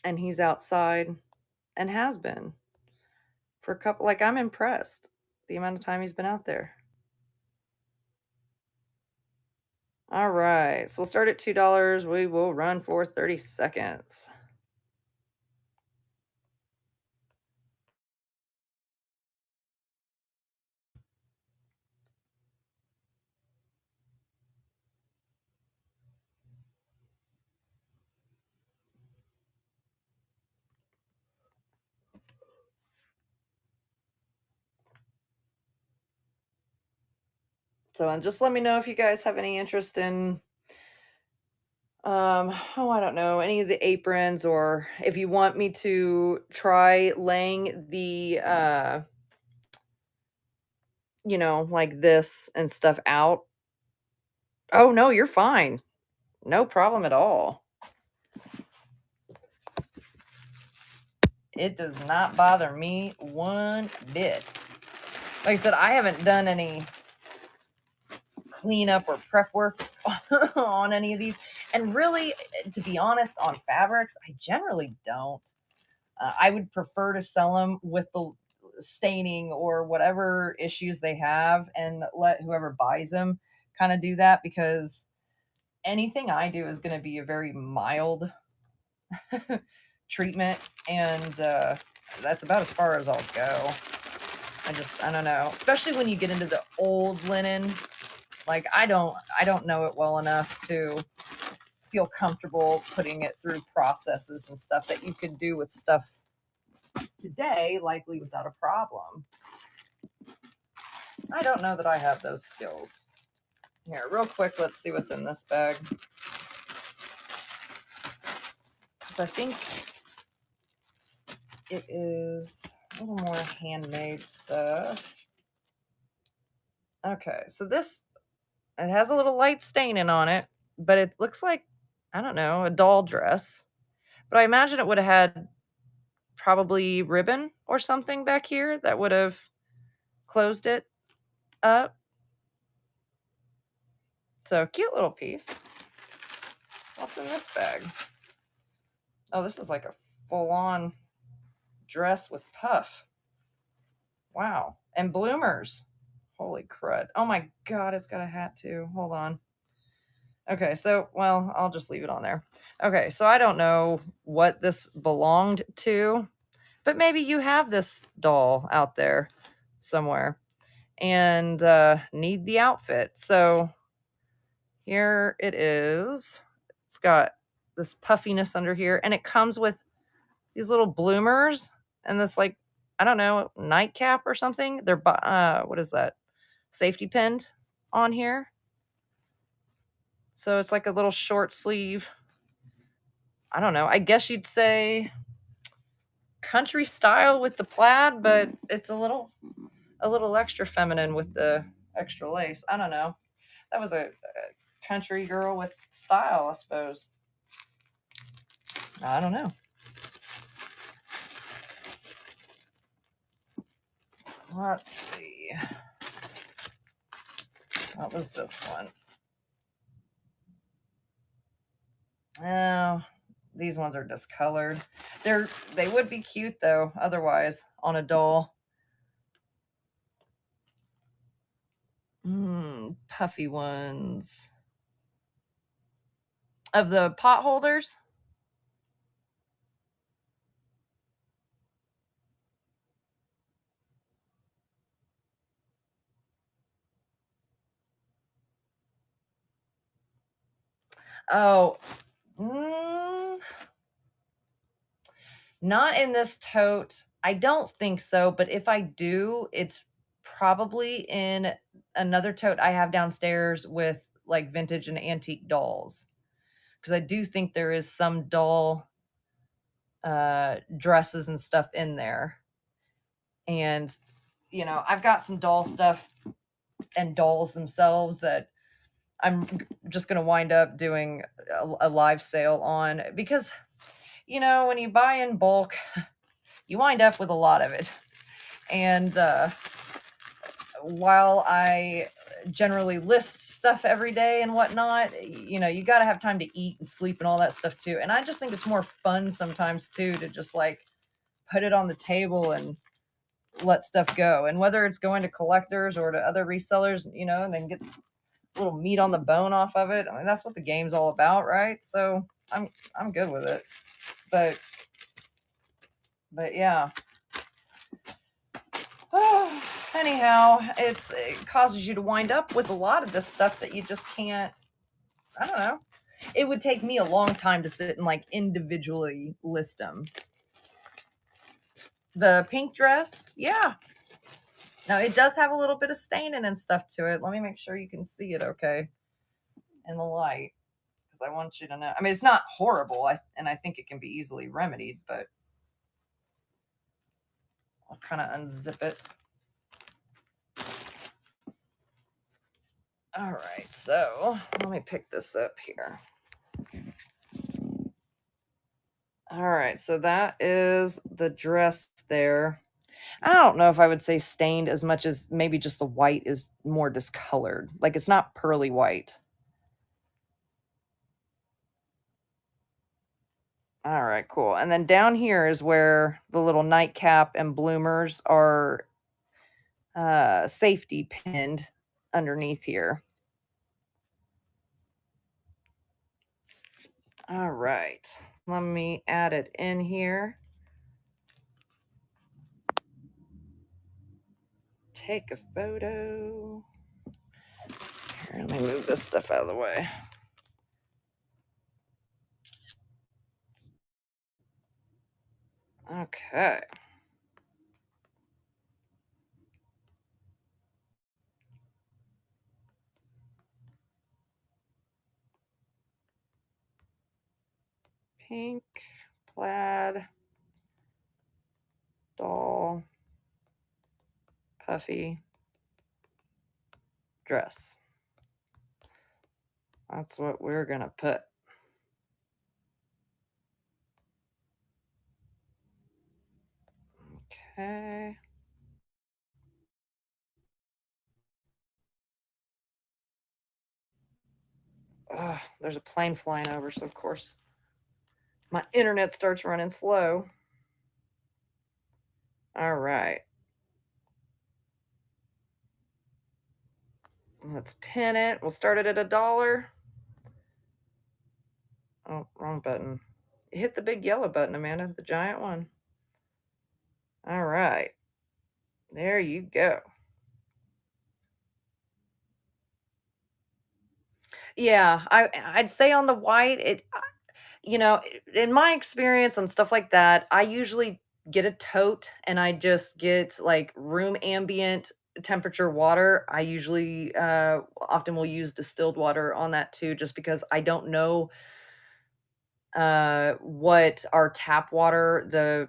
A: and he's outside and has been for a couple, like, I'm impressed the amount of time he's been out there. All right, so we'll start at $2. We will run for 30 seconds. So just let me know if you guys have any interest in Oh, I don't know, any of the aprons, or if you want me to try laying the, like this and stuff out. Oh, no, you're fine. No problem at all. It does not bother me one bit. Like I said, I haven't done any cleanup or prep work on any of these. And really, to be honest, on fabrics, I generally don't. I would prefer to sell them with the staining or whatever issues they have and let whoever buys them kind of do that, because anything I do is going to be a very mild treatment, and that's about as far as I'll go. I don't know, especially when you get into the old linen. Like I don't know it well enough to feel comfortable putting it through processes and stuff that you could do with stuff today, likely without a problem. I don't know that I have those skills. Here, real quick, let's see what's in this bag. Because I think it is a little more handmade stuff. Okay, so this, it has a little light staining on it, but it looks like, I don't know, a doll dress. But I imagine it would have had probably ribbon or something back here that would have closed it up. So cute little piece. What's in this bag? Oh, this is like a full-on dress with puff. Wow. And bloomers. Holy crud. Oh my God, it's got a hat too. Hold on. Okay, so, well, I'll just leave it on there. Okay, so I don't know what this belonged to, but maybe you have this doll out there somewhere and need the outfit. So here it is. It's got this puffiness under here, and it comes with these little bloomers and this, like, I don't know, nightcap or something. They're what is that? Safety pinned on here. So it's like a little short sleeve. I don't know. I guess you'd say country style with the plaid, but it's a little extra feminine with the extra lace. I don't know. That was a country girl with style, I suppose. I don't know. Let's see. What was this one? Oh, these ones are discolored. They would be cute though, otherwise, on a doll. Puffy ones. Of the pot holders? Oh, not in this tote. I don't think so, but if I do, it's probably in another tote I have downstairs with like vintage and antique dolls. Because I do think there is some doll dresses and stuff in there. And, I've got some doll stuff and dolls themselves that I'm just going to wind up doing a live sale on, because, when you buy in bulk, you wind up with a lot of it. And while I generally list stuff every day and whatnot, you got to have time to eat and sleep and all that stuff too. And I just think it's more fun sometimes too to just like put it on the table and let stuff go. And whether it's going to collectors or to other resellers, and then get a little meat on the bone off of it. I mean, that's what the game's all about, right? So I'm good with it. But yeah. Anyhow, it causes you to wind up with a lot of this stuff that you just can't, I don't know. It would take me a long time to sit and like individually list them. The pink dress, yeah. Now it does have a little bit of staining and stuff to it. Let me make sure you can see it okay in the light, because I want you to know. I mean, it's not horrible, and I think it can be easily remedied, but I'll kind of unzip it. All right, so let me pick this up here. All right, so that is the dress there. I don't know if I would say stained as much as maybe just the white is more discolored. Like it's not pearly white. All right, cool. And then down here is where the little nightcap and bloomers are safety pinned underneath here. All right, let me add it in here. Take a photo. Here, let me move this stuff out of the way. Okay. Pink, plaid, doll, puffy, dress. That's what we're going to put. Okay. There's a plane flying over, so of course my internet starts running slow. All right. Let's pin it. We'll start it at $1. Oh, wrong button. Hit the big yellow button, Amanda, the giant one. All right. There you go. Yeah, I'd say on the white, in my experience and stuff like that, I usually get a tote and I just get like room ambient temperature water. I usually often will use distilled water on that too, just because I don't know what our tap water, the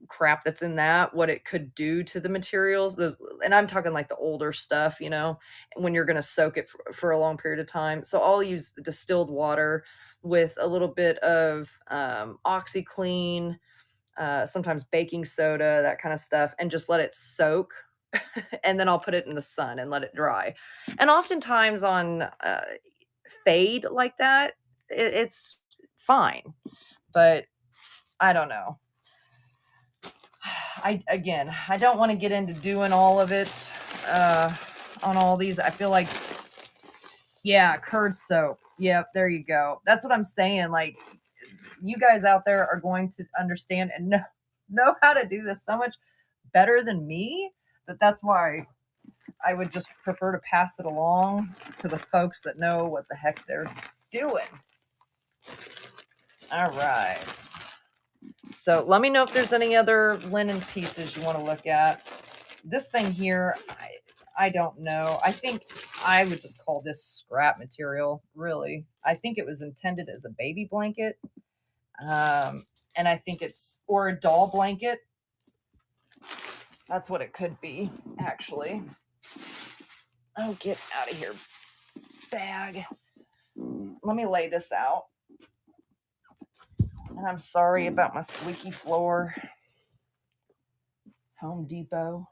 A: crap that's in that, what it could do to the materials. Those, and I'm talking like the older stuff, when you're going to soak it for a long period of time. So I'll use the distilled water with a little bit of OxyClean, sometimes baking soda, that kind of stuff, and just let it soak. And then I'll put it in the sun and let it dry. And oftentimes on fade like that, it's fine. But I don't know. I don't want to get into doing all of it on all these. I feel like, yeah, curd soap. Yep, there you go. That's what I'm saying. Like, you guys out there are going to understand and know how to do this so much better than me, that's why I would just prefer to pass it along to the folks that know what the heck they're doing. All right. So let me know if there's any other linen pieces you want to look at. This thing here, I don't know. I think I would just call this scrap material, really. I think it was intended as a baby blanket. And I think or a doll blanket. That's what it could be, actually. Oh, get out of here, bag. Let me lay this out. And I'm sorry about my squeaky floor. Home Depot.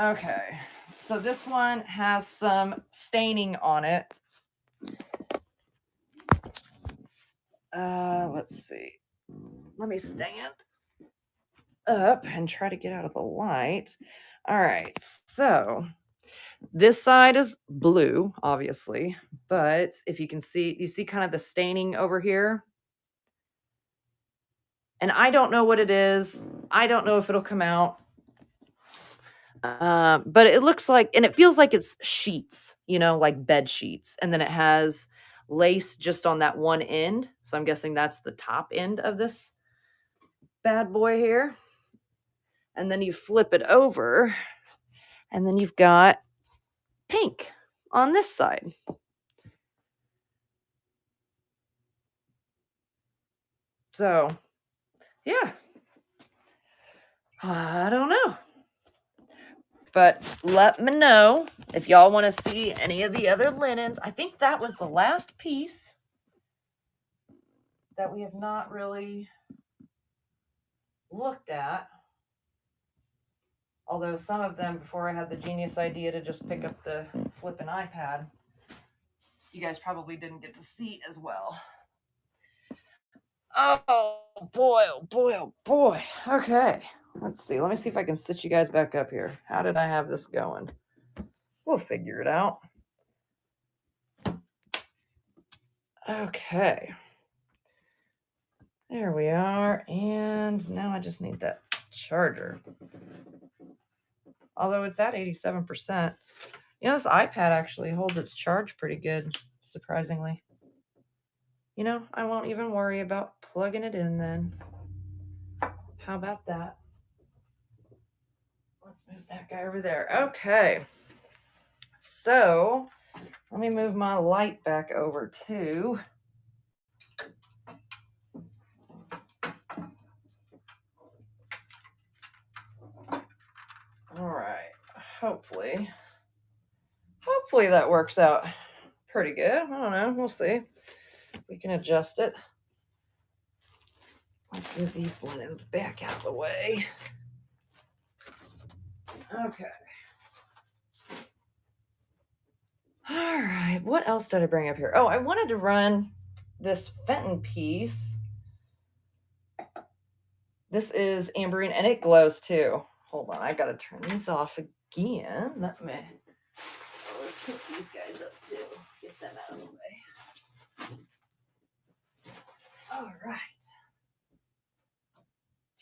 A: Okay, so this one has some staining on it. Let's see. Let me stand up and try to get out of the light. All right, so this side is blue, obviously, but if you can see, you see kind of the staining over here. And I don't know what it is. I don't know if it'll come out. But it looks like, and it feels like it's sheets, like bed sheets. And then it has lace just on that one end. So I'm guessing that's the top end of this bad boy here. And then you flip it over, and then you've got pink on this side. So, yeah, I don't know. But let me know if y'all want to see any of the other linens. I think that was the last piece that we have not really looked at. Although some of them, before I had the genius idea to just pick up the flippin' iPad, you guys probably didn't get to see as well. Oh boy, oh boy, oh boy. Okay, let's see. Let me see if I can stitch you guys back up here. How did I have this going? We'll figure it out. Okay. There we are. And now I just need that charger. Although it's at 87%. You know, this iPad actually holds its charge pretty good, surprisingly. You know, I won't even worry about plugging it in then. How about that? Let's move that guy over there. Okay. So let me move my light back over too. All right. Hopefully that works out pretty good. I don't know. We'll see. We can adjust it. Let's move these linens back out of the way. Okay. All right. What else did I bring up here? Oh, I wanted to run this Fenton piece. This is amberine and it glows too. Hold on. I got to turn these off again. Let me put these guys up too. Get them out of the way. All right.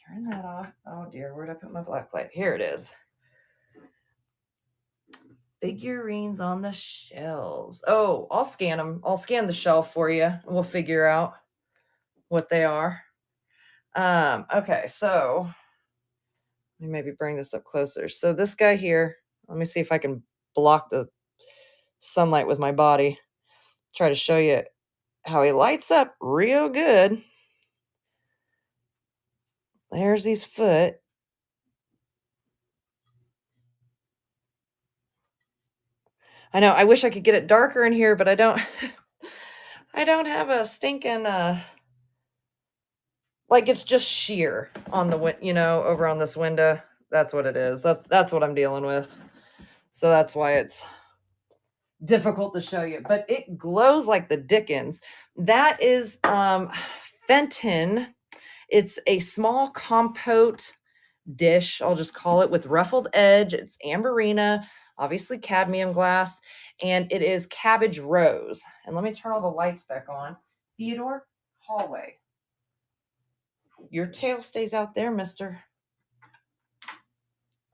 A: Turn that off. Oh dear, where'd I put my black light? Here it is. Figurines on the shelves. Oh, I'll scan them. I'll scan the shelf for you. And we'll figure out what they are. Okay, so let me maybe bring this up closer. So this guy here, let me see if I can block the sunlight with my body. Try to show you how he lights up real good. There's his foot. I know, I wish I could get it darker in here, but I don't I don't have a stinking like it's just sheer on the over on this window. That's what it is. That's what I'm dealing with. So that's why it's difficult to show you, but it glows like the dickens. That is Fenton. It's a small compote dish, I'll just call it, with ruffled edge. It's amberina, obviously cadmium glass, and it is cabbage rose. And let me turn all the lights back on. Theodore, hallway. Your tail stays out there, mister.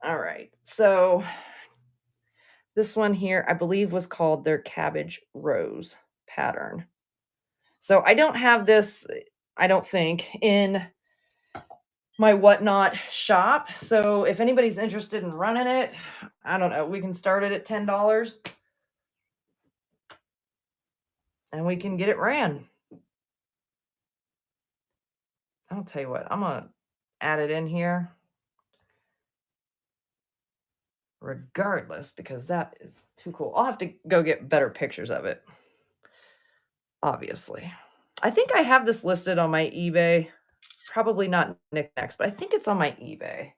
A: All right. So this one here, I believe, was called their cabbage rose pattern. So I don't have this, I don't think, in my Whatnot shop. So if anybody's interested in running it, I don't know, we can start it at $10 and we can get it ran. I'll tell you what, I'm going to add it in here regardless because that is too cool. I'll have to go get better pictures of it, obviously. I think I have this listed on my eBay. Probably not knickknacks, but I think it's on my eBay.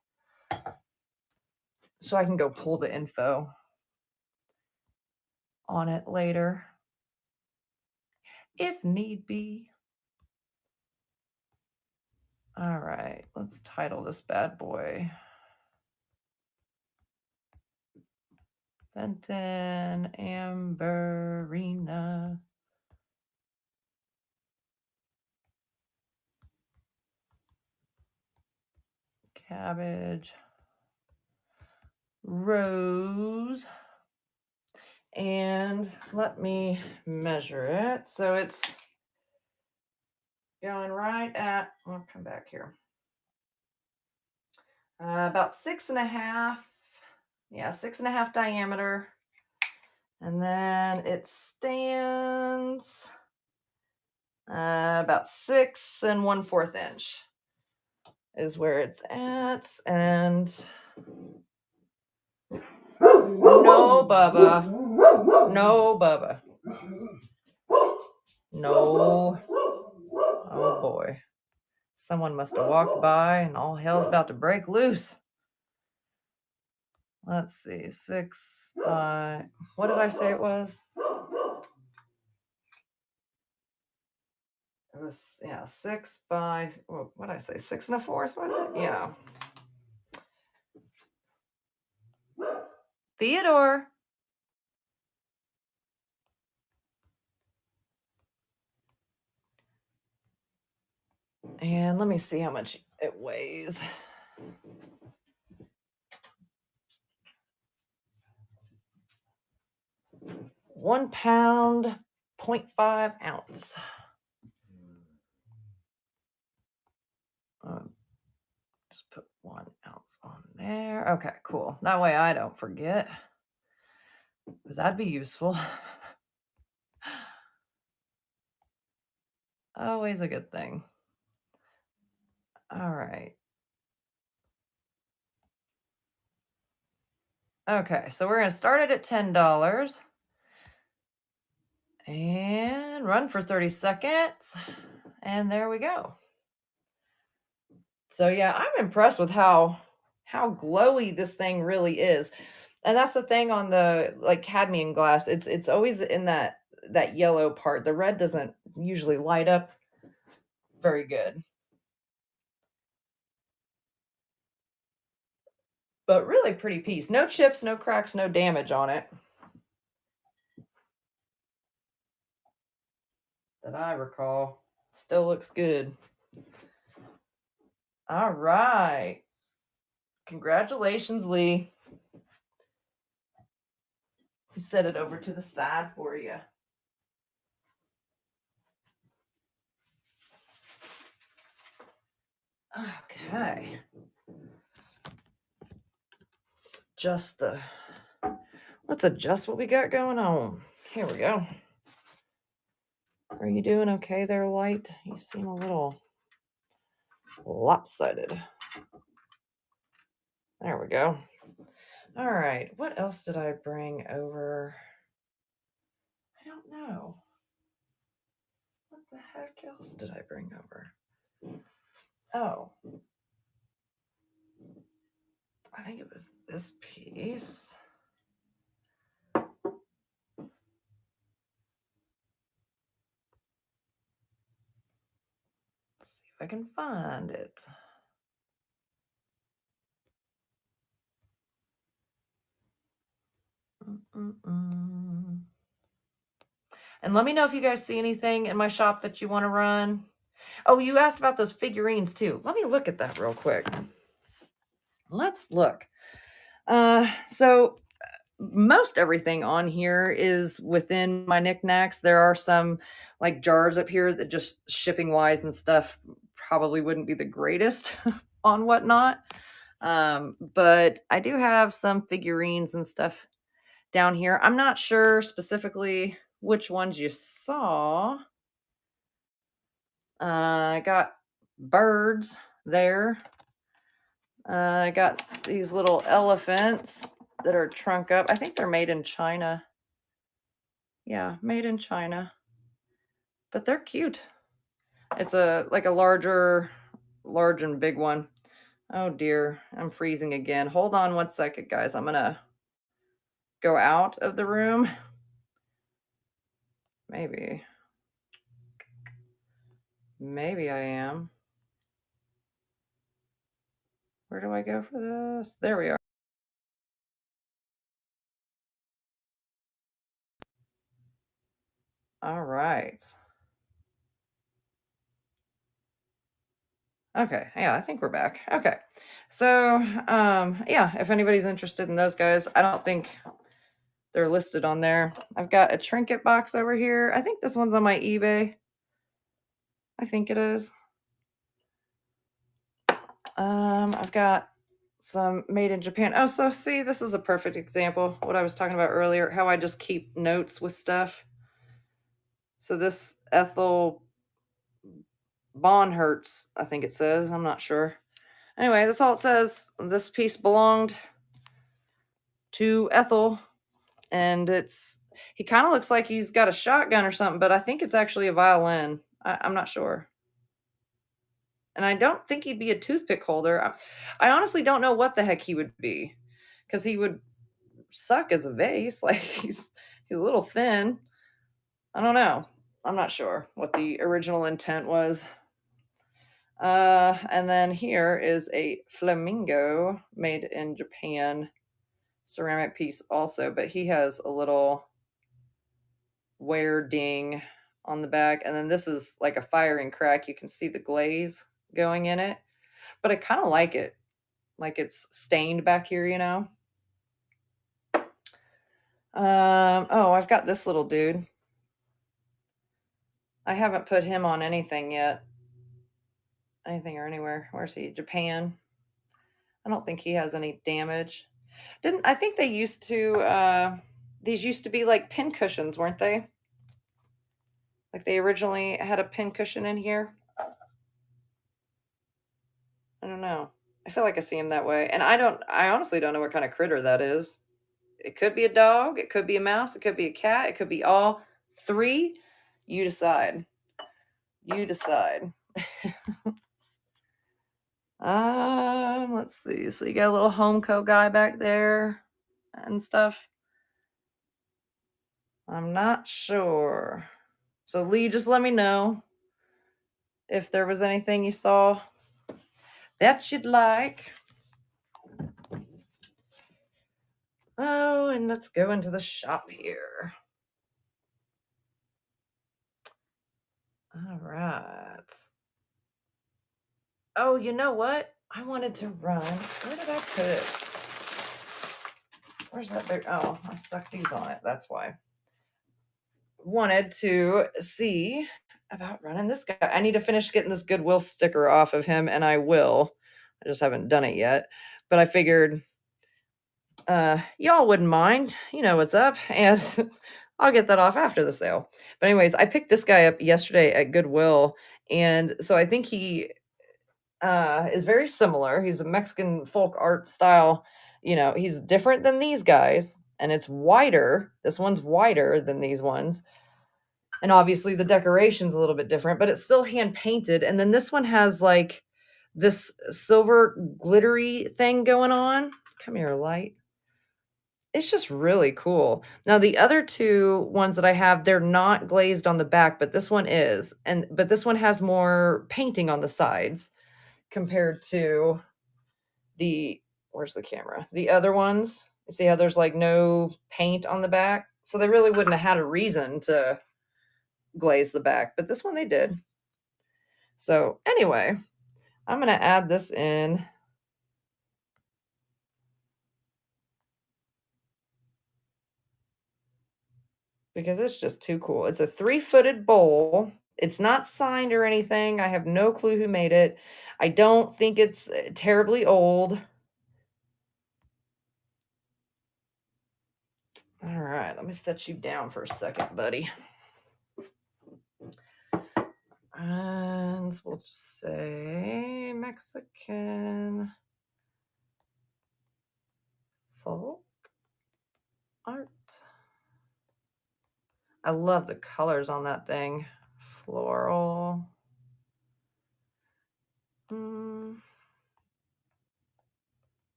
A: So I can go pull the info on it later if need be. All right, let's title this bad boy Fenton Amberina. Cabbage rose. And let me measure it. So it's going right at, I'll come back here. About 6.5. Yeah, 6.5 diameter. And then it stands About 6 1/4 inch is where it's at. And no, Bubba. No, Bubba. No. Oh boy. Someone must have walked by and all hell's about to break loose. Let's see. 6 by, what did I say it was? It was, yeah, 6 by, what did I say? 6 1/4? What? Yeah. Theodore. And let me see how much it weighs. 1 pound, 0.5 ounce. Just put 1 ounce on there. Okay, cool. That way I don't forget, because that'd be useful. Always a good thing. All right. Okay, so we're going to start it at $10 and run for 30 seconds. And there we go. So yeah, I'm impressed with how glowy this thing really is. And that's the thing on the like cadmium glass. It's always in that yellow part. The red doesn't usually light up very good. But really pretty piece. No chips, no cracks, no damage on it that I recall. Still looks good. All right. Congratulations, Lee. Set it over to the side for you. Okay. Let's adjust what we got going on. Here we go. Are you doing okay there, Light? You seem a little lopsided. There we go. All right. What else did I bring over? I don't know. What the heck else did I bring over? Oh. I think it was this piece. Let's see if I can find it. And let me know if you guys see anything in my shop that you want to run. Oh, you asked about those figurines too. Let me look at that real quick. Let's look. So most everything on here is within my knickknacks. There are some like jars up here that just shipping wise and stuff probably wouldn't be the greatest on whatnot. But I do have some figurines and stuff down here. I'm not sure specifically which ones you saw. I got birds there. I got these little elephants that are trunk up. I think they're made in China. Yeah, made in China. But they're cute. It's like a large and big one. Oh dear, I'm freezing again. Hold on 1 second, guys. I'm gonna go out of the room. Maybe I am. Where do I go for this? There we are. All right. Okay, yeah, I think we're back. Okay. So, yeah, if anybody's interested in those guys, I don't think they're listed on there. I've got a trinket box over here. I think this one's on my eBay. I think it is. I've got some made in Japan. Oh, so see, this is a perfect example. What I was talking about earlier, how I just keep notes with stuff. So this Ethel Bonhertz, I think it says. I'm not sure. Anyway, that's all it says. This piece belonged to Ethel, and he kind of looks like he's got a shotgun or something, but I think it's actually a violin. I'm not sure. And I don't think he'd be a toothpick holder. I honestly don't know what the heck he would be, because he would suck as a vase. Like he's a little thin. I don't know. I'm not sure what the original intent was. And then here is a flamingo made in Japan ceramic piece also, but he has a little wear ding on the back. And then this is like a firing crack. You can see the glaze going in it, but I kind of like it. Like it's stained back here, you know? Oh, I've got this little dude. I haven't put him on anything yet. Anything or anywhere. Where's he? Japan. I don't think he has any damage. Didn't I think they used to these used to be like pin cushions, weren't they? Like they originally had a pin cushion in here. I don't know. I feel like I see him that way. And I honestly don't know what kind of critter that is. It could be a dog, it could be a mouse, it could be a cat, it could be all three. You decide. You decide. Let's see. So you got a little Homeco guy back there and stuff. I'm not sure. So Lee, just let me know if there was anything you saw that you'd like. Oh, and let's go into the shop here. All right. Oh, you know what? I wanted to run. Where did I put it? Where's that big? Oh, I stuck these on it. That's why. Wanted to see about running this guy. I need to finish getting this Goodwill sticker off of him, and I will. I just haven't done it yet. But I figured y'all wouldn't mind. You know what's up. And I'll get that off after the sale. But anyways, I picked this guy up yesterday at Goodwill. And so I think he is very similar. He's a Mexican folk art style. You know, he's different than these guys. And it's wider. This one's wider than these ones. And obviously the decoration's a little bit different, but it's still hand painted. And then this one has like this silver glittery thing going on. Come here, light. It's just really cool. Now the other two ones that I have, they're not glazed on the back, but this one is. But this one has more painting on the sides compared to where's the camera? The other ones. You see how there's like no paint on the back? So they really wouldn't have had a reason to glaze the back, but this one they did. So anyway, I'm going to add this in. Because it's just too cool. It's a 3-footed bowl. It's not signed or anything. I have no clue who made it. I don't think it's terribly old. All right, let me set you down for a second, buddy. And we'll just say Mexican folk art. I love the colors on that thing. Floral.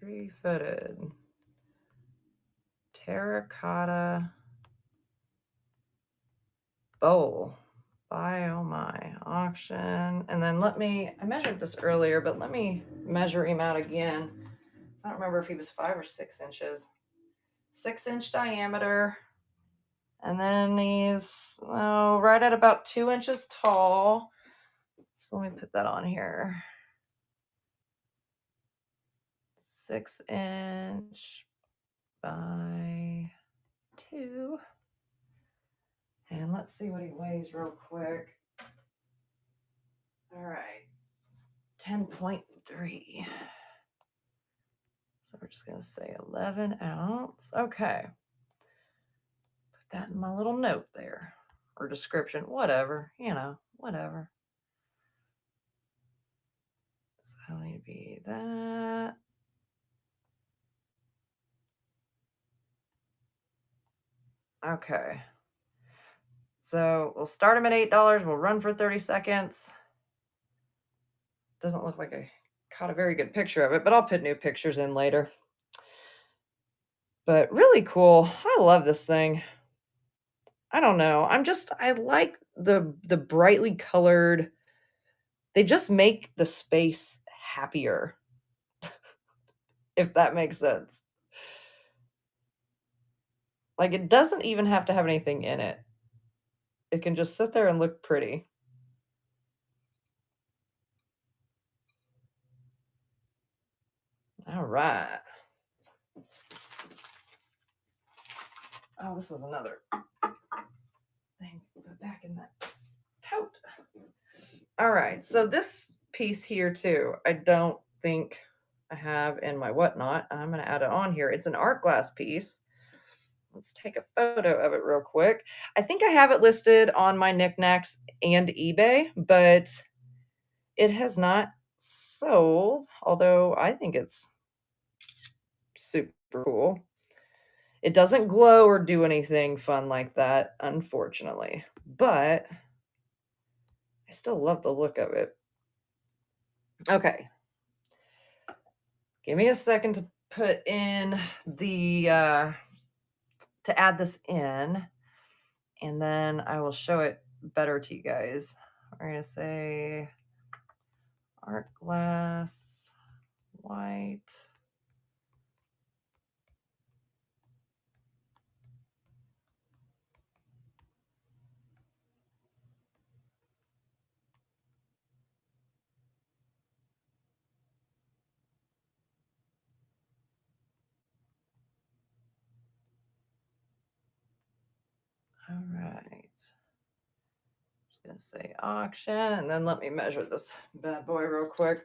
A: 3-footed. Terracotta bowl. Buy, oh my, auction. And then I measured this earlier, but let me measure him out again. So I don't remember if he was 5 or 6 inches. 6-inch diameter. And then he's right at about 2 inches tall. So let me put that on here. 6-inch by 2. And let's see what he weighs real quick. All right. 10.3. So we're just going to say 11 ounce. Okay. Put that in my little note there. Or description. Whatever. You know, whatever. So I need to be that. Okay. So we'll start them at $8. We'll run for 30 seconds. Doesn't look like I caught a very good picture of it, but I'll put new pictures in later. But really cool. I love this thing. I don't know. I like the brightly colored. They just make the space happier, if that makes sense. Like it doesn't even have to have anything in it. It can just sit there and look pretty. All right. Oh, this is another thing. Put back in that tote. All right. So this piece here too, I don't think I have in my whatnot. I'm going to add it on here. It's an art glass piece. Let's take a photo of it real quick. I think I have it listed on my knickknacks and eBay, but it has not sold, although I think it's super cool. It doesn't glow or do anything fun like that, unfortunately, but I still love the look of it. Okay. Give me a second to put in the, to add this in, and then I will show it better to you guys. We're going to say art glass, white. All right. Just going to say auction, and then let me measure this bad boy real quick.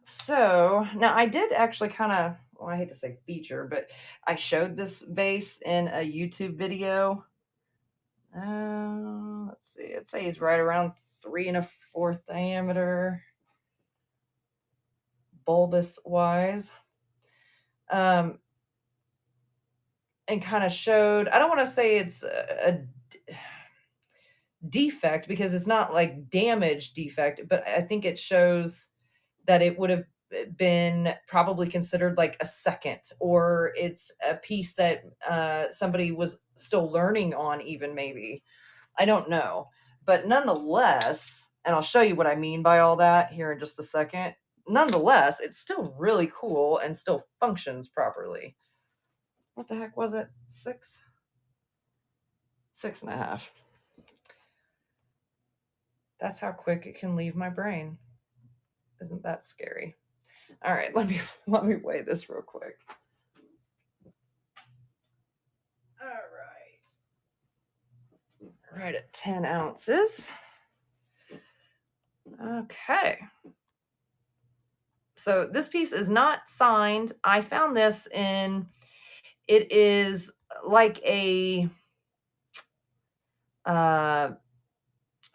A: So now I did actually kind of, well, I hate to say feature, but I showed this vase in a YouTube video. Let's see, it says right around 3 1/4 diameter, bulbous wise. And kind of showed, I don't want to say it's a defect because it's not like damage defect, but I think it shows that it would have been probably considered like a second, or it's a piece that somebody was still learning on, even maybe. I don't know. But nonetheless, and I'll show you what I mean by all that here in just a second. Nonetheless, it's still really cool and still functions properly. What the heck was it? 6? 6.5. That's how quick it can leave my brain. Isn't that scary? All right, let me weigh this real quick. All right. Right at 10 ounces. Okay. So this piece is not signed. I found this in, it is like a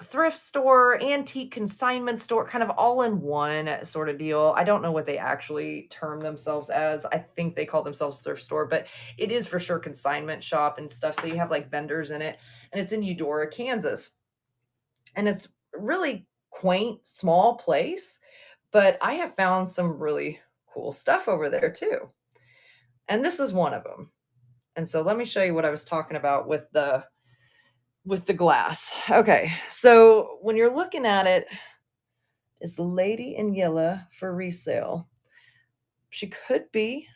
A: thrift store, antique consignment store, kind of all in one sort of deal. I don't know what they actually term themselves as. I think they call themselves thrift store, but it is for sure consignment shop and stuff. So you have like vendors in it, and it's in Eudora, Kansas. And it's really quaint, small place, but I have found some really cool stuff over there too. And this is one of them. And so let me show you what I was talking about with the glass. Okay, so when you're looking at it, is the lady in yellow for resale? She could be.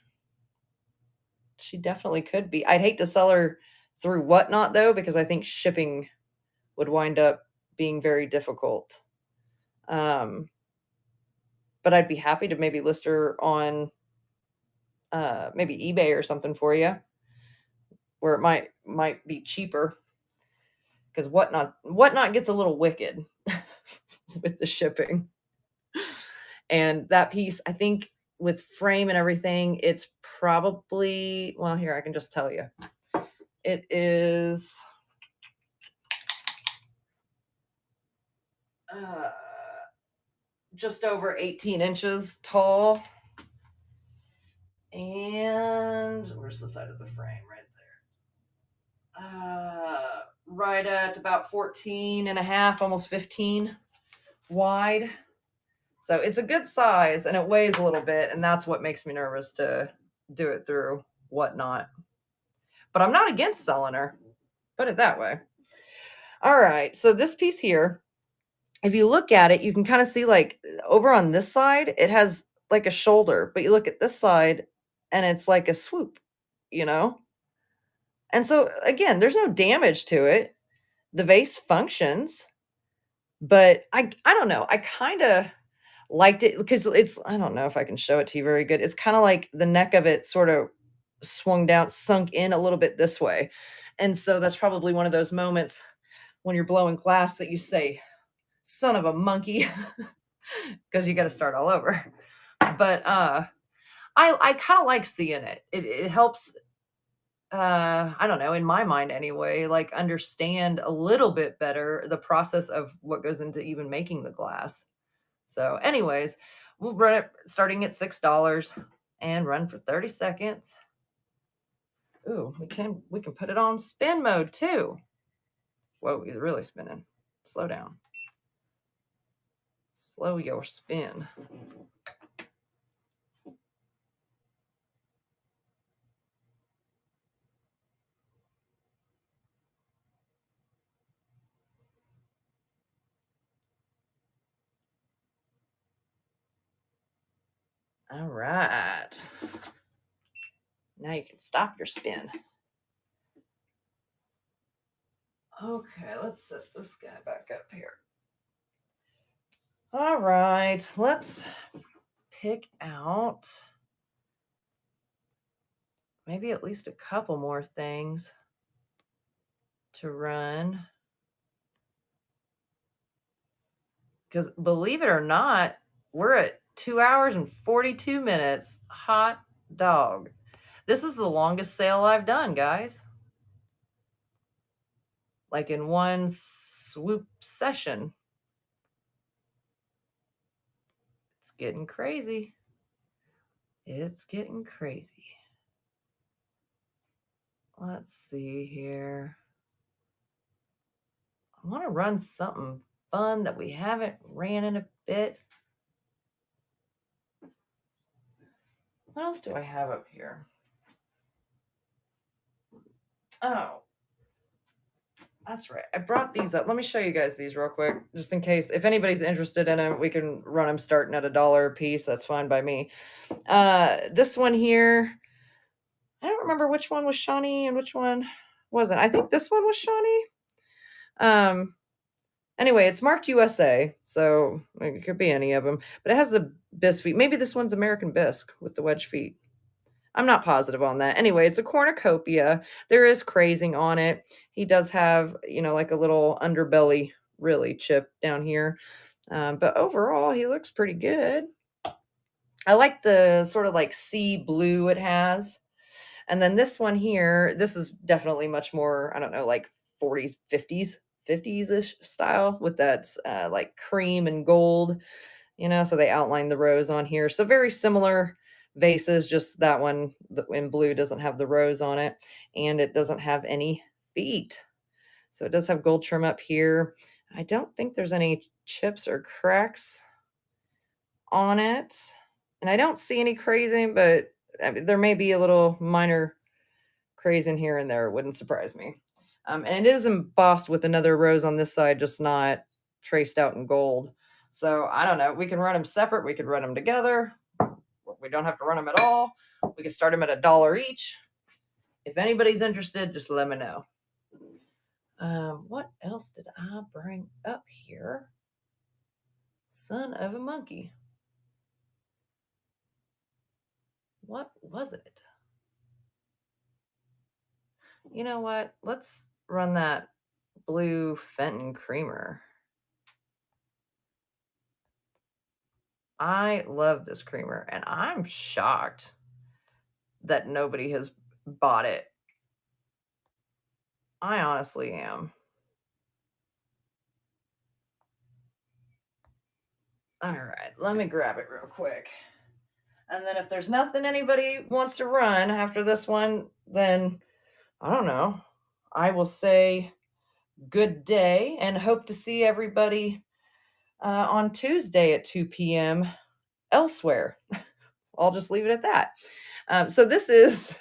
A: She definitely could be. I'd hate to sell her through Whatnot though, because I think shipping would wind up being very difficult. But I'd be happy to maybe list her on maybe eBay or something for you, where it might be cheaper, because Whatnot gets a little wicked with the shipping. And that piece, I think, with frame and everything, it's probably, well, here I can just tell you, it is just over 18 inches tall. And where's the side of the frame? Right there. Right at about 14 and a half, almost 15 wide. So it's a good size and it weighs a little bit. And that's what makes me nervous to do it through whatnot. But I'm not against selling her. Put it that way. All right. So this piece here, if you look at it, you can kind of see like over on this side, it has like a shoulder, but you look at this side and it's like a swoop, you know? And so again, there's no damage to it. The vase functions, but I don't know. I kind of liked it because it's I don't know if I can show it to you very good. It's kind of like the neck of it sort of swung down, sunk in a little bit this way. And so that's probably one of those moments when you're blowing glass that you say, son of a monkey, because you got to start all over. But I kind of like seeing it. It helps I don't know, in my mind anyway, like understand a little bit better the process of what goes into even making the glass. So, anyways, we'll run it starting at $6 and run for 30 seconds. Ooh, we can put it on spin mode too. Whoa, he's really spinning. Slow down. Slow your spin. All right. Now you can stop your spin. Okay, let's set this guy back up here. All right, let's pick out maybe at least a couple more things to run. Because believe it or not, we're at 2 hours and 42 minutes. Hot dog. This is the longest sale I've done, guys. Like in one swoop session. It's getting crazy. It's getting crazy. Let's see here. I want to run something fun that we haven't ran in a bit. What else do I have up here? Oh, that's right. I brought these up. Let me show you guys these real quick, just in case. If anybody's interested in them, we can run them starting at $1 a piece. That's fine by me. This one here, I don't remember which one was Shawnee and which one wasn't. I think this one was Shawnee. Anyway, it's marked USA, so it could be any of them. But it has the bisque feet. Maybe this one's American bisque with the wedge feet. I'm not positive on that. Anyway, it's a cornucopia. There is crazing on it. He does have, like a little underbelly really chip down here. But overall, he looks pretty good. I like the sort of like sea blue it has. And then this one here, this is definitely much more, I don't know, like 40s, 50s-ish style with that like cream and gold, so they outline the rose on here. So very similar vases, just that one in blue doesn't have the rose on it and it doesn't have any feet. So it does have gold trim up here. I don't think there's any chips or cracks on it. And I don't see any crazing, but I mean, there may be a little minor crazing here and there. It wouldn't surprise me. And it is embossed with another rose on this side, just not traced out in gold. So I don't know. We can run them separate. We could run them together. We don't have to run them at all. We can start them at $1 each. If anybody's interested, just let me know. What else did I bring up here? Son of a monkey. What was it? You know what? Let's run that blue Fenton creamer. I love this creamer, and I'm shocked that nobody has bought it. I honestly am. All right, let me grab it real quick. And then if there's nothing anybody wants to run after this one, then I don't know. I will say good day and hope to see everybody on Tuesday at 2 p.m. elsewhere. I'll just leave it at that. So this is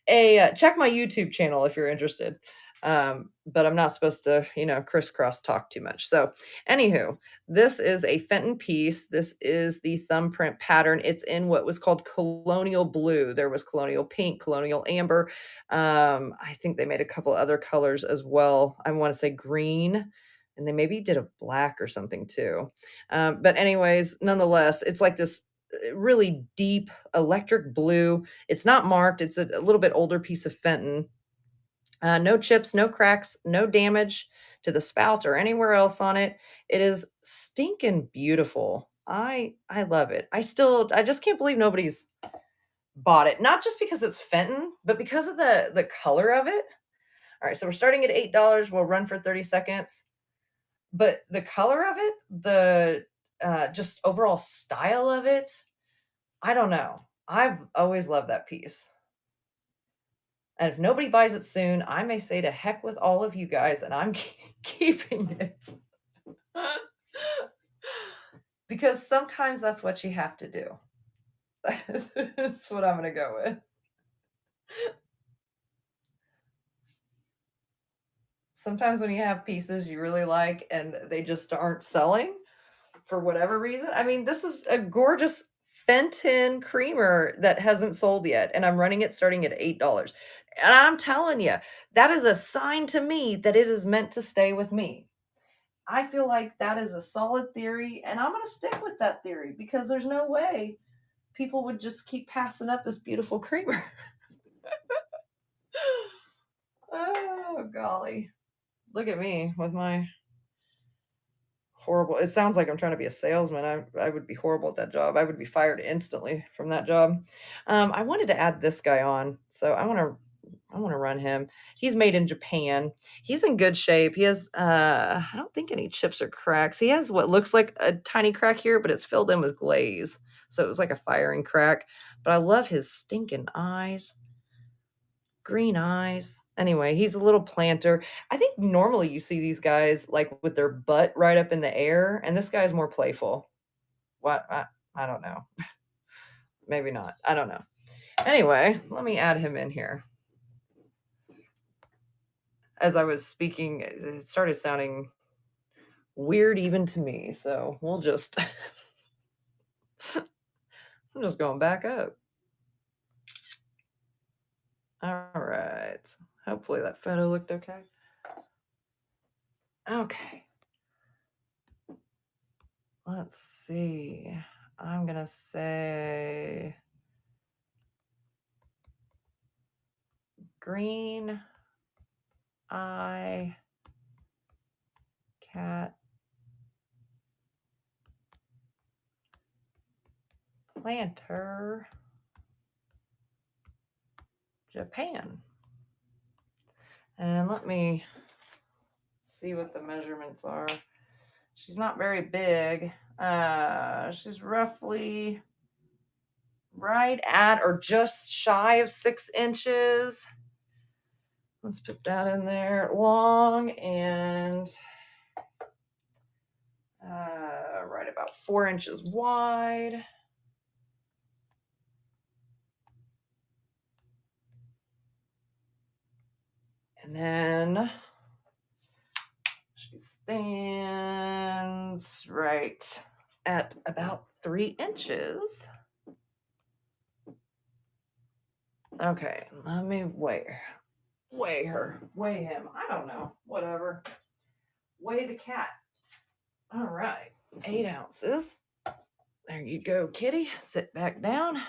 A: a check my YouTube channel if you're interested. But I'm not supposed to, crisscross talk too much. So, anywho, this is a Fenton piece. This is the thumbprint pattern. It's in what was called colonial blue. There was colonial pink, colonial amber. I think they made a couple other colors as well. I want to say green, and they maybe did a black or something too. But anyways, nonetheless, it's like this really deep electric blue. It's not marked. It's a little bit older piece of Fenton. No chips, no cracks, no damage to the spout or anywhere else on it. It is stinking beautiful. I love it. I just can't believe nobody's bought it. Not just because it's Fenton, but because of the color of it. All right, so we're starting at $8. We'll run for 30 seconds. But the color of it, the just overall style of it, I don't know. I've always loved that piece. And if nobody buys it soon, I may say to heck with all of you guys and I'm keeping it. Because sometimes that's what you have to do. That's what I'm going to go with. Sometimes when you have pieces you really like and they just aren't selling for whatever reason. I mean, this is a gorgeous Fenton creamer that hasn't sold yet, and I'm running it starting at $8. And I'm telling you, that is a sign to me that it is meant to stay with me. I feel like that is a solid theory, and I'm going to stick with that theory because there's no way people would just keep passing up this beautiful creamer. Oh, golly. Look at me with my horrible. It sounds like I'm trying to be a salesman. I would be horrible at that job. I would be fired instantly from that job. I wanted to add this guy on, so I want to run him. He's made in Japan. He's in good shape. He has I don't think any chips or cracks. He has what looks like a tiny crack here, but it's filled in with glaze. So it was like a firing crack. But I love his stinking eyes. Green eyes. Anyway, he's a little planter. I think normally you see these guys like with their butt right up in the air, and this guy's more playful. What? I don't know. Maybe not. I don't know. Anyway, let me add him in here. As I was speaking, it started sounding weird even to me. So we'll just, I'm just going back up. All right. Hopefully that photo looked okay. Okay. Let's see. I'm going to say green eye cat planter Japan. And let me see what the measurements are. She's not very big. She's roughly right at or just shy of 6 inches. Let's put that in there. Long and right about 4 inches wide. And then she stands right at about 3 inches. Okay, let me weigh her. Weigh him. I don't know. Whatever. Weigh the cat. All right. 8 ounces. There you go, kitty. Sit back down.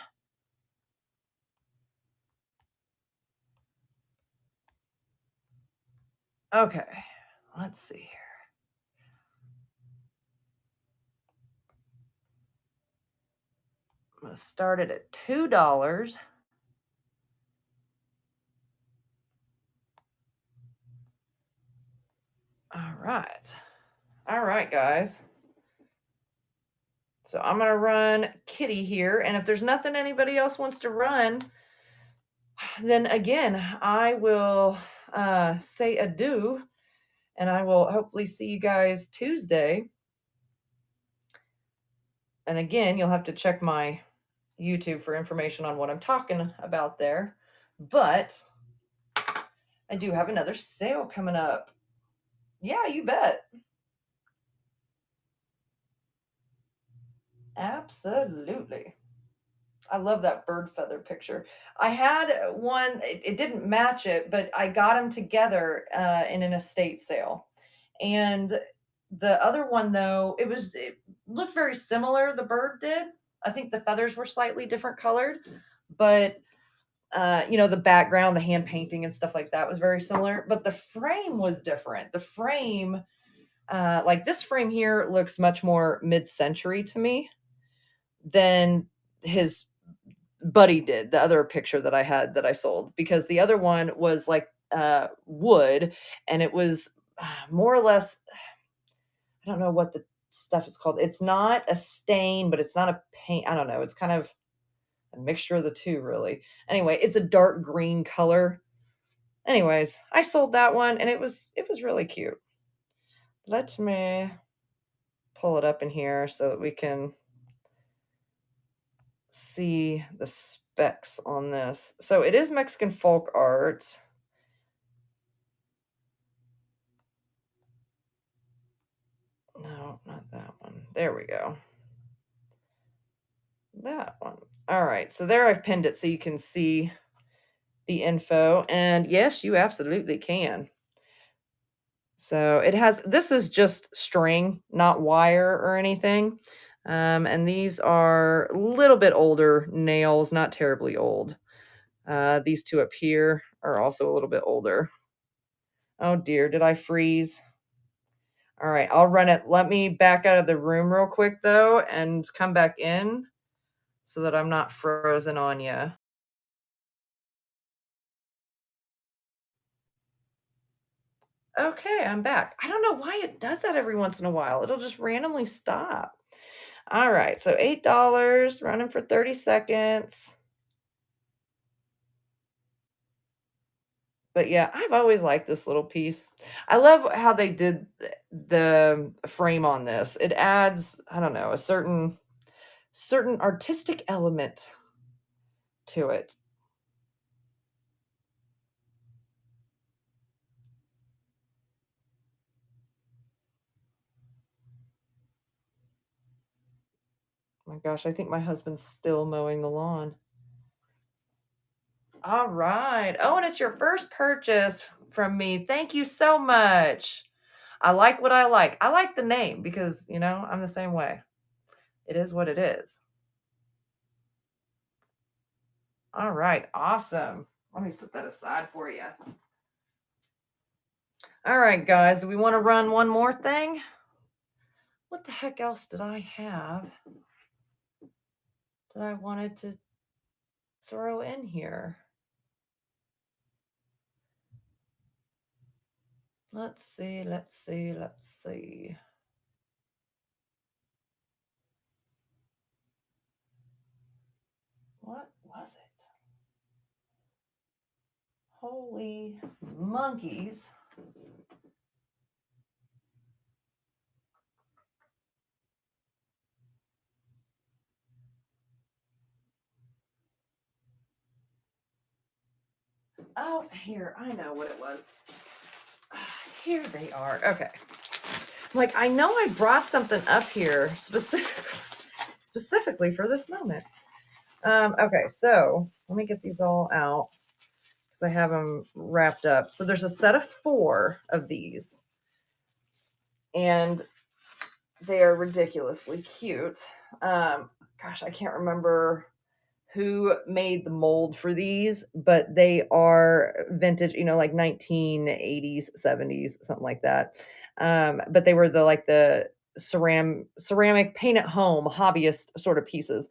A: Okay. Let's see here. I'm going to start it at $2. All right. All right, guys. So I'm going to run Kitty here. And if there's nothing anybody else wants to run, then again, I will say adieu and I will hopefully see you guys Tuesday. And again, you'll have to check my YouTube for information on what I'm talking about there. But I do have another sale coming up. Yeah, you bet. Absolutely. I love that bird feather picture. I had one, it didn't match it, but I got them together in an estate sale. And the other one, though, it looked very similar, the bird did. I think the feathers were slightly different colored, but the background, the hand painting and stuff like that was very similar, but the frame was different. The frame, like this frame here, looks much more mid-century to me than his buddy did, the other picture that I had that I sold, because the other one was like wood, and it was more or less, I don't know what the stuff is called. It's not a stain, but it's not a paint. I don't know. It's kind of a mixture of the two, really. Anyway, it's a dark green color. Anyways, I sold that one and it was really cute. Let me pull it up in here so that we can see the specs on this. So it is Mexican folk art. No, not that one. There we go. That one. All right. So there I've pinned it so you can see the info. And yes, you absolutely can. So it has, this is just string, not wire or anything. And these are a little bit older nails, not terribly old. These two up here are also a little bit older. Oh dear, did I freeze? All right, I'll run it. Let me back out of the room real quick though and come back in so that I'm not frozen on you. Okay, I'm back. I don't know why it does that every once in a while. It'll just randomly stop. All right, so $8 running for 30 seconds. But yeah, I've always liked this little piece. I love how they did the frame on this. It adds, I don't know, a certain artistic element to it. My gosh, I think my husband's still mowing the lawn. All right. Oh, and it's your first purchase from me. Thank you so much. I like what I like. I like the name because, I'm the same way. It is what it is. All right. Awesome. Let me set that aside for you. All right, guys. Do we want to run one more thing? What the heck else did I have that I wanted to throw in here? Let's see. What was it? Holy monkeys. Oh, here, I know what it was. Here they are. Okay. Like, I know I brought something up here specifically for this moment. Okay, so let me get these all out because I have them wrapped up. So there's a set of 4 of these, and they are ridiculously cute. Gosh, I can't remember who made the mold for these, but they are vintage, like 1980s, 70s, something like that. But they were the ceramic paint at home hobbyist sort of pieces.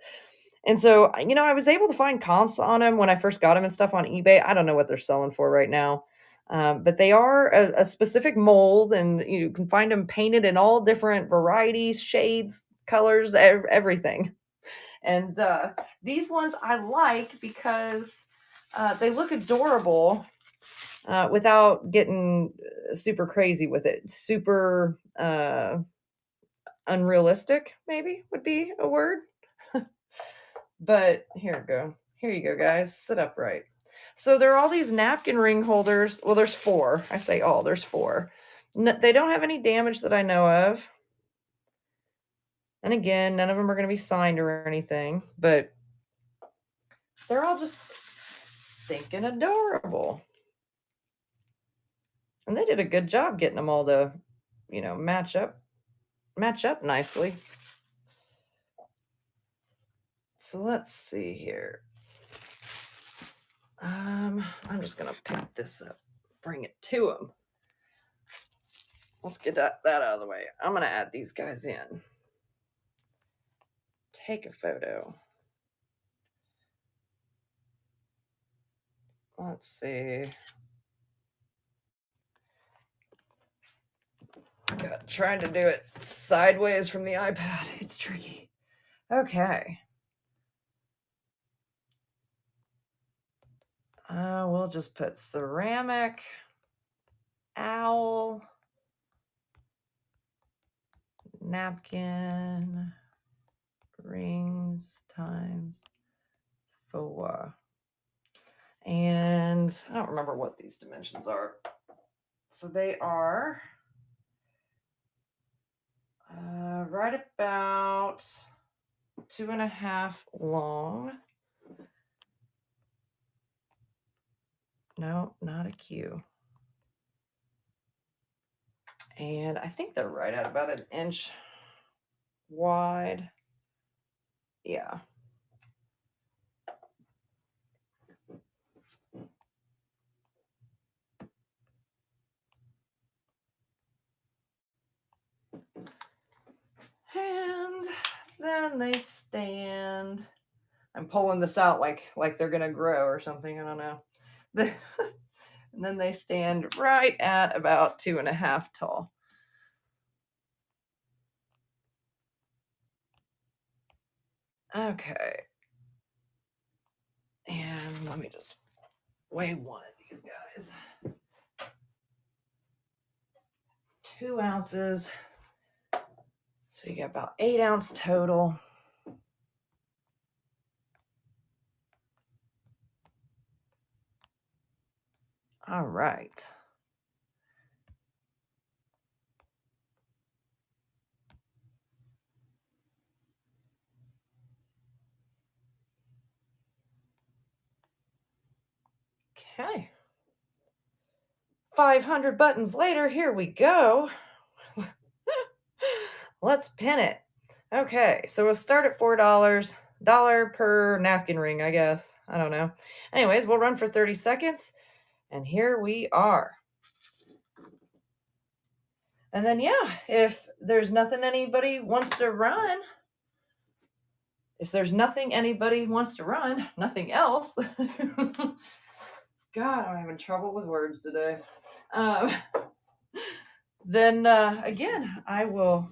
A: And so, I was able to find comps on them when I first got them and stuff on eBay. I don't know what they're selling for right now. But they are a specific mold, and you can find them painted in all different varieties, shades, colors, everything. And these ones I like because they look adorable without getting super crazy with it. Super unrealistic, maybe would be a word. But here we go. Here you go, guys. Sit upright. So there are all these napkin ring holders. Well, there's four. I say all, there's four. They don't have any damage that I know of. And again, none of them are going to be signed or anything, but they're all just stinking adorable. And they did a good job getting them all to, match up nicely. So let's see here. I'm just gonna pack this up, bring it to them. Let's get that out of the way. I'm gonna add these guys in. Take a photo. Let's see. God, trying to do it sideways from the iPad. It's tricky. Okay. We'll just put ceramic, owl, napkin, rings times 4. And I don't remember what these dimensions are. So they are right about 2.5 long. No, not a Q. And I think they're right at about 1 inch wide. Yeah. And then they stand. I'm pulling this out like they're gonna grow or something. I don't know. And then they stand right at about 2.5 tall. Okay. And let me just weigh one of these guys. 2 ounces. So you got about 8 ounce total. All right. Okay. 500 buttons later, here we go. Let's pin it. Okay, so we'll start at $4. $1 per napkin ring, I guess. I don't know. Anyways, we'll run for 30 seconds. And here we are. And then, yeah, if there's nothing anybody wants to run, nothing else. God, I'm having trouble with words today. Then, again, I will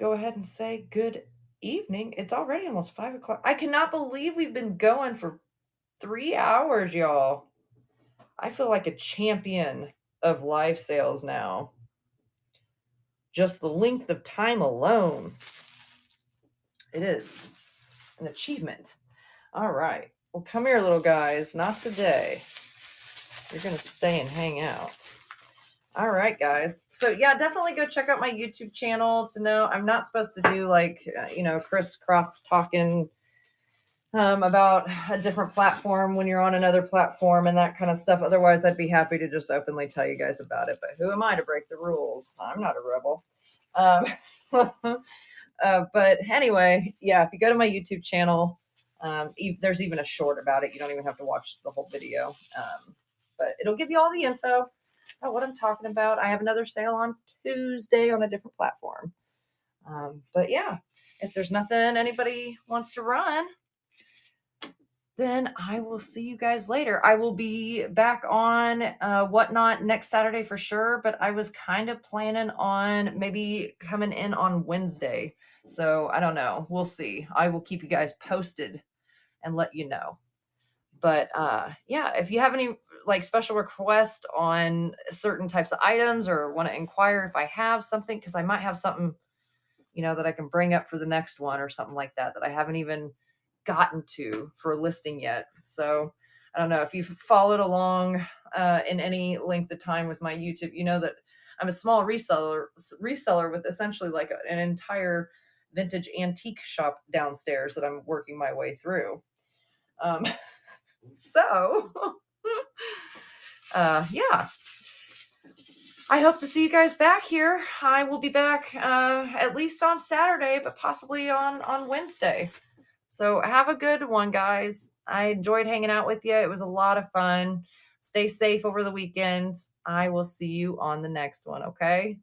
A: go ahead and say good evening. It's already almost 5 o'clock. I cannot believe we've been going for 3 hours, y'all. I feel like a champion of live sales now. Just the length of time alone. It is. It's an achievement. All right. Well, come here, little guys. Not today. You're going to stay and hang out. All right, guys. So, yeah, definitely go check out my YouTube channel to know. I'm not supposed to do, like, crisscross talking about a different platform when you're on another platform and that kind of stuff. Otherwise, I'd be happy to just openly tell you guys about it. But who am I to break the rules? I'm not a rebel. But anyway, yeah, if you go to my YouTube channel, there's even a short about it. You don't even have to watch the whole video. But it'll give you all the info about what I'm talking about. I have another sale on Tuesday on a different platform. But yeah, if there's nothing anybody wants to run, then I will see you guys later. I will be back on Whatnot next Saturday for sure, but I was kind of planning on maybe coming in on Wednesday. So I don't know. We'll see. I will keep you guys posted and let you know. But yeah, if you have any like special requests on certain types of items or want to inquire if I have something, because I might have something, that I can bring up for the next one or something like that that I haven't even gotten to for listing yet. So I don't know if you've followed along in any length of time with my YouTube, you know that I'm a small reseller with essentially like an entire vintage antique shop downstairs that I'm working my way through. Um, so yeah, I hope to see you guys back here. I will be back at least on Saturday, but possibly on Wednesday. So have a good one, guys. I enjoyed hanging out with you. It was a lot of fun. Stay safe over the weekend. I will see you on the next one, okay?